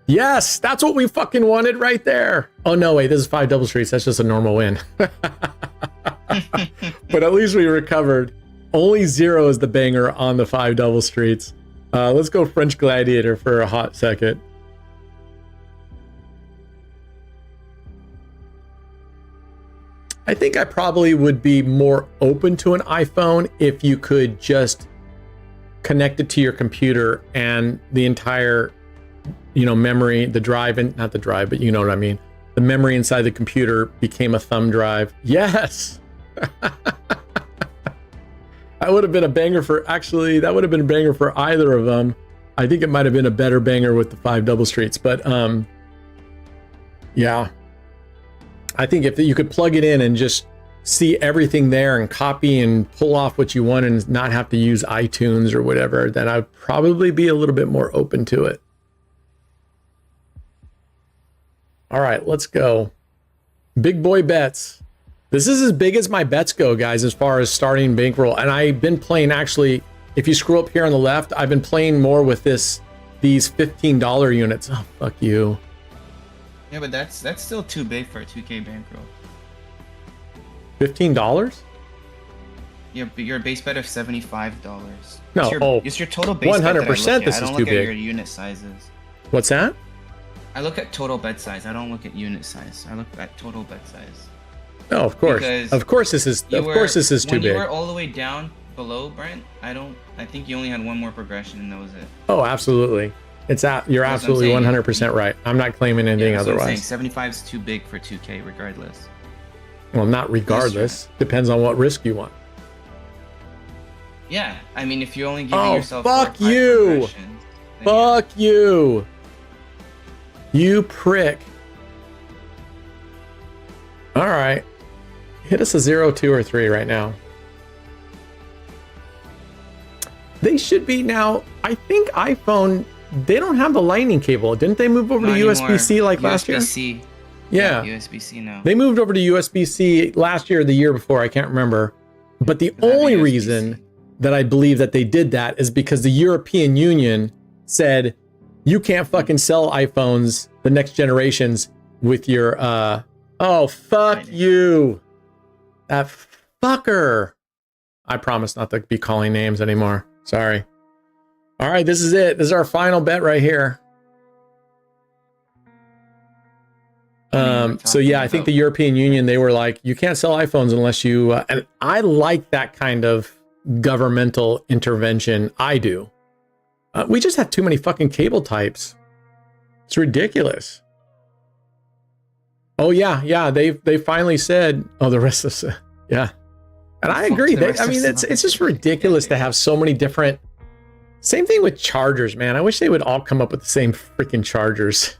Yes, that's what we fucking wanted right there. Oh, no, wait, this is 5 double streets. That's just a normal win. But at least we recovered. Only 0 is the banger on the 5 double streets. Let's go French Gladiator for a hot second. I think I probably would be more open to an iPhone if you could just connect it to your computer and the entire, memory, the drive, and not the drive, but you know what I mean. The memory inside the computer became a thumb drive. Yes. That would have been a banger for either of them. I think it might have been a better banger with the 5 double streets, but yeah. I think if you could plug it in and just see everything there and copy and pull off what you want and not have to use iTunes or whatever, then I'd probably be a little bit more open to it. All right, let's go. Big boy bets. This is as big as my bets go, guys, as far as starting bankroll. And I've been playing, actually, if you scroll up here on the left, I've been playing more with these $15 units. Oh, fuck you. Yeah, but that's still too big for a 2K bankroll. $15? Yeah, but your base bet of $75. No, it's your total base 100% this is too big. I don't look at your unit sizes. What's that? I look at total bet size. I don't look at unit size. I look at total bet size. No, of course. Of course this is too big. When you were all the way down below, Brent, I think you only had one more progression and that was it. Oh, absolutely. You're absolutely 100% right. I'm not claiming anything otherwise. I'm saying 75 is too big for 2K regardless. Well, not regardless. Depends on what risk you want. Yeah, I mean, if you're only giving yourself fuck you! Fuck you! You prick. All right. Hit us a 0, 2, or 3 right now. They should be now. I think iPhone, they don't have the lightning cable. Didn't they move over to USB-C like last year? USB-C. Yeah. USB-C now. They moved over to USB-C last year or the year before. I can't remember. But the only reason that I believe that they did that is because the European Union said, you can't fucking sell iPhones, the next generations, with your, oh, fuck you. That fucker. I promise not to be calling names anymore. Sorry. All right, this is it. This is our final bet right here. So yeah, I think the European Union, they were like, you can't sell iPhones unless you, and I like that kind of governmental intervention. I do. We just have too many fucking cable types. It's ridiculous. Oh yeah. They finally said, oh, the rest of, yeah. And I agree. It's just ridiculous to have so many different, same thing with chargers, man. I wish they would all come up with the same freaking chargers.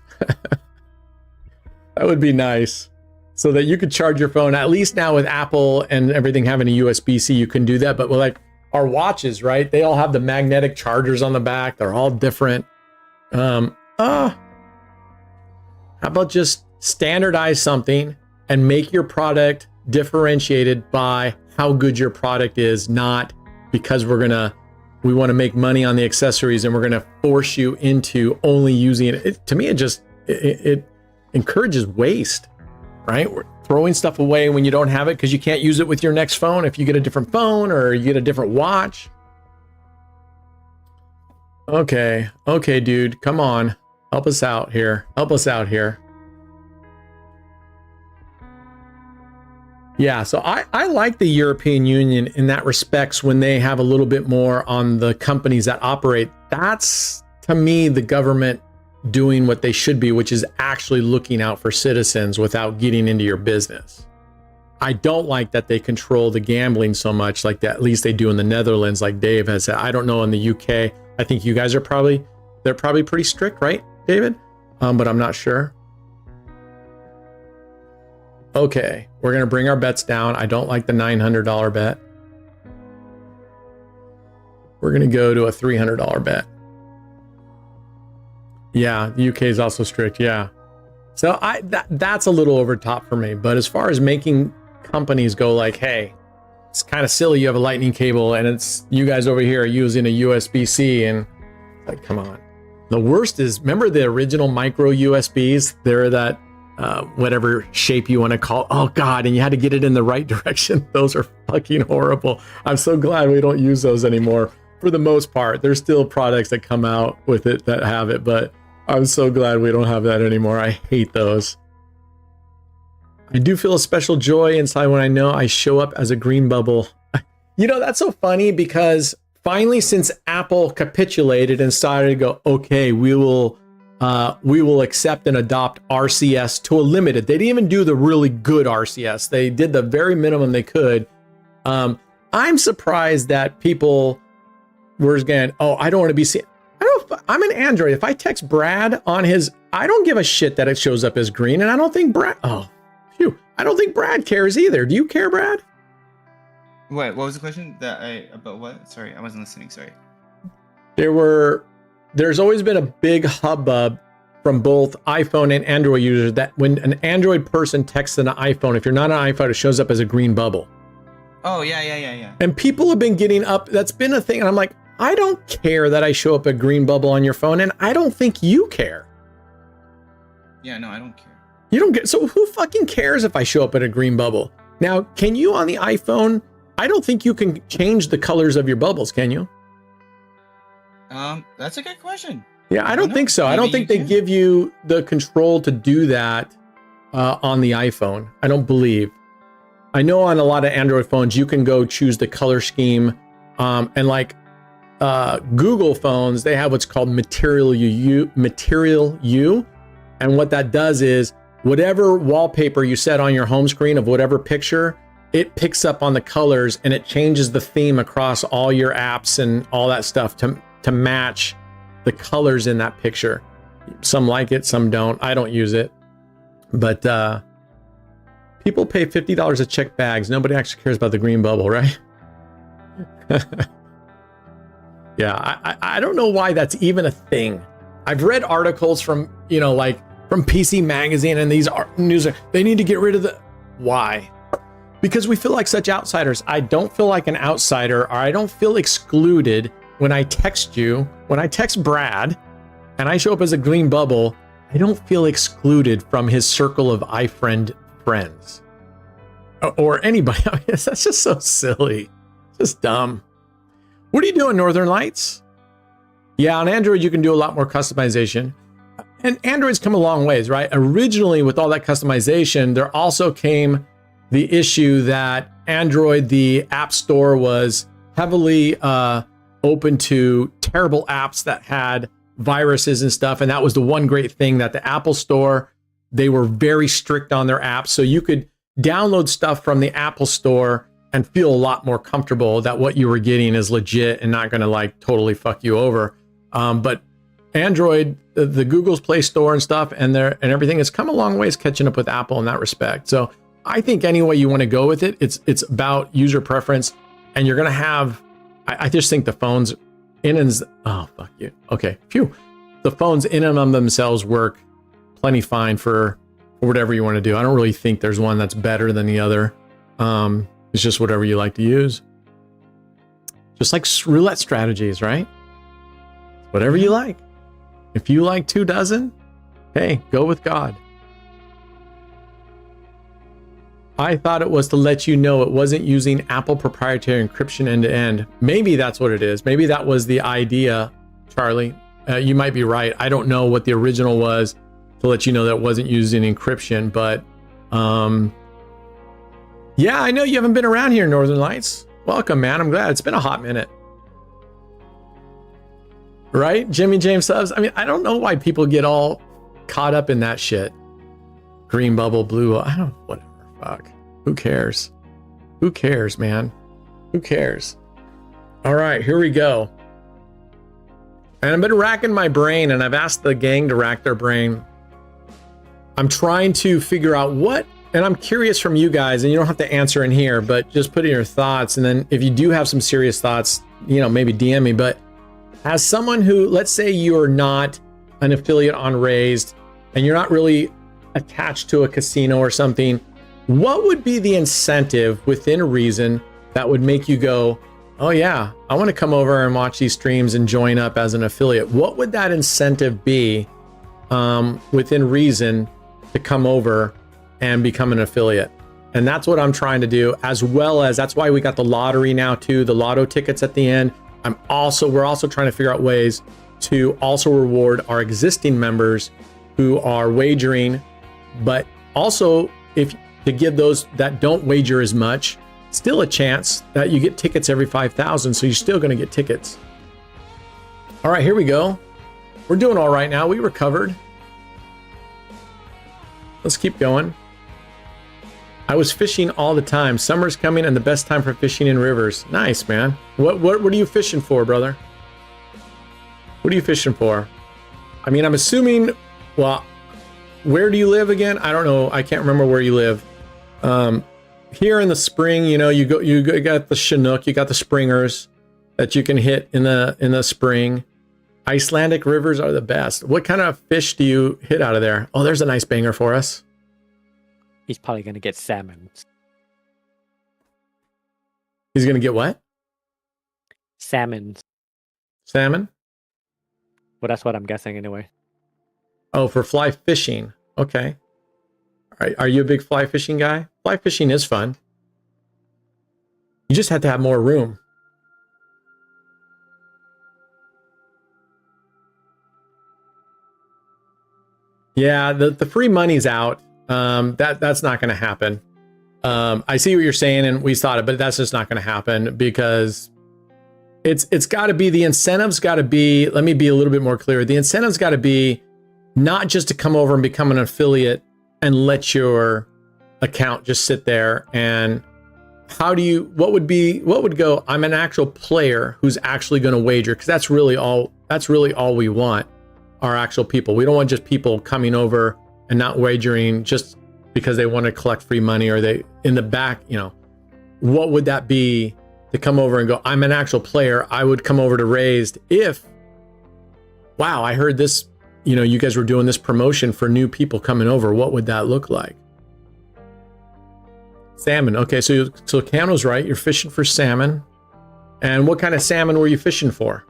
That would be nice. So that you could charge your phone. At least now with Apple and everything having a USB-C, you can do that. But with like our watches, right? They all have the magnetic chargers on the back. They're all different. How about just standardize something and make your product differentiated by how good your product is, not because we want to make money on the accessories and we're going to force you into only using it. To me, it encourages waste, right? We're throwing stuff away when you don't have it because you can't use it with your next phone if you get a different phone or you get a different watch. Okay, dude, come on. Help us out here. Yeah, so I like the European Union in that respects when they have a little bit more on the companies that operate. That's, to me, the government doing what they should be, which is actually looking out for citizens without getting into your business. I don't like that they control the gambling so much like that. At least they do in the Netherlands, like Dave has said. I don't know in the UK. I think you guys they're probably pretty strict, right, David? But I'm not sure. Okay, we're gonna bring our bets down. I don't like the $900 bet. We're going to go to a $300 bet. Yeah, the UK is also strict. Yeah. So that's a little over top for me. But as far as making companies go like, hey, it's kind of silly. You have a lightning cable and it's you guys over here are using a USB-C and like, come on. The worst is, remember the original micro USBs? They're that whatever shape you want to call. Oh God. And you had to get it in the right direction. Those are fucking horrible. I'm so glad we don't use those anymore. For the most part, there's still products that come out with it that have it, but I'm so glad we don't have that anymore. I hate those. I do feel a special joy inside when I know I show up as a green bubble. You know, that's so funny because finally, since Apple capitulated and started to go, okay, we will accept and adopt RCS to a limited. They didn't even do the really good RCS. They did the very minimum they could. I'm surprised that people were going, oh, I don't want to be seen. I'm an Android. If I text Brad on his, I don't give a shit that it shows up as green. And I don't think Brad, I don't think Brad cares either. Do you care, Brad? What was the question about what? Sorry, I wasn't listening. Sorry. There's always been a big hubbub from both iPhone and Android users that when an Android person texts an iPhone, if you're not an iPhone, it shows up as a green bubble. Oh, yeah. And people have been getting up. That's been a thing. And I'm like, I don't care that I show up a green bubble on your phone. And I don't think you care. Yeah, no, I don't care. You don't get, so who fucking cares if I show up at a green bubble? Now, can you on the iPhone? I don't think you can change the colors of your bubbles, can you? That's a good question. Yeah, I don't think so. I don't think they give you the control to do that on the iPhone. I don't believe. I know on a lot of Android phones, you can go choose the color scheme. And like Google phones, they have what's called Material U. And what that does is whatever wallpaper you set on your home screen of whatever picture, it picks up on the colors and it changes the theme across all your apps and all that stuff to match the colors in that picture. Some like it, some don't. I don't use it. But people pay $50 to check bags. Nobody actually cares about the green bubble, right? Yeah, I don't know why that's even a thing. I've read articles from, from PC Magazine and these news. They need to get rid of the... Why? Because we feel like such outsiders. I don't feel like an outsider, or I don't feel excluded when I text you. When I text Brad and I show up as a green bubble, I don't feel excluded from his circle of iFriend friends. Or anybody. I mean, that's just so silly. Just dumb. What are you doing, Northern Lights? Yeah, on Android, you can do a lot more customization. And Android's come a long ways, right? Originally, with all that customization, there also came the issue that Android, the App Store, was heavily open to terrible apps that had viruses and stuff. And that was the one great thing that the Apple Store, they were very strict on their apps. So you could download stuff from the Apple Store and feel a lot more comfortable that what you were getting is legit and not going to like totally fuck you over. But Android, the Google's Play Store and stuff, and everything has come a long ways catching up with Apple in that respect. So I think any way you want to go with it, it's about user preference, and you're going to have. I just think the phones oh fuck you. Okay, phew. The phones in and of themselves work plenty fine for whatever you want to do. I don't really think there's one that's better than the other. It's just whatever you like to use. Just like roulette strategies, right? Whatever you like. If you like 2 dozen, hey, go with God. I thought it was to let you know it wasn't using Apple proprietary encryption end to end. Maybe that's what it is. Maybe that was the idea, Charlie. You might be right. I don't know what the original was to let you know that it wasn't using encryption, but yeah, I know you haven't been around here, Northern Lights. Welcome, man. I'm glad. It's been a hot minute. Right? Jimmy James subs. I mean, I don't know why people get all caught up in that shit. Green bubble, blue. I don't, whatever. Fuck. Who cares? Who cares, man? Who cares? All right, here we go. And I've been racking my brain, and I've asked the gang to rack their brain. I'm trying to figure out what, and I'm curious from you guys, and you don't have to answer in here, but just put in your thoughts. And then if you do have some serious thoughts, maybe DM me, but as someone who, let's say you're not an affiliate on Raised and you're not really attached to a casino or something, what would be the incentive within reason that would make you go, oh yeah, I want to come over and watch these streams and join up as an affiliate? What would that incentive be within reason to come over and become an affiliate? And that's what I'm trying to do, as well as that's why we got the lottery now too, the lotto tickets at the end. We're also trying to figure out ways to also reward our existing members who are wagering, but also to give those that don't wager as much still a chance that you get tickets every 5,000. So you're still going to get tickets. All right, here we go. We're doing all right now. We recovered. Let's keep going. I was fishing all the time. Summer's coming and the best time for fishing in rivers. Nice, man. What are you fishing for, brother? What are you fishing for? I mean, I'm assuming, well, where do you live again? I don't know. I can't remember where you live. Here in the spring, you got the Chinook, you got the springers that you can hit in the spring. Icelandic rivers are the best. What kind of fish do you hit out of there? Oh, there's a nice banger for us. He's probably going to get salmon. He's going to get what? Salmon. Salmon? Well, that's what I'm guessing anyway. Oh, for fly fishing. Okay. All right. Are you a big fly fishing guy? Fly fishing is fun. You just have to have more room. Yeah, the free money's out. That's not going to happen. I see what you're saying, and we thought it, but that's just not going to happen because it's got to be, the incentive's got to be, let me be a little bit more clear. The incentive's got to be not just to come over and become an affiliate and let your account just sit there. And what would go, I'm an actual player who's actually going to wager, because that's really all we want are actual people. We don't want just people coming over and not wagering just because they want to collect free money, or they in the back, what would that be to come over and go, I'm an actual player. I would come over to Raised if, wow, I heard this, you guys were doing this promotion for new people coming over. What would that look like? Salmon. Okay, so Keno's right. You're fishing for salmon. And what kind of salmon were you fishing for?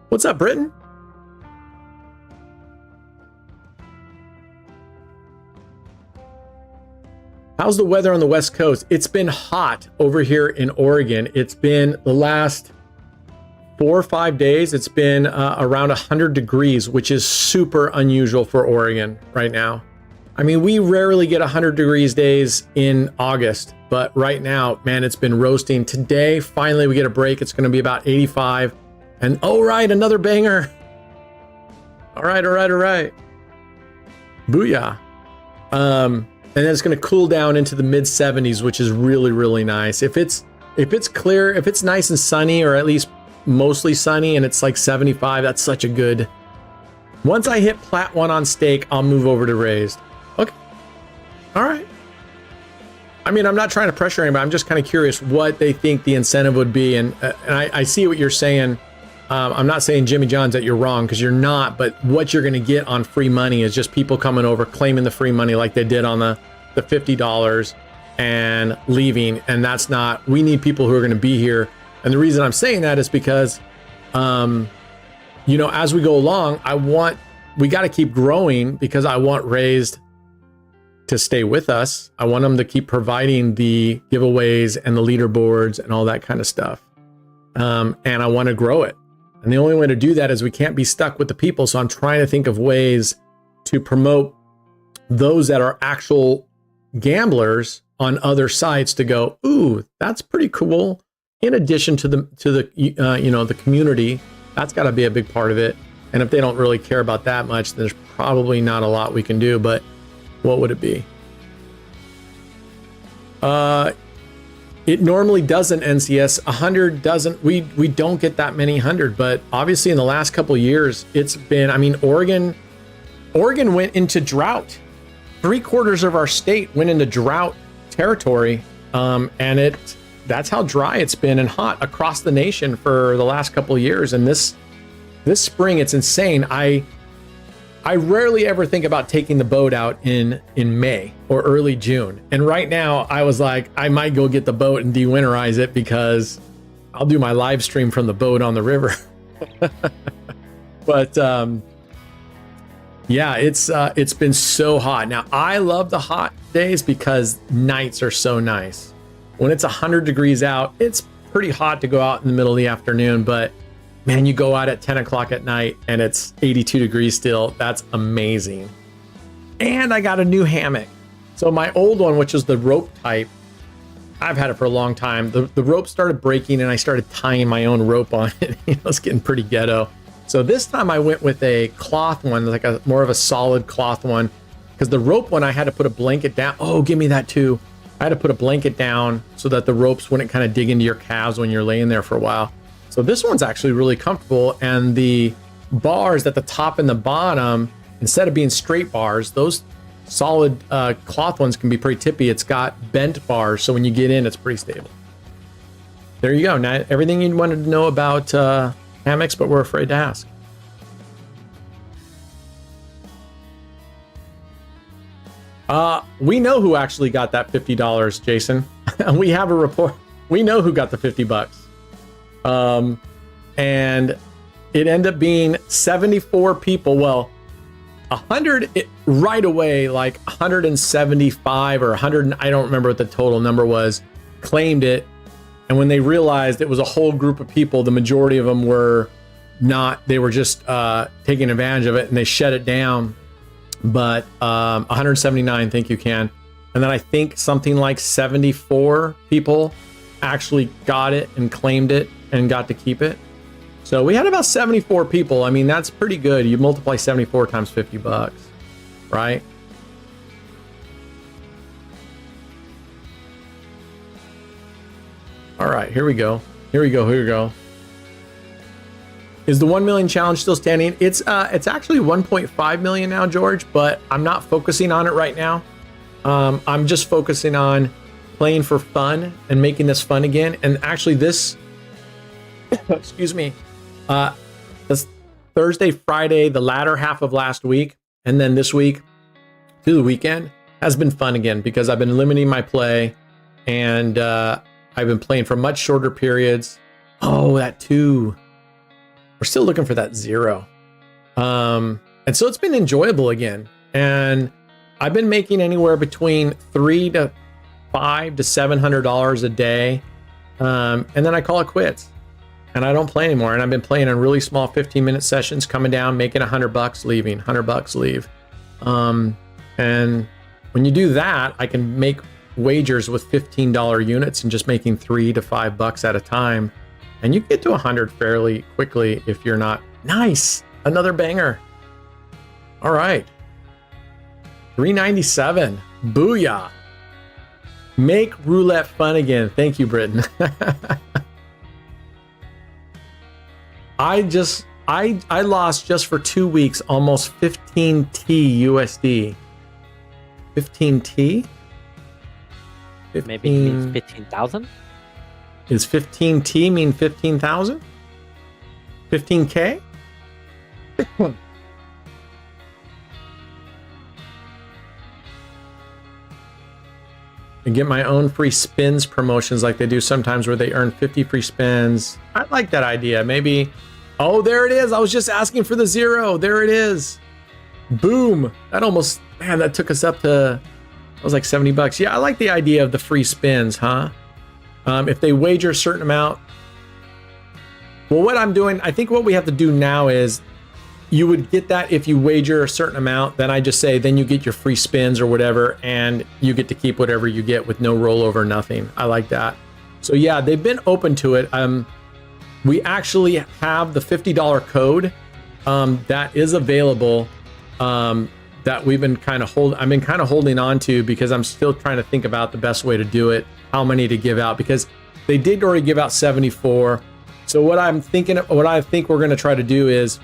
What's up, Britain? How's the weather on the West Coast? It's been hot over here in Oregon. It's been the last 4 or 5 days. It's been around 100 degrees, which is super unusual for Oregon right now. I mean, we rarely get 100 degrees days in August, but right now, man, it's been roasting. Today, finally, we get a break. It's going to be about 85. And oh, right, another banger. All right. Booyah. And then it's going to cool down into the mid 70s, which is really, really nice. If it's clear, if it's nice and sunny, or at least mostly sunny, and it's like 75, that's such a good. Once I hit Plat 1 on stake, I'll move over to Raised. Okay. All right. I mean, I'm not trying to pressure anybody. I'm just kind of curious what they think the incentive would be. And I see what you're saying. I'm not saying, Jimmy John's, that you're wrong, because you're not, but what you're going to get on free money is just people coming over, claiming the free money like they did on the $50 and leaving. And that's not, we need people who are going to be here. And the reason I'm saying that is because, as we go along, we got to keep growing, because I want Raised to stay with us. I want them to keep providing the giveaways and the leaderboards and all that kind of stuff. And I want to grow it. And the only way to do that is we can't be stuck with the people. So I'm trying to think of ways to promote those that are actual gamblers on other sites to go, ooh, that's pretty cool. In addition to the community, that's got to be a big part of it. And if they don't really care about that much, then there's probably not a lot we can do. But what would it be? It normally doesn't, NCS. 100 doesn't, we don't get that many 100, but obviously in the last couple of years, it's been, Oregon went into drought. 3/4 of our state went into drought territory. And that's how dry it's been and hot across the nation for the last couple of years. And this spring, it's insane. I rarely ever think about taking the boat out in May or early June. And right now I was like, I might go get the boat and de-winterize it because I'll do my live stream from the boat on the river. But yeah, it's been so hot. Now I love the hot days because nights are so nice. When it's 100 degrees out, it's pretty hot to go out in the middle of the afternoon, but man, you go out at 10 o'clock at night and it's 82 degrees still. That's amazing. And I got a new hammock. So my old one, which is the rope type, I've had it for a long time. The rope started breaking and I started tying my own rope on it. It's getting pretty ghetto. So this time I went with a cloth one, like a more of a solid cloth one, because the rope one I had to put a blanket down. Oh, give me that too. I had to put a blanket down so that the ropes wouldn't kind of dig into your calves when you're laying there for a while. So this one's actually really comfortable, and the bars at the top and the bottom, instead of being straight bars, those solid cloth ones can be pretty tippy. It's got bent bars, so when you get in, it's pretty stable. There you go. Now everything you wanted to know about hammocks, but we're afraid to ask. We know who actually got that $50, Jason. We have a report. We know who got the $50. And it ended up being 74 people. Well, 100 right away, like 175 or 100, I don't remember what the total number was, claimed it. And when they realized it was a whole group of people, the majority of them were not, they were just taking advantage of it and they shut it down. But 179, thank you, Ken. And then I think something like 74 people actually got it and claimed it and got to keep it. So we had about 74 people. I mean, that's pretty good. You multiply 74 times $50, right? All right, here we go. Here we go. Is the 1 million challenge still standing? It's actually 1.5 million now, George, but I'm not focusing on it right now. I'm just focusing on playing for fun and making this fun again. And actually this, excuse me, this Thursday, Friday, the latter half of last week, and then this week through the weekend has been fun again because I've been limiting my play and I've been playing for much shorter periods. Oh, that 2. We're still looking for that 0. And so it's been enjoyable again. And I've been making anywhere between $300 to $500 to $700 a day. And then I call it quits and I don't play anymore. And I've been playing in really small 15-minute sessions, coming down, making $100, leaving, $100, leave. And when you do that, I can make wagers with $15 units and just making $3 to $5 at a time. And you get to 100 fairly quickly if you're not. Nice. Another banger. All right. 397. Booyah. Make roulette fun again. Thank you, Britton. I lost just for 2 weeks almost 15T USD. 15T? Maybe it means 15,000? Is 15T mean 15,000? 15K? And get my own free spins promotions like they do sometimes where they earn 50 free spins. I like that idea. Maybe, oh, there it is. I was just asking for the 0. There it is. Boom. That almost, man, that took us up to, that was like $70. Yeah, I like the idea of the free spins, huh? If they wager a certain amount. Well, what I'm doing, I think what we have to do now is you would get that if you wager a certain amount. Then I just say, then you get your free spins or whatever, and you get to keep whatever you get with no rollover, nothing. I like that. So yeah, they've been open to it. We actually have the $50 code that is available that we've been kind of I've been kind of holding on to because I'm still trying to think about the best way to do it, how many to give out, because they did already give out 74. So what I think we're going to try to do is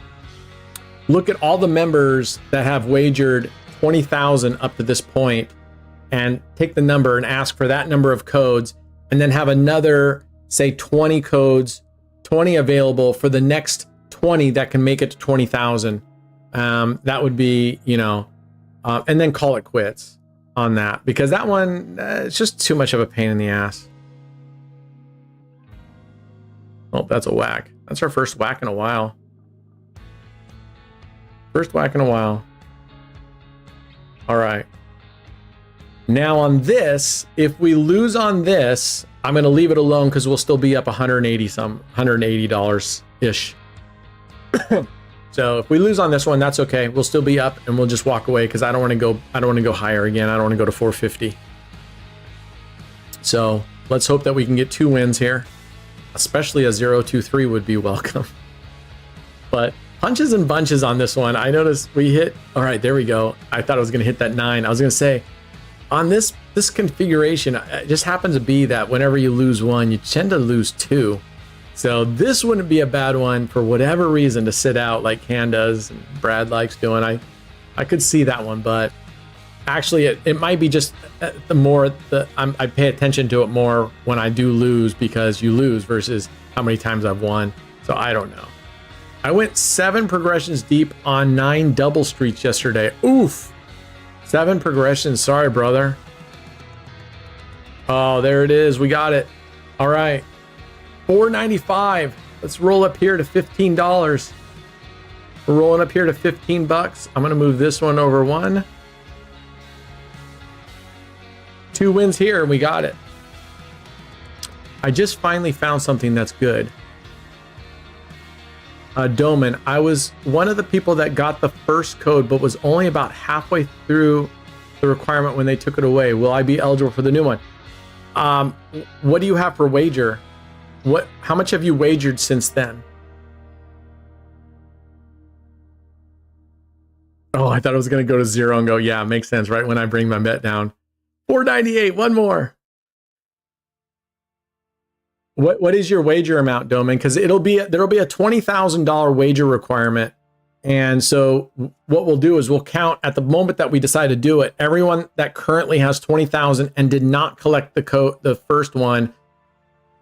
look at all the members that have wagered 20,000 up to this point and take the number and ask for that number of codes and then have another, say 20 codes, 20 available for the next 20 that can make it to 20,000. That would be, you know, and then call it quits on that, because that one, it's just too much of a pain in the ass. Oh, that's a whack. That's our first whack in a while. First whack in a while. All right. Now on this, if we lose on this, I'm going to leave it alone because we'll still be up $180 ish. So if we lose on this one, that's okay. We'll still be up and we'll just walk away because I don't want to go higher again. I don't want to go to 450. So let's hope that we can get 2 wins here. Especially a 0-2-3 would be welcome. But punches and bunches on this one. I noticed we hit, all right, there we go. I thought I was going to hit that 9. I was going to say, on this configuration, it just happens to be that whenever you lose 1, you tend to lose 2. So this wouldn't be a bad one for whatever reason to sit out like Can does and Brad likes doing. I could see that one, but actually it might be just I pay attention to it more when I do lose, because you lose versus how many times I've won. So I don't know. I went 7 progressions deep on 9 double streets yesterday. Oof. 7 progressions. Sorry, brother. Oh, there it is. We got it. All right. $4.95. Let's roll up here to $15. We're rolling up here to 15 bucks. I'm going to move this one over 1. 2 wins here and we got it. I just finally found something that's good. Doman, I was one of the people that got the first code, but was only about halfway through the requirement when they took it away. Will I be eligible for the new one? What do you have for wager? How much have you wagered since then? Oh, I thought it was going to go to 0 and go, yeah, makes sense, right? When I bring my bet down. $4.98, one more. What is your wager amount, Doman? Because there'll be a $20,000 wager requirement. And so what we'll do is we'll count at the moment that we decide to do it. Everyone that currently has 20,000 and did not collect the first one,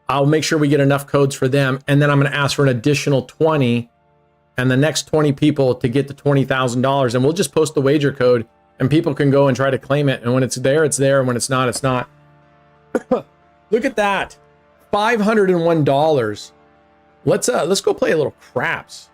I'll make sure we get enough codes for them. And then I'm going to ask for an additional 20 and the next 20 people to get the $20,000. And we'll just post the wager code and people can go and try to claim it. And when it's there, it's there. And when it's not, it's not. Look at that. $501. Let's go play a little craps.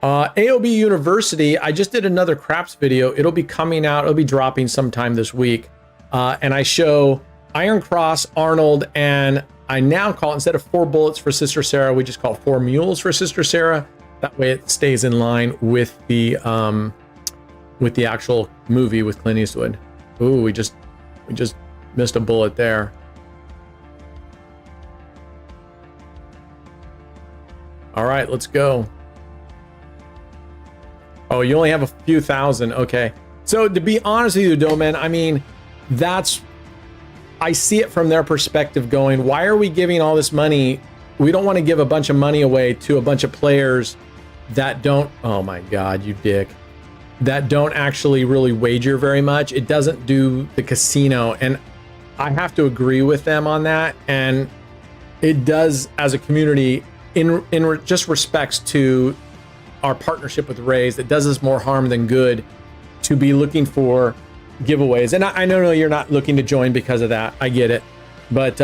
AOB University, I just did another craps video. It'll be coming out. It'll be dropping sometime this week. And I show Iron Cross, Arnold, and I now call it, instead of 4 bullets for Sister Sarah, we just call it 4 mules for Sister Sarah. That way it stays in line with the actual movie with Clint Eastwood. Ooh, we just missed a bullet there. All right, let's go. Oh, you only have a few thousand. Okay. So to be honest with you, Doman, I mean, I see it from their perspective going, why are we giving all this money? We don't want to give a bunch of money away to a bunch of players that don't, oh my God, you dick, that don't actually really wager very much. It doesn't do the casino. And I have to agree with them on that. And it does, as a community, in just respects to our partnership with Rays, that does us more harm than good to be looking for giveaways. And I know you're not looking to join because of that. I get it. But,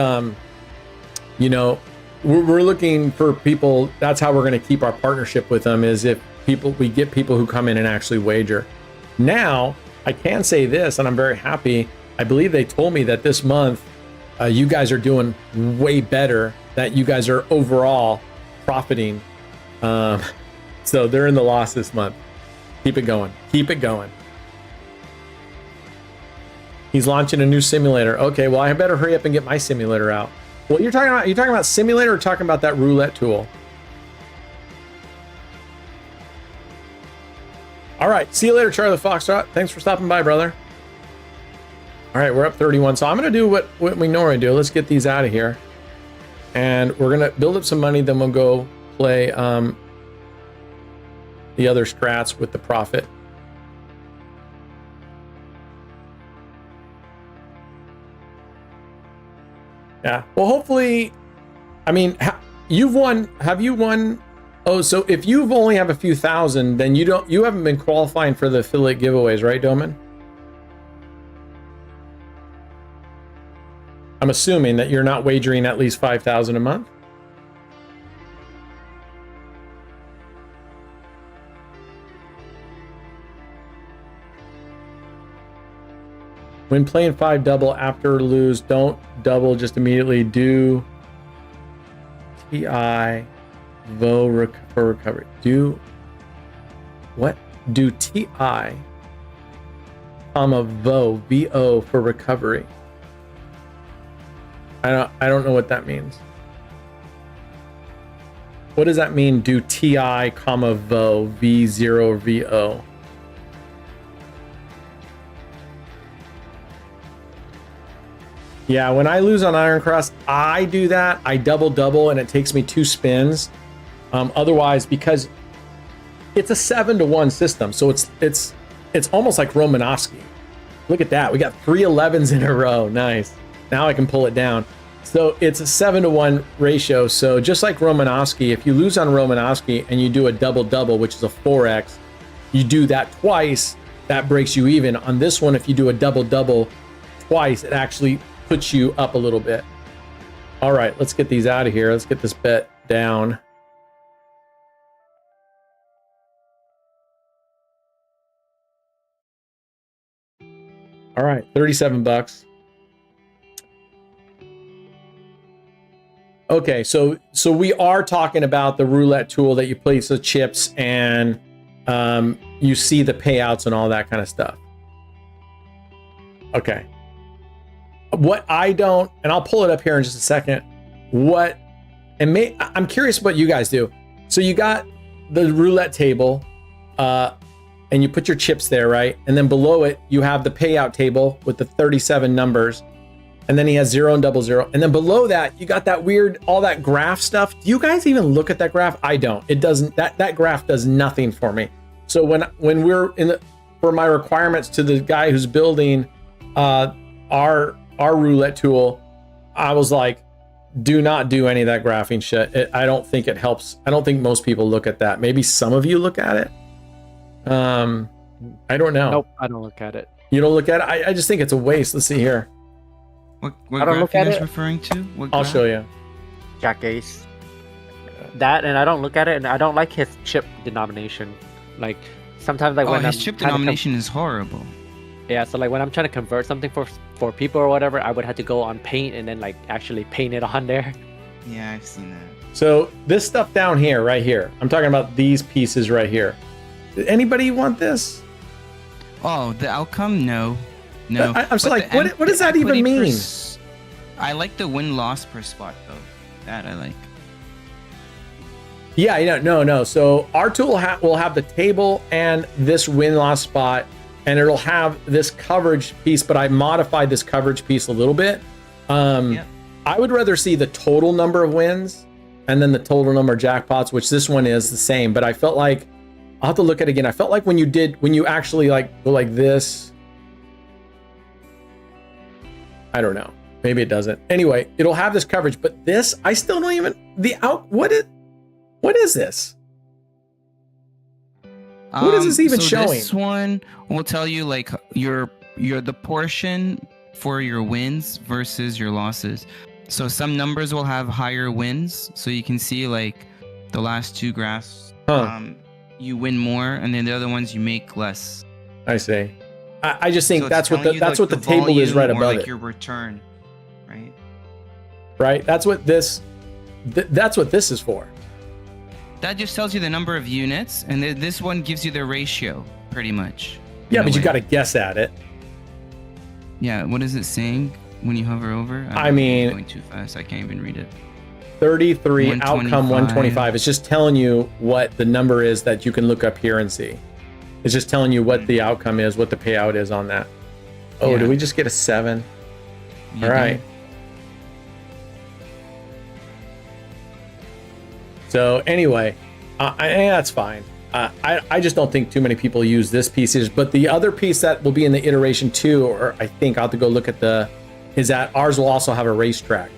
you know, we're looking for people. That's how we're going to keep our partnership with them, is if we get people who come in and actually wager. Now, I can say this, and I'm very happy. I believe they told me that this month, you guys are doing way better, that you guys are overall profiting. So they're in the loss this month. Keep it going. Keep it going. He's launching a new simulator. Okay, well, I better hurry up and get my simulator out. Well, you're talking about simulator or talking about that roulette tool? All right, see you later, Charlie Foxtrot. Thanks for stopping by, brother. All right, we're up 31. So I'm going to do what we normally do. Let's get these out of here. And we're going to build up some money. Then we'll go play the other strats with the profit. Yeah. Well, hopefully, I mean, you've won. Have you won? Oh, so if you've only have a few thousand, then you haven't been qualifying for the affiliate giveaways, right, Doman? I'm assuming that you're not wagering at least 5,000 a month. When playing 5 double after lose, don't double, just immediately do TI VO for recovery. Do what? Do TI comma VO for recovery. I don't know what that means. What does that mean? Do TI comma VO V0 VO? Yeah, when I lose on Iron Cross, I do that. I double, and it takes me 2 spins. Otherwise, because it's a 7-to-1 system, so it's almost like Romanowski. Look at that. We got 3 11s in a row. Nice. Now I can pull it down. So it's a 7-to-1 ratio. So just like Romanowski, if you lose on Romanowski and you do a double, which is a 4x, you do that twice, that breaks you even. On this one, if you do a double twice, it actually puts you up a little bit. All right, let's get these out of here. Let's get this bet down. All right, 37 bucks. Okay, so we are talking about the roulette tool that you place the chips and you see the payouts and all that kind of stuff. Okay. What I don't, and I'll pull it up here in just a second. I'm curious what you guys do. So you got the roulette table, and you put your chips there, right? And then below it, you have the payout table with the 37 numbers. And then he has 0 and 00. And then below that, you got that weird, all that graph stuff. Do you guys even look at that graph? I don't. It doesn't, that graph does nothing for me. So when we're for my requirements to the guy who's building our roulette tool, I was like, do not do any of that graphing shit. I don't think it helps. I don't think most people look at that. Maybe some of you look at it. I don't know. Nope, I don't look at it. You don't look at it? I just think it's a waste. Let's see here. What I don't look graph at you guys it. referring to? I'll show you. Jack Ace. That, and I don't look at it, and I don't like his chip denomination. Like sometimes, like when his I'm chip trying to denomination is horrible. yeah, so like when I'm trying to convert something for people or whatever, I would have to go on Paint and then like actually paint it on there. Yeah, I've seen that. So this stuff down here, right here, I'm talking about these pieces right here. Did anybody want this? Oh, the outcome? No. I'm still like, what does that even mean? I like the win-loss per spot though. That I like. Yeah, no. So our tool will have the table and this win-loss spot, and it'll have this coverage piece, but I modified this coverage piece a little bit. Yep. I would rather see the total number of wins and then the total number of jackpots, which this one is the same, but I felt like, I'll have to look at it again. I felt like when you actually like go like this, I don't know. Maybe it doesn't. Anyway, it'll have this coverage, but this, I still don't even, what is this? What is this even showing? This one will tell you like your the portion for your wins versus your losses. So some numbers will have higher wins, so you can see like the last 2 graphs, you win more, and then the other ones you make less. I see. I just think So that's it's what the table is right above like it. your return, right? Right. That's what this is for. That just tells you the number of units, and this one gives you the ratio, pretty much. Yeah, but you got to guess at it. Yeah, what is it saying when you hover over? I mean, I'm going too fast. I can't even read it. 33 outcome 125. It's just telling you what the number is that you can look up here and see. It's just telling you what the outcome is, what the payout is on that. Oh, Yeah. did we just get a 7? You All right. did. So anyway, that's fine. I just don't think too many people use this piece. But the other piece that will be in the iteration 2, or I think I'll have to go look at is that ours will also have a racetrack.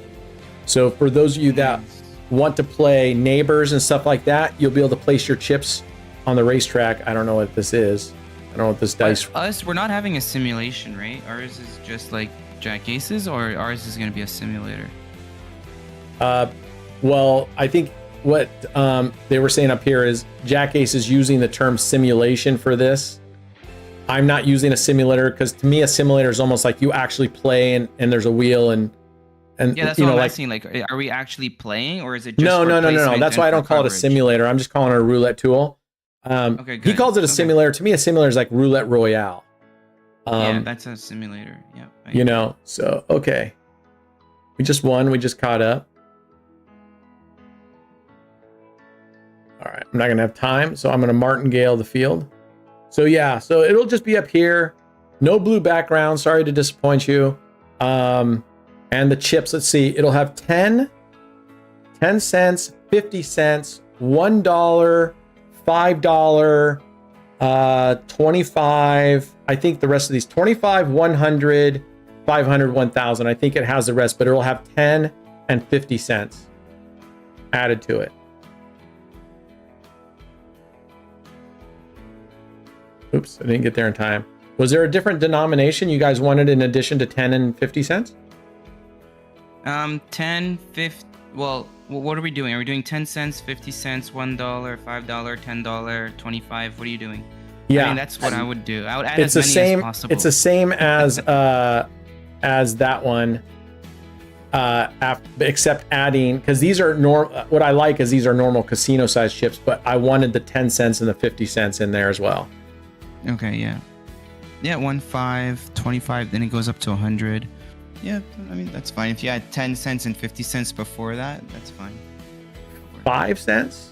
So for those of you that want to play neighbors and stuff like that, you'll be able to place your chips on the racetrack. I don't know what this is. I don't know what this dice. We're not having a simulation, right? Ours is just like Jack Aces, or ours is going to be a simulator? Well, I think what they were saying up here is Jack Ace is using the term simulation for this. I'm not using a simulator because to me a simulator is almost like you actually play and there's a wheel and yeah, that's what I'm asking. Like, are we actually playing, or is it just no? That's why I don't call it a simulator. I'm just calling it a roulette tool. Okay, good. He calls it a simulator. To me, a simulator is like Roulette Royale. Yeah, that's a simulator. Yeah. You know, so okay. We just won. We just caught up. All right, I'm not gonna have time, so I'm gonna martingale the field. So yeah, so it'll just be up here. No blue background. Sorry to disappoint you. And the chips, let's see, it'll have 10 cents, 50 cents, $1, $5, 25. I think the rest of these 25, 100, 500, 1000. I think it has the rest, but it'll have 10 and 50 cents added to it. Oops, I didn't get there in time. Was there a different denomination you guys wanted in addition to 10 and 50 cents? 10, 50. Well, what are we doing? Are we doing 10 cents, 50 cents, $1, $5, $10, 25? What are you doing? Yeah, I mean, that's what I would do. I would add it's as many as possible. It's the same as that one, except adding, because these are what I like is these are normal casino size chips, but I wanted the 10 cents and the 50 cents in there as well. Okay, yeah. Yeah, 1, 5, 25, then it goes up to 100. Yeah, I mean, that's fine. If you had 10 cents and 50 cents before that, that's fine. 5 cents?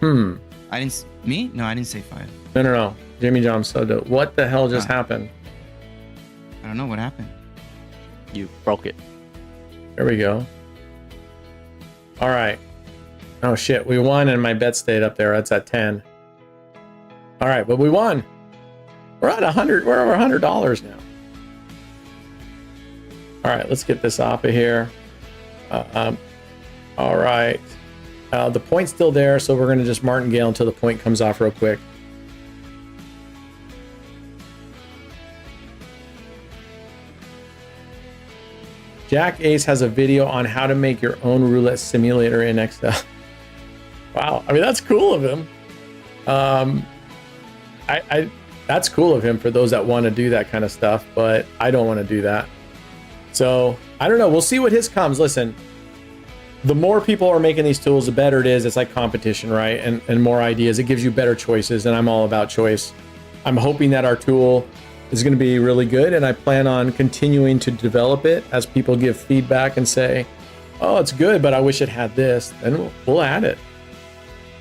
I didn't... Me? No, I didn't say 5. No. Jimmy John Soda. What the hell just happened? I don't know what happened. You broke it. There we go. All right. Oh, shit. We won and my bet stayed up there. That's at 10. All right, but we won. We're at 100. We're over $100 now. All right, let's get this off of here. All right. The point's still there, so we're going to just martingale until the point comes off real quick. Jack Ace has a video on how to make your own roulette simulator in Excel. Wow, I mean, that's cool of him. That's cool of him for those that want to do that kind of stuff, but I don't want to do that. So I don't know. We'll see what his comes. Listen, the more people are making these tools, the better it is. It's like competition, right? And more ideas. It gives you better choices, and I'm all about choice. I'm hoping that our tool is going to be really good, and I plan on continuing to develop it as people give feedback and say, oh, it's good, but I wish it had this. Then we'll add it.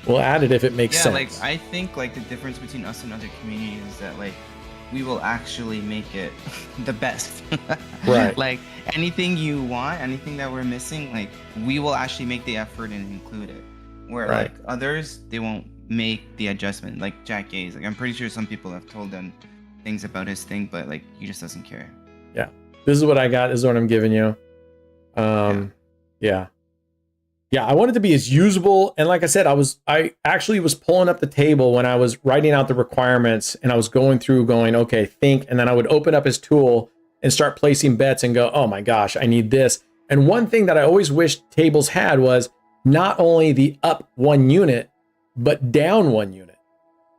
We'll add it if it makes sense. Yeah, like I think like the difference between us and other communities is that like we will actually make it the best. Right. Like anything you want, anything that we're missing, like we will actually make the effort and include it. Where right. like others, they won't make the adjustment. Like Jack A's, like I'm pretty sure some people have told them things about his thing, but like he just doesn't care. Yeah. This is what I got. This is what I'm giving you. Yeah. Yeah, I want it to be as usable. And like I said, I actually was pulling up the table when I was writing out the requirements, and I was going through going, okay, think, and then I would open up his tool and start placing bets and go, oh my gosh, I need this. And one thing that I always wished tables had was not only the up 1 unit, but down 1 unit,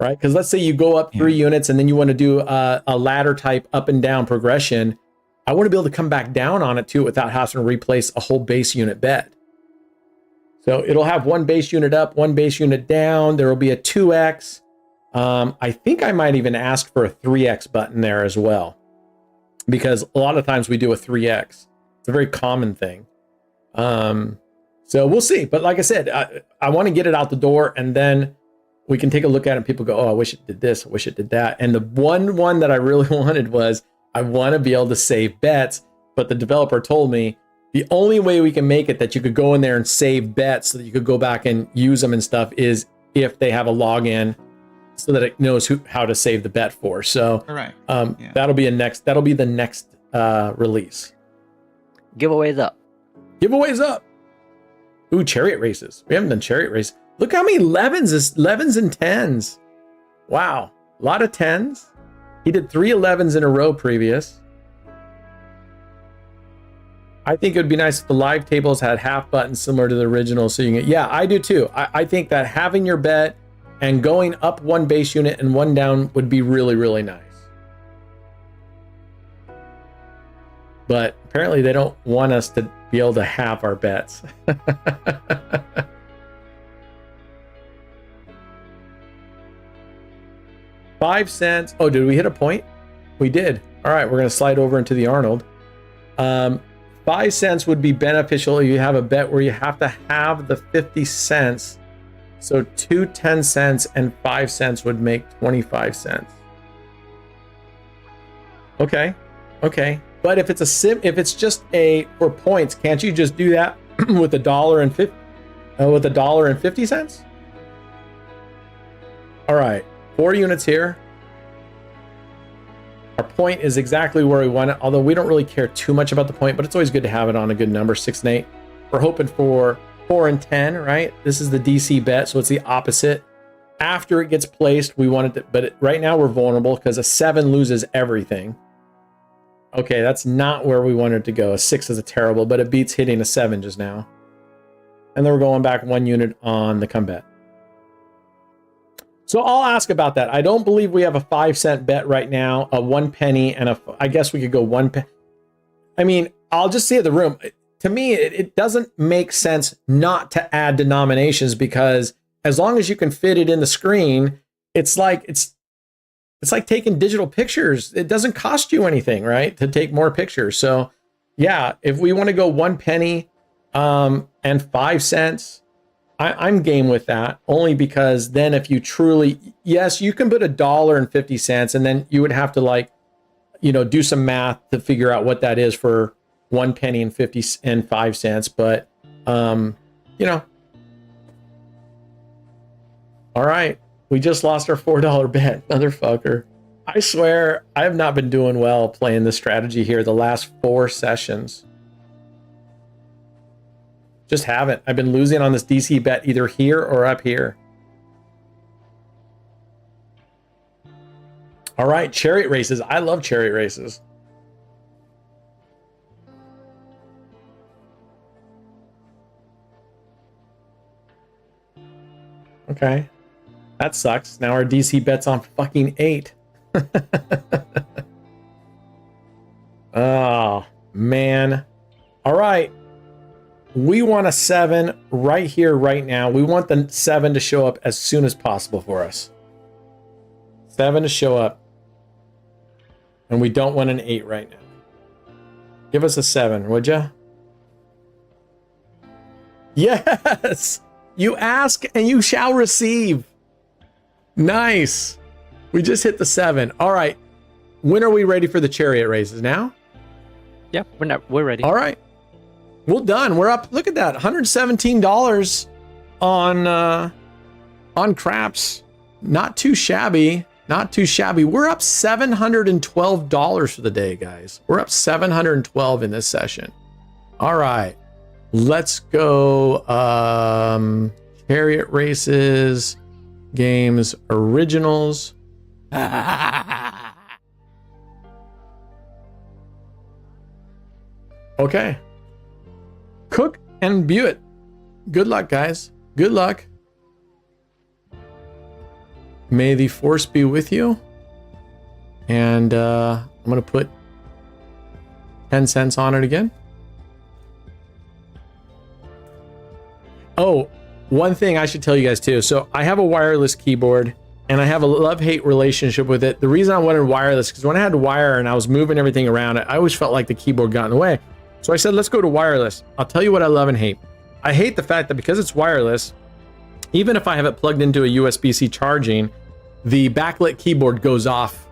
right? Because let's say you go up 3 units and then you want to do a ladder type up and down progression. I want to be able to come back down on it too without having to replace a whole base unit bet. So it'll have 1 base unit up, 1 base unit down. There will be a 2x. I think I might even ask for a 3x button there as well, because a lot of times we do a 3x. It's a very common thing. So we'll see. But like I said, I want to get it out the door, and then we can take a look at it and people go, oh, I wish it did this. I wish it did that. And the one that I really wanted was I want to be able to save bets. But the developer told me, the only way we can make it that you could go in there and save bets so that you could go back and use them and stuff is if they have a login so that it knows how to save the bet for. So that'll be the next release. Giveaways up. Giveaways up. Ooh, chariot races. We haven't done chariot race. Look how many 11s and 10s. Wow. A lot of 10s. He did 3 11s in a row previous. I think it would be nice if the live tables had half buttons similar to the original. So you can, yeah, I do too. I think that having your bet and going up 1 base unit and 1 down would be really, really nice. But apparently they don't want us to be able to have our bets. 5 cents. Oh, did we hit a point? We did. All right, we're going to slide over into the Arnold. 5 cents would be beneficial if you have a bet where you have to have the 50 cents. So 2 10 cents and 5 cents would make 25 cents. Okay. Okay. But if it's just for points, can't you just do that with $1.50? All right. 4 units here. Our point is exactly where we want it, although we don't really care too much about the point, but it's always good to have it on a good number, 6 and 8. We're hoping for 4 and 10, right? This is the DC bet, so it's the opposite. After it gets placed, we want it to, but right now we're vulnerable because a 7 loses everything. Okay, that's not where we wanted to go. A 6 is a terrible, but it beats hitting a 7 just now. And then we're going back 1 unit on the come bet. So I'll ask about that. I don't believe we have a 5 cent bet right now, a 1 penny, and I guess we could go 1 penny. I mean, I'll just see the room. To me, it doesn't make sense not to add denominations because as long as you can fit it in the screen, it's like taking digital pictures. It doesn't cost you anything, right? To take more pictures. So yeah, if we want to go 1 penny and 5 cents, I'm game with that, only because then if you truly, yes, you can put $1.50 and then you would have to do some math to figure out what that is for 1 penny and 5 cents. But, all right. We just lost our $4 bet, motherfucker. I swear I have not been doing well playing this strategy here the last 4 sessions. Just haven't. I've been losing on this DC bet either here or up here. All right, chariot races. I love chariot races. Okay. That sucks. Now our DC bet's on fucking 8. Oh, man. All right. We want a 7 right here, right now. We want the 7 to show up as soon as possible for us. 7 to show up. And we don't want an 8 right now. Give us a 7, would ya? Yes! You ask and you shall receive. Nice. We just hit the 7. All right. When are we ready for the chariot races? Now? Yeah, we're ready. All right. Well done. We're up. Look at that. $117 on craps. Not too shabby. Not too shabby. We're up $712 for the day, guys. We're up $712 in this session. All right. Let's go. Chariot races, games, originals. Okay. Cook and Buick. Good luck, guys. Good luck. May the force be with you. And I'm going to put 10 cents on it again. Oh, one thing I should tell you guys too. So I have a wireless keyboard and I have a love-hate relationship with it. The reason I wanted wireless, because when I had wire and I was moving everything around, I always felt like the keyboard got in the way. So I said, let's go to wireless. I'll tell you what I love and hate. I hate the fact that because it's wireless, even if I have it plugged into a USB-C charging, the backlit keyboard goes off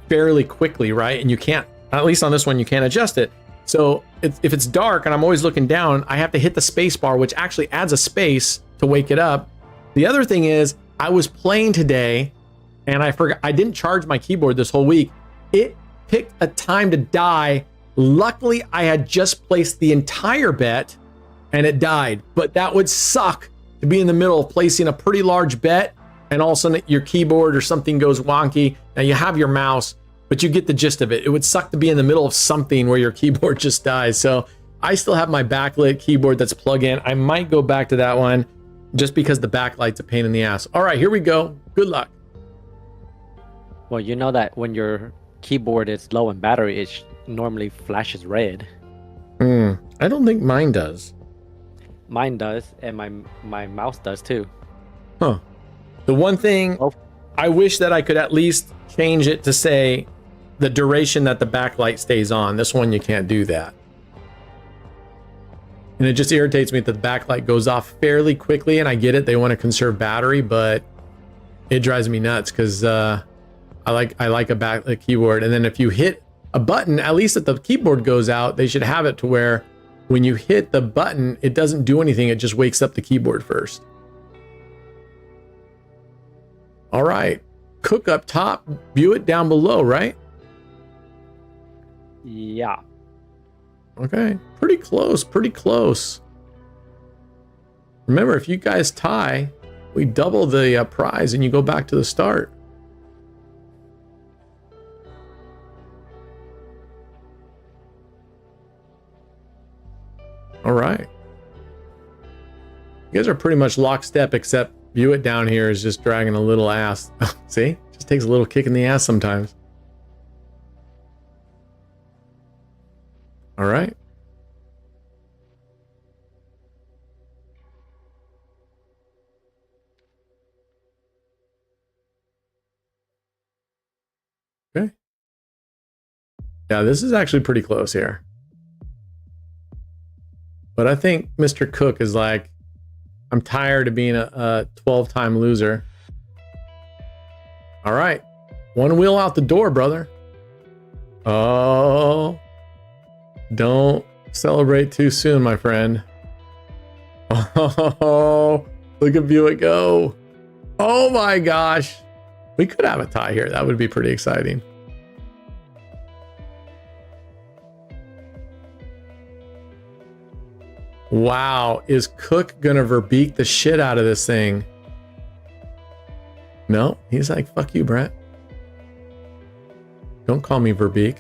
fairly quickly, right? And you can't, at least on this one, you can't adjust it. So if it's dark and I'm always looking down, I have to hit the space bar, which actually adds a space to wake it up. The other thing is, I was playing today and I forgot, I didn't charge my keyboard this whole week. It picked a time to die. Luckily, I had just placed the entire bet and it died. But that would suck to be in the middle of placing a pretty large bet and all of a sudden your keyboard or something goes wonky. Now you have your mouse, but you get the gist of it. It would suck to be in the middle of something where your keyboard just dies. So I still have my backlit keyboard that's plug in. I might go back to that one just because the backlight's a pain in the ass. All right, here we go. Good luck. Well, you know that when your keyboard is low in battery, it normally flashes red. I don't think mine does. Mine does, and my mouse does too. Huh. The one thing I wish that I could at least change it to say the duration that the backlight stays on. This one, you can't do that. And it just irritates me that the backlight goes off fairly quickly, and I get it. They want to conserve battery, but it drives me nuts because I like a backlit keyboard. And then if you hit a button, at least if the keyboard goes out, they should have it to where when you hit the button, it doesn't do anything. It just wakes up the keyboard first. All right. Cook up top, view it down below, right? Yeah. Okay. Pretty close. Pretty close. Remember, if you guys tie, we double the prize and you go back to the start. All right. You guys are pretty much lockstep, except View It down here is just dragging a little ass. See? Just takes a little kick in the ass sometimes. All right. Okay. Yeah, this is actually pretty close here. But I think Mr. Cook is like, I'm tired of being a 12-time loser. All right. One wheel out the door, brother. Oh. Don't celebrate too soon, my friend. Oh, look at View It go. Oh my gosh. We could have a tie here. That would be pretty exciting. Wow, is Cook gonna verbeek the shit out of this thing? No, he's like, fuck you, Brett. Don't call me Verbeek.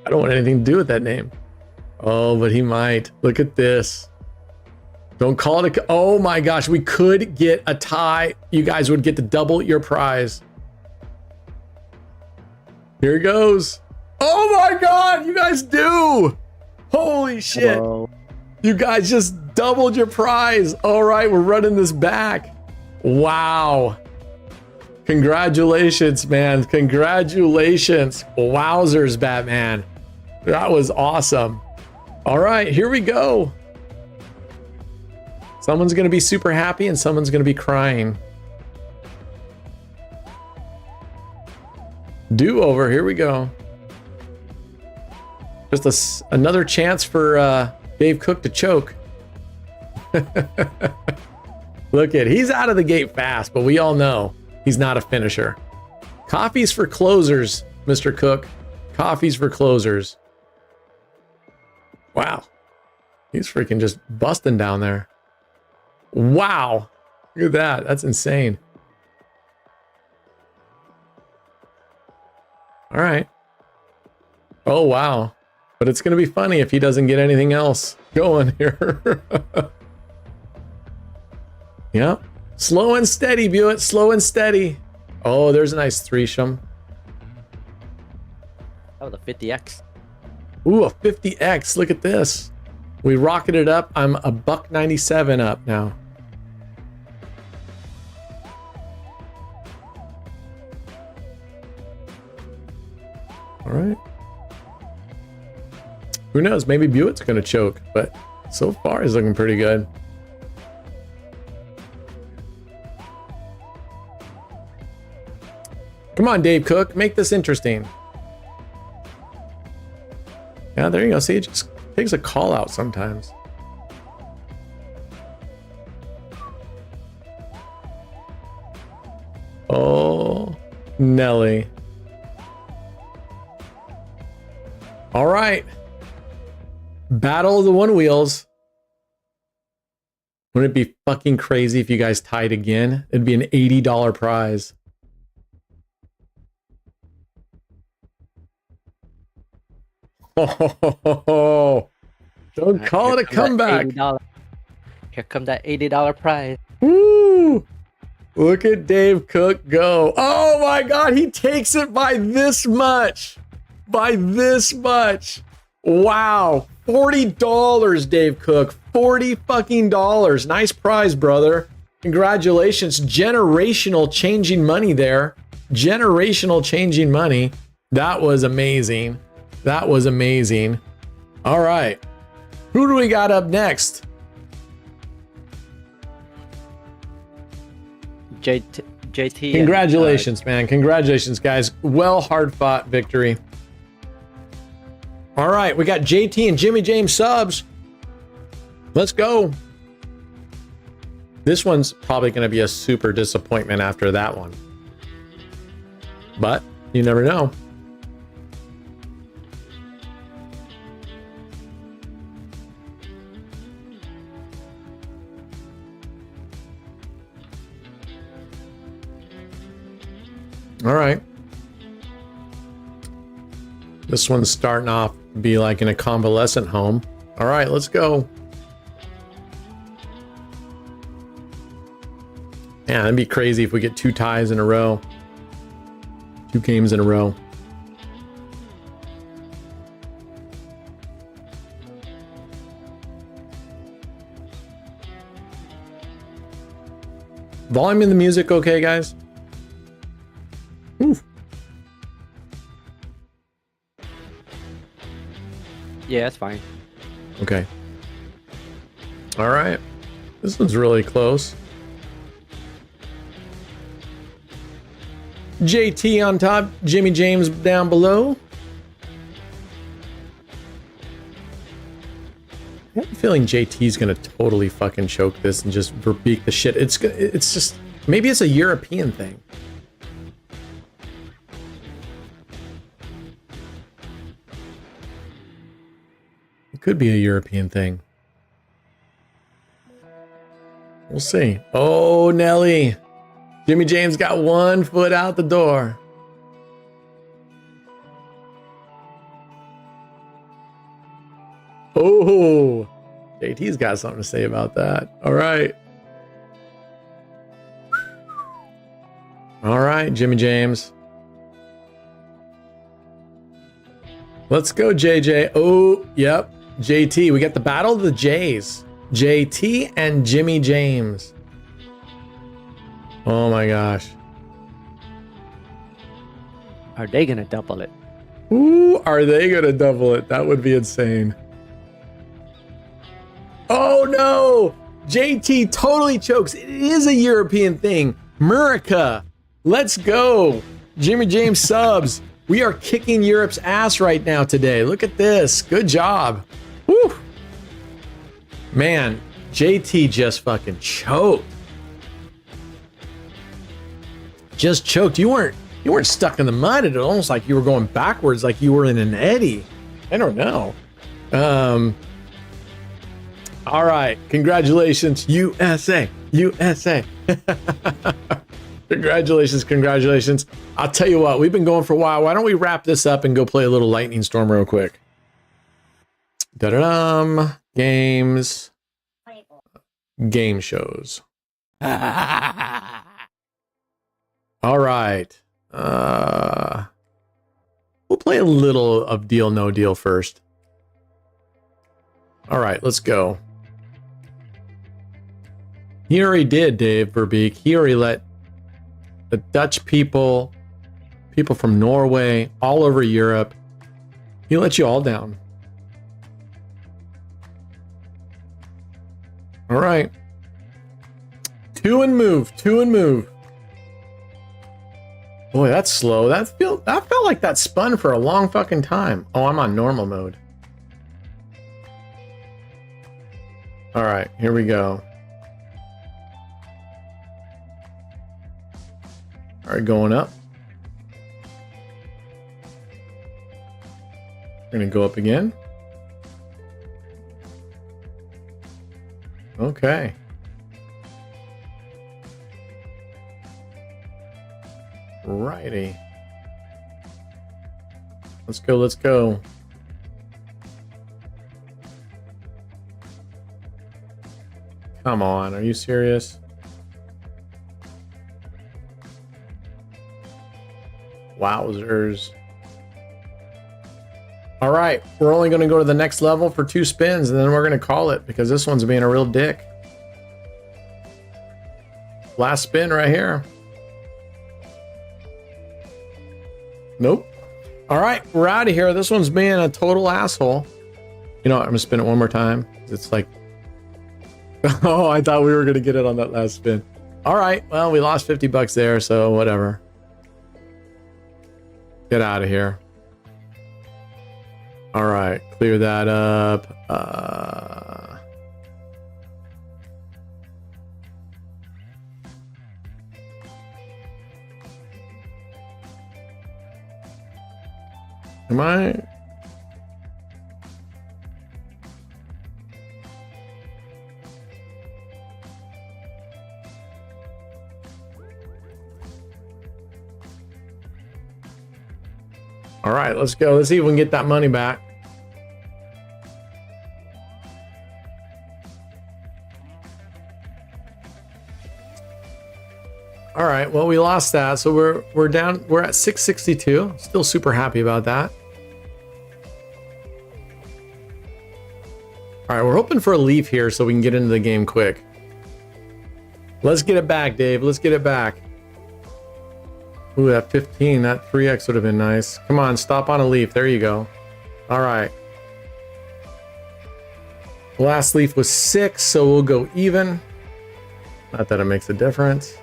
I don't want anything to do with that name. Oh, but he might. Look at this. Don't call it a... Oh my gosh, we could get a tie. You guys would get to double your prize. Here it goes. Oh my God, you guys do. Holy shit. Hello. You guys just doubled your prize. All right, we're running this back. Wow. Congratulations, man. Congratulations. Wowzers, Batman. That was awesome. All right, here we go. Someone's going to be super happy and someone's going to be crying. Do-over, here we go. Just another chance for Dave Cook to choke. Look at, he's out of the gate fast, but we all know he's not a finisher. Coffee's for closers, Mr. Cook. Coffee's for closers. Wow. He's freaking just busting down there. Wow. Look at that. That's insane. All right. Oh, wow. But it's going to be funny if he doesn't get anything else going here. Yep. Slow and steady, View It. Slow and steady. Oh, there's a nice threesome. Oh, the 50X. Ooh, a 50X. Look at this. We rocketed up. I'm a $1.97 up now. All right. Who knows? Maybe Buick's going to choke, but so far he's looking pretty good. Come on, Dave Cook. Make this interesting. Yeah, there you go. See, it just takes a call out sometimes. Oh, Nelly. All right. Battle of the one wheels. Wouldn't it be fucking crazy if you guys tied again? It'd be an $80 prize. Oh, don't call it a comeback. Here come that $80 prize. Woo! Look at Dave Cook go. Oh my God, he takes it by this much. By this much. Wow. $40, Dave Cook. $40 fucking dollars. Nice prize, brother. Congratulations. Generational changing money there. Generational changing money. That was amazing. That was amazing. All right. Who do we got up next? JT. Congratulations, man. Congratulations, guys. Well, hard fought victory. All right. We got JT and Jimmy James subs. Let's go. This one's probably going to be a super disappointment after that one. But you never know. All right. This one's starting off to be like in a convalescent home. All right, let's go. Yeah, that'd be crazy if we get 2 ties in a row. 2 games in a row. Volume in the music okay, guys? Ooh. Yeah, that's fine. Okay. All right. This one's really close. JT on top, Jimmy James down below. I have a feeling JT's gonna totally fucking choke this and just beat the shit. It's just, maybe it's a European thing. It could be a European thing. We'll see. Oh, Nelly. Jimmy James got 1 foot out the door. Oh, JT's got something to say about that. All right. All right, Jimmy James. Let's go, JJ. Oh, yep. JT. We got the battle of the J's. JT and Jimmy James. Oh my gosh. Are they gonna double it? Ooh, are they gonna double it? That would be insane. Oh no! JT totally chokes. It is a European thing. Murica. Let's go. Jimmy James subs. We are kicking Europe's ass right now today. Look at this. Good job. Woo. Man, JT just fucking choked. Just choked. You weren't stuck in the mud. It was almost like you were going backwards, like you were in an eddy. I don't know. All right. Congratulations, USA. USA. Congratulations. I'll tell you what, we've been going for a while. Why don't we wrap this up and go play a little lightning storm real quick? Da-da-dum. Games. Game shows. All right. We'll play a little of Deal No Deal first. All right, let's go. He already did, Dave Verbeek. He already let the Dutch people from Norway, all over Europe, he let you all down. All right. 2 and move. Boy, that's slow. That felt like that spun for a long fucking time. Oh, I'm on normal mode. All right, here we go. All right, going up. We're gonna go up again. Okay. Righty. Let's go, let's go. Come on, are you serious? Wowzers. All right, we're only going to go to the next level for 2 spins, and then we're going to call it because this one's being a real dick. Last spin right here. Nope. All right, we're out of here. This one's being a total asshole. You know what? I'm going to spin it one more time. It's like, oh, I thought we were going to get it on that last spin. All right, well, we lost 50 bucks there, so whatever. Get out of here. All right, clear that up. Am I? All right, let's go. Let's see if we can get that money back. All right, well, we lost that, so we're down. We're at 662. Still super happy about that. All right, we're hoping for a leaf here so we can get into the game quick. Let's get it back, Dave. Let's get it back. Ooh, that 15, that 3x would have been nice. Come on, stop on a leaf. There you go. All right. The last leaf was 6, so we'll go even. Not that it makes a difference.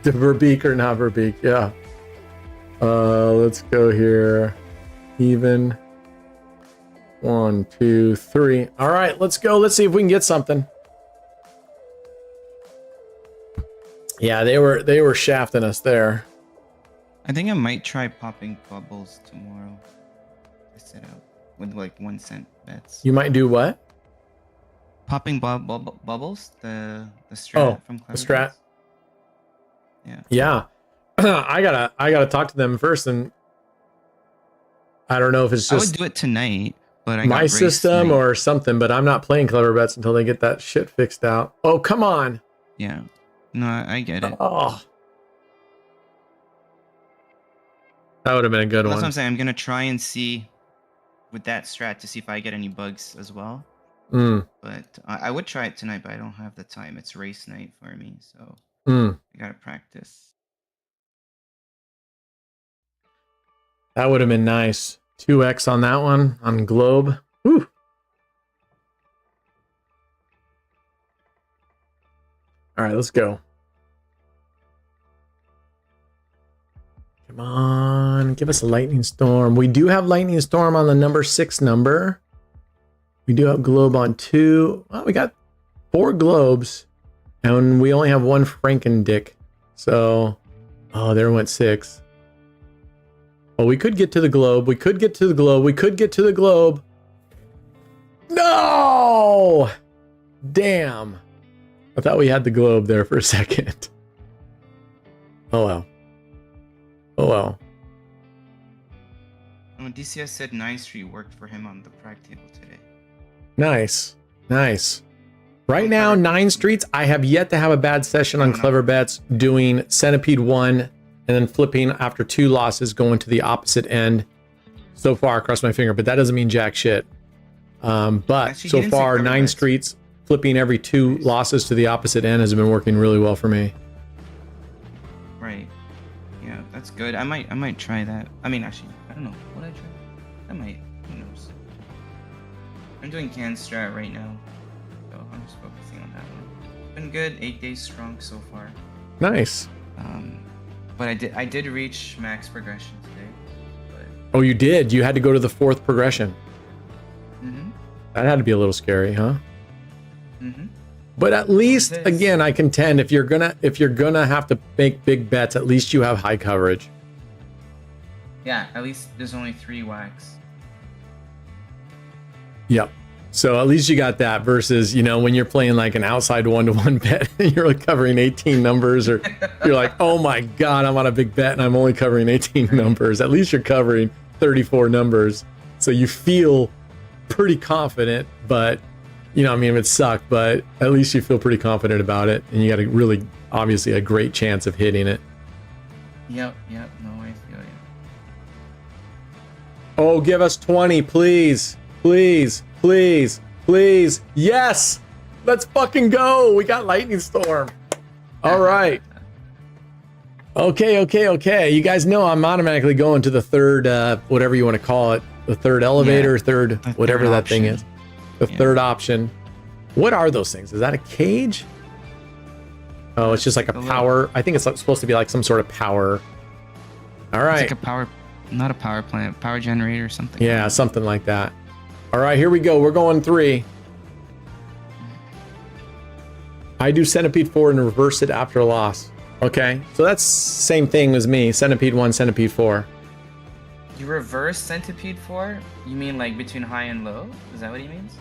Verbeek or not Verbeek, yeah. Let's go here. Even. 1, 2, 3. All right, let's go. Let's see if we can get something. Yeah, they were shafting us there. I think I might try popping bubbles tomorrow. I set out with like 1 cent bets. You might do what? Popping bubbles, the strat from Clever. The strat. Yeah. Yeah. I gotta talk to them first, and I don't know if it's just I would do it tonight, but my system or something, but I'm not playing Clever Bets until they get that shit fixed out. Oh, come on. Yeah. No, I get it. Oh. That would have been a good one. That's what I'm saying. I'm going to try and see with that strat to see if I get any bugs as well. But I would try it tonight, but I don't have the time. It's race night for me, so I got to practice. That would have been nice. 2x on that one, on Globe. Whew. All right, let's go. Come on, give us a lightning storm. We do have lightning storm on the number 6 number. We do have globe on 2. Well, we got 4 globes, and we only have 1 Frankendick. So, oh, there went 6. Well, we could get to the globe. We could get to the globe. We could get to the globe. No! Damn. I thought we had the globe there for a second. Oh, well. Oh, well. DCS said 9th Street worked for him on the prac table today. Nice. Nice. Right now, 9 streets, I have yet to have a bad session on Clever Bets doing Centipede 1 and then flipping after 2 losses going to the opposite end. So far, across my finger, but that doesn't mean jack shit. But Actually, so far, 9 streets, flipping every 2 losses to the opposite end has been working really well for me. Right. Yeah, that's good. I might try that. I mean, actually, I don't know. Would I try? I might. Who knows? I'm doing can strat right now, so I'm just focusing on that one. Been good. 8 days strong so far. Nice. But I did reach max progression today. But... Oh, you did? You had to go to the 4th progression. Mm-hmm. That had to be a little scary, huh? Mm-hmm. But at least, again, I contend if you're gonna have to make big bets, at least you have high coverage. Yeah, at least there's only 3 whacks. Yep. So at least you got that versus, you know, when you're playing like an outside 1-to-1 bet and you're like covering 18 numbers, or you're like, oh my God, I'm on a big bet and I'm only covering 18 numbers. At least you're covering 34 numbers. So you feel pretty confident, but you know, I mean, it sucked, but at least you feel pretty confident about it. And you got a really, obviously a great chance of hitting it. Yep. No, I feel you. Oh, give us 20, please. Please. Yes. Let's fucking go. We got lightning storm. All right. Okay. You guys know I'm automatically going to the third, whatever you want to call it, the third elevator, whatever that thing is. The third option. What are those things? Is that a cage? Oh, it's just like a power. I think it's supposed to be like some sort of power. All right. It's like a power, not a power plant, power generator or something. Yeah, something like that. All right, here we go. We're going 3. I do Centipede 4 and reverse it after a loss. Okay, so that's same thing as me. Centipede 1, Centipede 4. You reverse Centipede 4? You mean like between high and low? Is that what he means?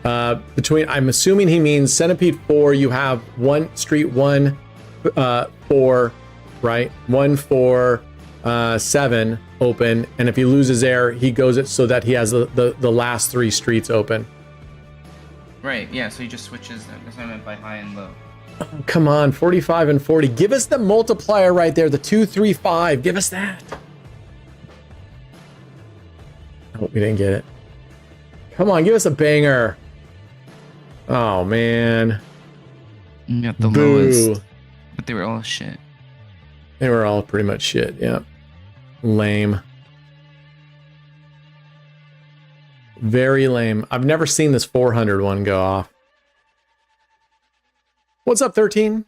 I'm assuming he means Centipede 4, you have 1 street 1, 4, right? 1, 4, 7 open, and if he loses air, he goes it so that he has the last 3 streets open. Right, yeah, so he just switches them. That's what I meant by high and low. Oh, come on, 45 and 40. Give us the multiplier right there, the 2, 3, 5. Give us that. Oh, we didn't get it. Come on, give us a banger. Oh, man. You got the Boo. lowest. But they were all shit. They were all pretty much shit, yeah. Lame. Very lame. I've never seen this 400 one go off. What's up, 13?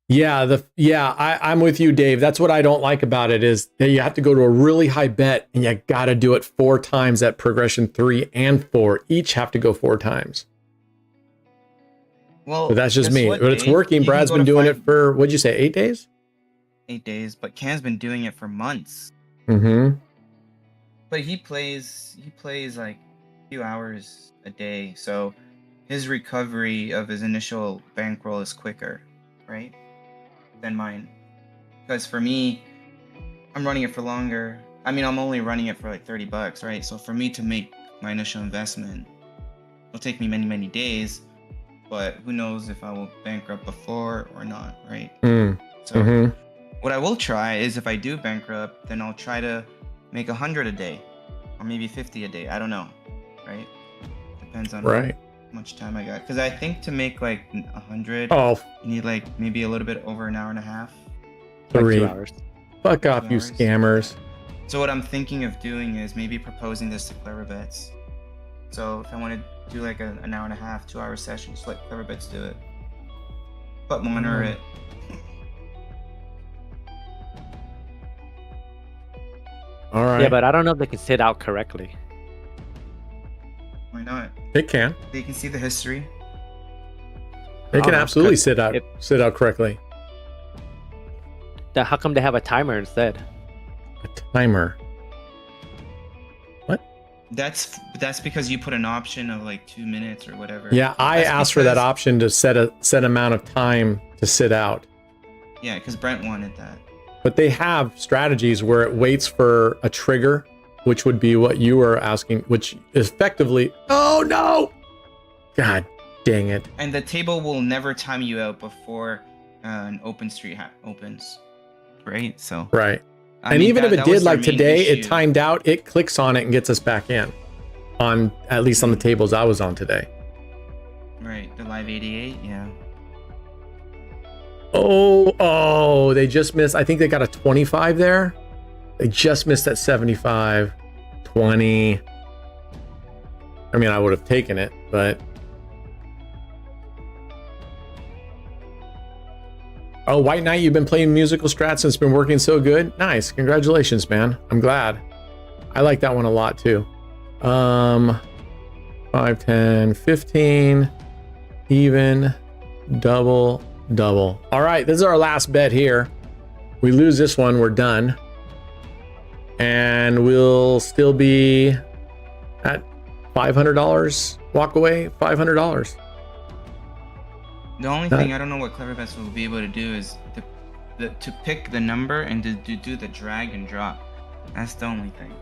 Yeah, I'm with you, Dave. That's what I don't like about it is that you have to go to a really high bet and you got to do it 4 times at progression 3 and 4. Each have to go 4 times. Well, but that's just me. But it's working. Brad's been doing it for, what'd you say, 8 days? 8 days, but Ken's been doing it for months. Mm-hmm. But he plays like a few hours a day, so his recovery of his initial bankroll is quicker, right, than mine. Because for me, I'm running it for longer. I mean, I'm only running it for like $30, right? So for me to make my initial investment, it'll take me many, many days. But who knows if I will bankrupt before or not, right? So what I will try is if I do bankrupt, then I'll try to make 100 a day, or maybe 50 a day. I don't know, right? Depends on how much time I got. Because I think to make like 100, you need like maybe a little bit over an hour and a half. 3 like 2 hours. Fuck off, you scammers. So what I'm thinking of doing is maybe proposing this to Clever Bets. So if I want to do like an hour and a half, 2 hour session, just let Clever Bets do it, but monitor it. All right. Yeah, but I don't know if they can sit out correctly. Why not? They can. They can see the history. They can absolutely sit out correctly. How come they have a timer instead? A timer. What? That's because you put an option of like 2 minutes or whatever. Yeah, I asked for that option to set a set amount of time to sit out. Yeah, because Brent wanted that. But they have strategies where it waits for a trigger, which would be what you were asking, which effectively, oh no! God dang it. And the table will never time you out before an open street opens, right? So. Right. And even if it did, like today, it timed out, it clicks on it and gets us back in. On, at least on the tables I was on today. Right, the live 88, yeah. Oh, they just missed. I think they got a 25 there. They just missed that 75, 20. I mean, I would have taken it, but. Oh, White Knight, you've been playing musical strats and it's been working so good. Nice. Congratulations, man. I'm glad. I like that one a lot too. 5, 10, 15, even, double. All right, this is our last bet here. We lose this one, we're done. and we'll still be at $500. Walk away, $500. The only thing I don't know what Clever Bets will be able to do is to pick the number and to do the drag and drop. That's the only thing.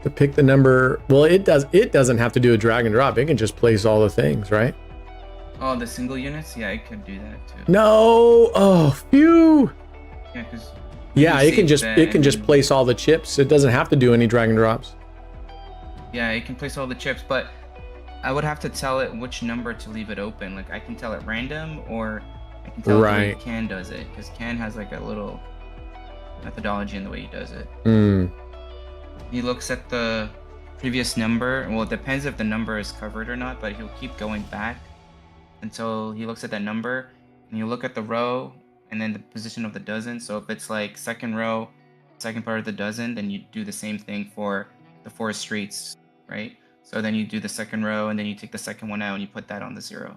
To pick the number, well, it doesn't have to do a drag and drop. It can just place all the things, right? Oh, the single units? Yeah, it could do that too. No, oh, phew. Yeah, because it can just place all the chips. It doesn't have to do any drag and drops. Yeah, it can place all the chips, but I would have to tell it which number to leave it open. Like I can tell it random, or I can tell it the way Can does it, because Can has like a little methodology in the way he does it. He looks at the previous number. Well, it depends if the number is covered or not, but he'll keep going back until he looks at that number, and you look at the row and then the position of the dozen. So if it's like second row, second part of the dozen, then you do the same thing for the 4 streets, right? So then you do the second row, and then you take the second one out and you put that on the 0.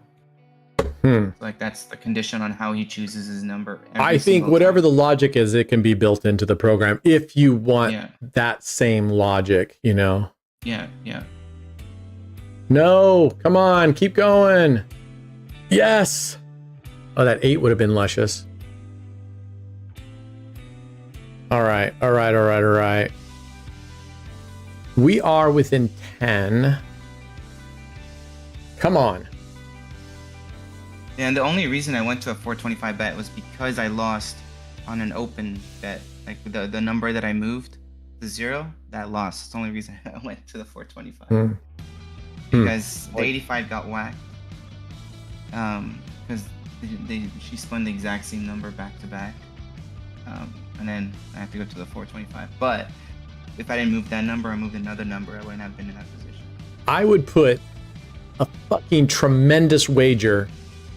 So like that's the condition on how he chooses his number. I think whatever the logic is, it can be built into the program if you want that same logic, you know? Yeah. No, come on, keep going. Yes. Oh, that 8 would have been luscious. All right. We are within 10. Come on. And the only reason I went to a 425 bet was because I lost on an open bet. Like the number that I moved, the 0, that lost. It's the only reason I went to the 425. Because the 85 got whacked. Because she spun the exact same number back to back. And then I have to go to the 425. But if I didn't move that number, I moved another number, I wouldn't have been in that position. I would put a fucking tremendous wager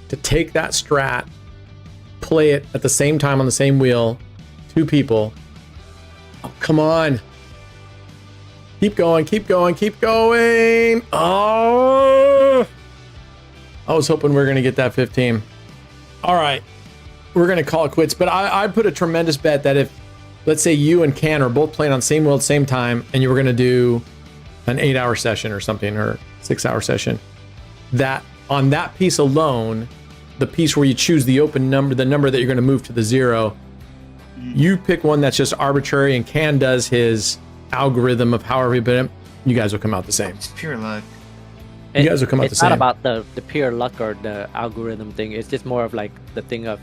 to take that strat, play it at the same time on the same wheel, 2 people. Oh, come on. Keep going. Oh! I was hoping we were going to get that 15. All right. We're going to call it quits, but I put a tremendous bet that if, let's say you and Can are both playing on the same wheel at the same time, and you were going to do an 8-hour session or something, or 6-hour session, that on that piece alone, the piece where you choose the open number, the number that you're going to move to the 0, you pick one that's just arbitrary, and Can does his algorithm of however you put it, you guys will come out the same. It's pure luck. You guys will come out the same. It's not about the pure luck or the algorithm thing. It's just more of like the thing of,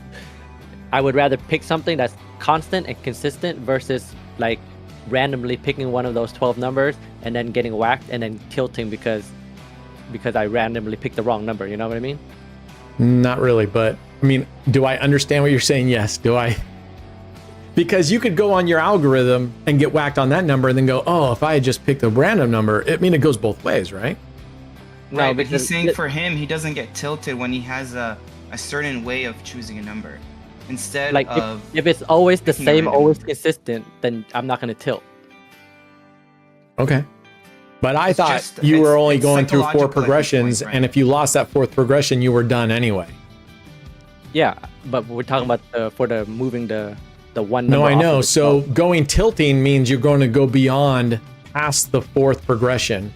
I would rather pick something that's constant and consistent versus like randomly picking one of those 12 numbers and then getting whacked and then tilting because I randomly picked the wrong number. You know what I mean? Not really, but I mean, do I understand what you're saying? Yes. Do I? Because you could go on your algorithm and get whacked on that number and then go, oh, if I had just picked a random number, I mean, it goes both ways, right? Right, but he's saying for him, he doesn't get tilted when he has a certain way of choosing a number. Instead like of... If it's always the same, always consistent, then I'm not going to tilt. Okay. But I thought you were only going through 4 progressions, and if you lost that 4th progression, you were done anyway. Yeah, but we're talking about for the moving the one number. No, I know. So going tilting means you're going to go beyond past the 4th progression.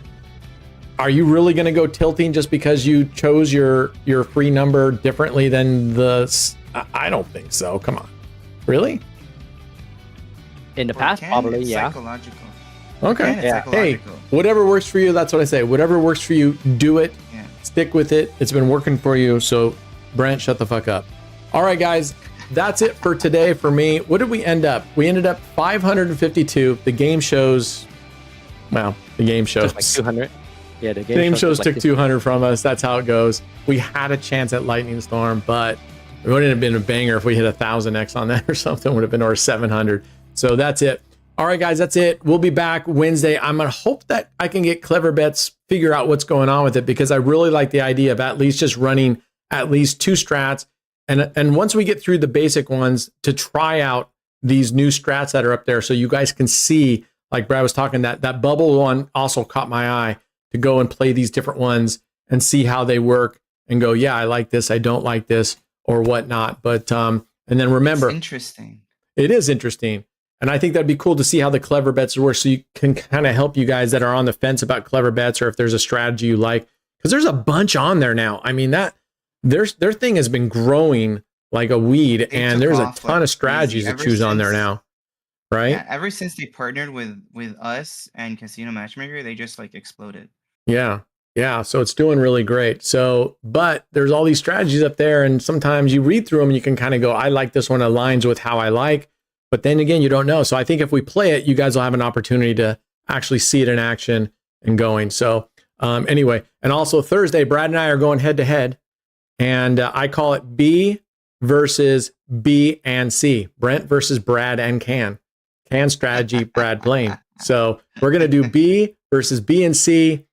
Are you really going to go tilting just because you chose your free number differently than the... I don't think so. Come on. Really? In the past, probably, yeah. Psychological. Okay. Yeah. Hey, whatever works for you, that's what I say. Whatever works for you, do it. Yeah. Stick with it. It's been working for you. So, Brent, shut the fuck up. All right, guys. That's it for today for me. What did we end up? We ended up 552. The game shows... Well, the game shows... Just like 200. Yeah, the game shows took 200 from us. That's how it goes. We had a chance at Lightning Storm, but it wouldn't have been a banger if we hit 1,000x on that or something. It would have been or 700. So that's it. All right, guys, that's it. We'll be back Wednesday. I'm going to hope that I can get Clever Bets, figure out what's going on with it, because I really like the idea of at least just running at least 2 strats. And once we get through the basic ones, to try out these new strats that are up there so you guys can see, like Brad was talking, that bubble one also caught my eye, to go and play these different ones and see how they work and go, yeah, I like this, I don't like this, or whatnot. But and then remember, it's interesting. It is interesting. And I think that'd be cool to see how the clever bets work, so you can kind of help you guys that are on the fence about clever bets, or if there's a strategy you like, because there's a bunch on there now. I mean, that their thing has been growing like a weed, and there's a ton of strategies to choose on there now, right? Yeah, ever since they partnered with us and Casino Matchmaker, they just like exploded. Yeah. So it's doing really great. So, but there's all these strategies up there, and sometimes you read through them and you can kind of go, I like this one, aligns with how I like. But then again, you don't know. So I think if we play it, you guys will have an opportunity to actually see it in action and going. So anyway, and also Thursday, Brad and I are going head to head, and I call it B versus B and C. Brent versus Brad and Can strategy, Brad playing. So we're going to do B versus B and C.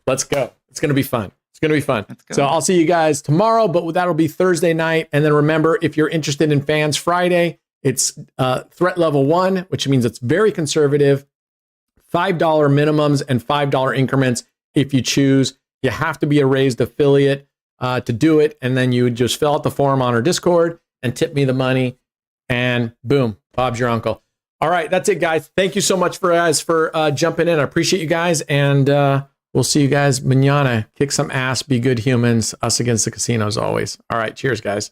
Let's go. It's going to be fun. So I'll see you guys tomorrow, but that'll be Thursday night. And then remember, if you're interested in Fans Friday, it's threat level 1, which means it's very conservative, $5 minimums and $5 increments if you choose. You have to be a raised affiliate to do it. And then you just fill out the form on our Discord and tip me the money, and boom, Bob's your uncle. All right, that's it, guys. Thank you so much for jumping in. I appreciate you guys, and we'll see you guys mañana. Kick some ass, be good humans, us against the casinos always. All right, cheers, guys.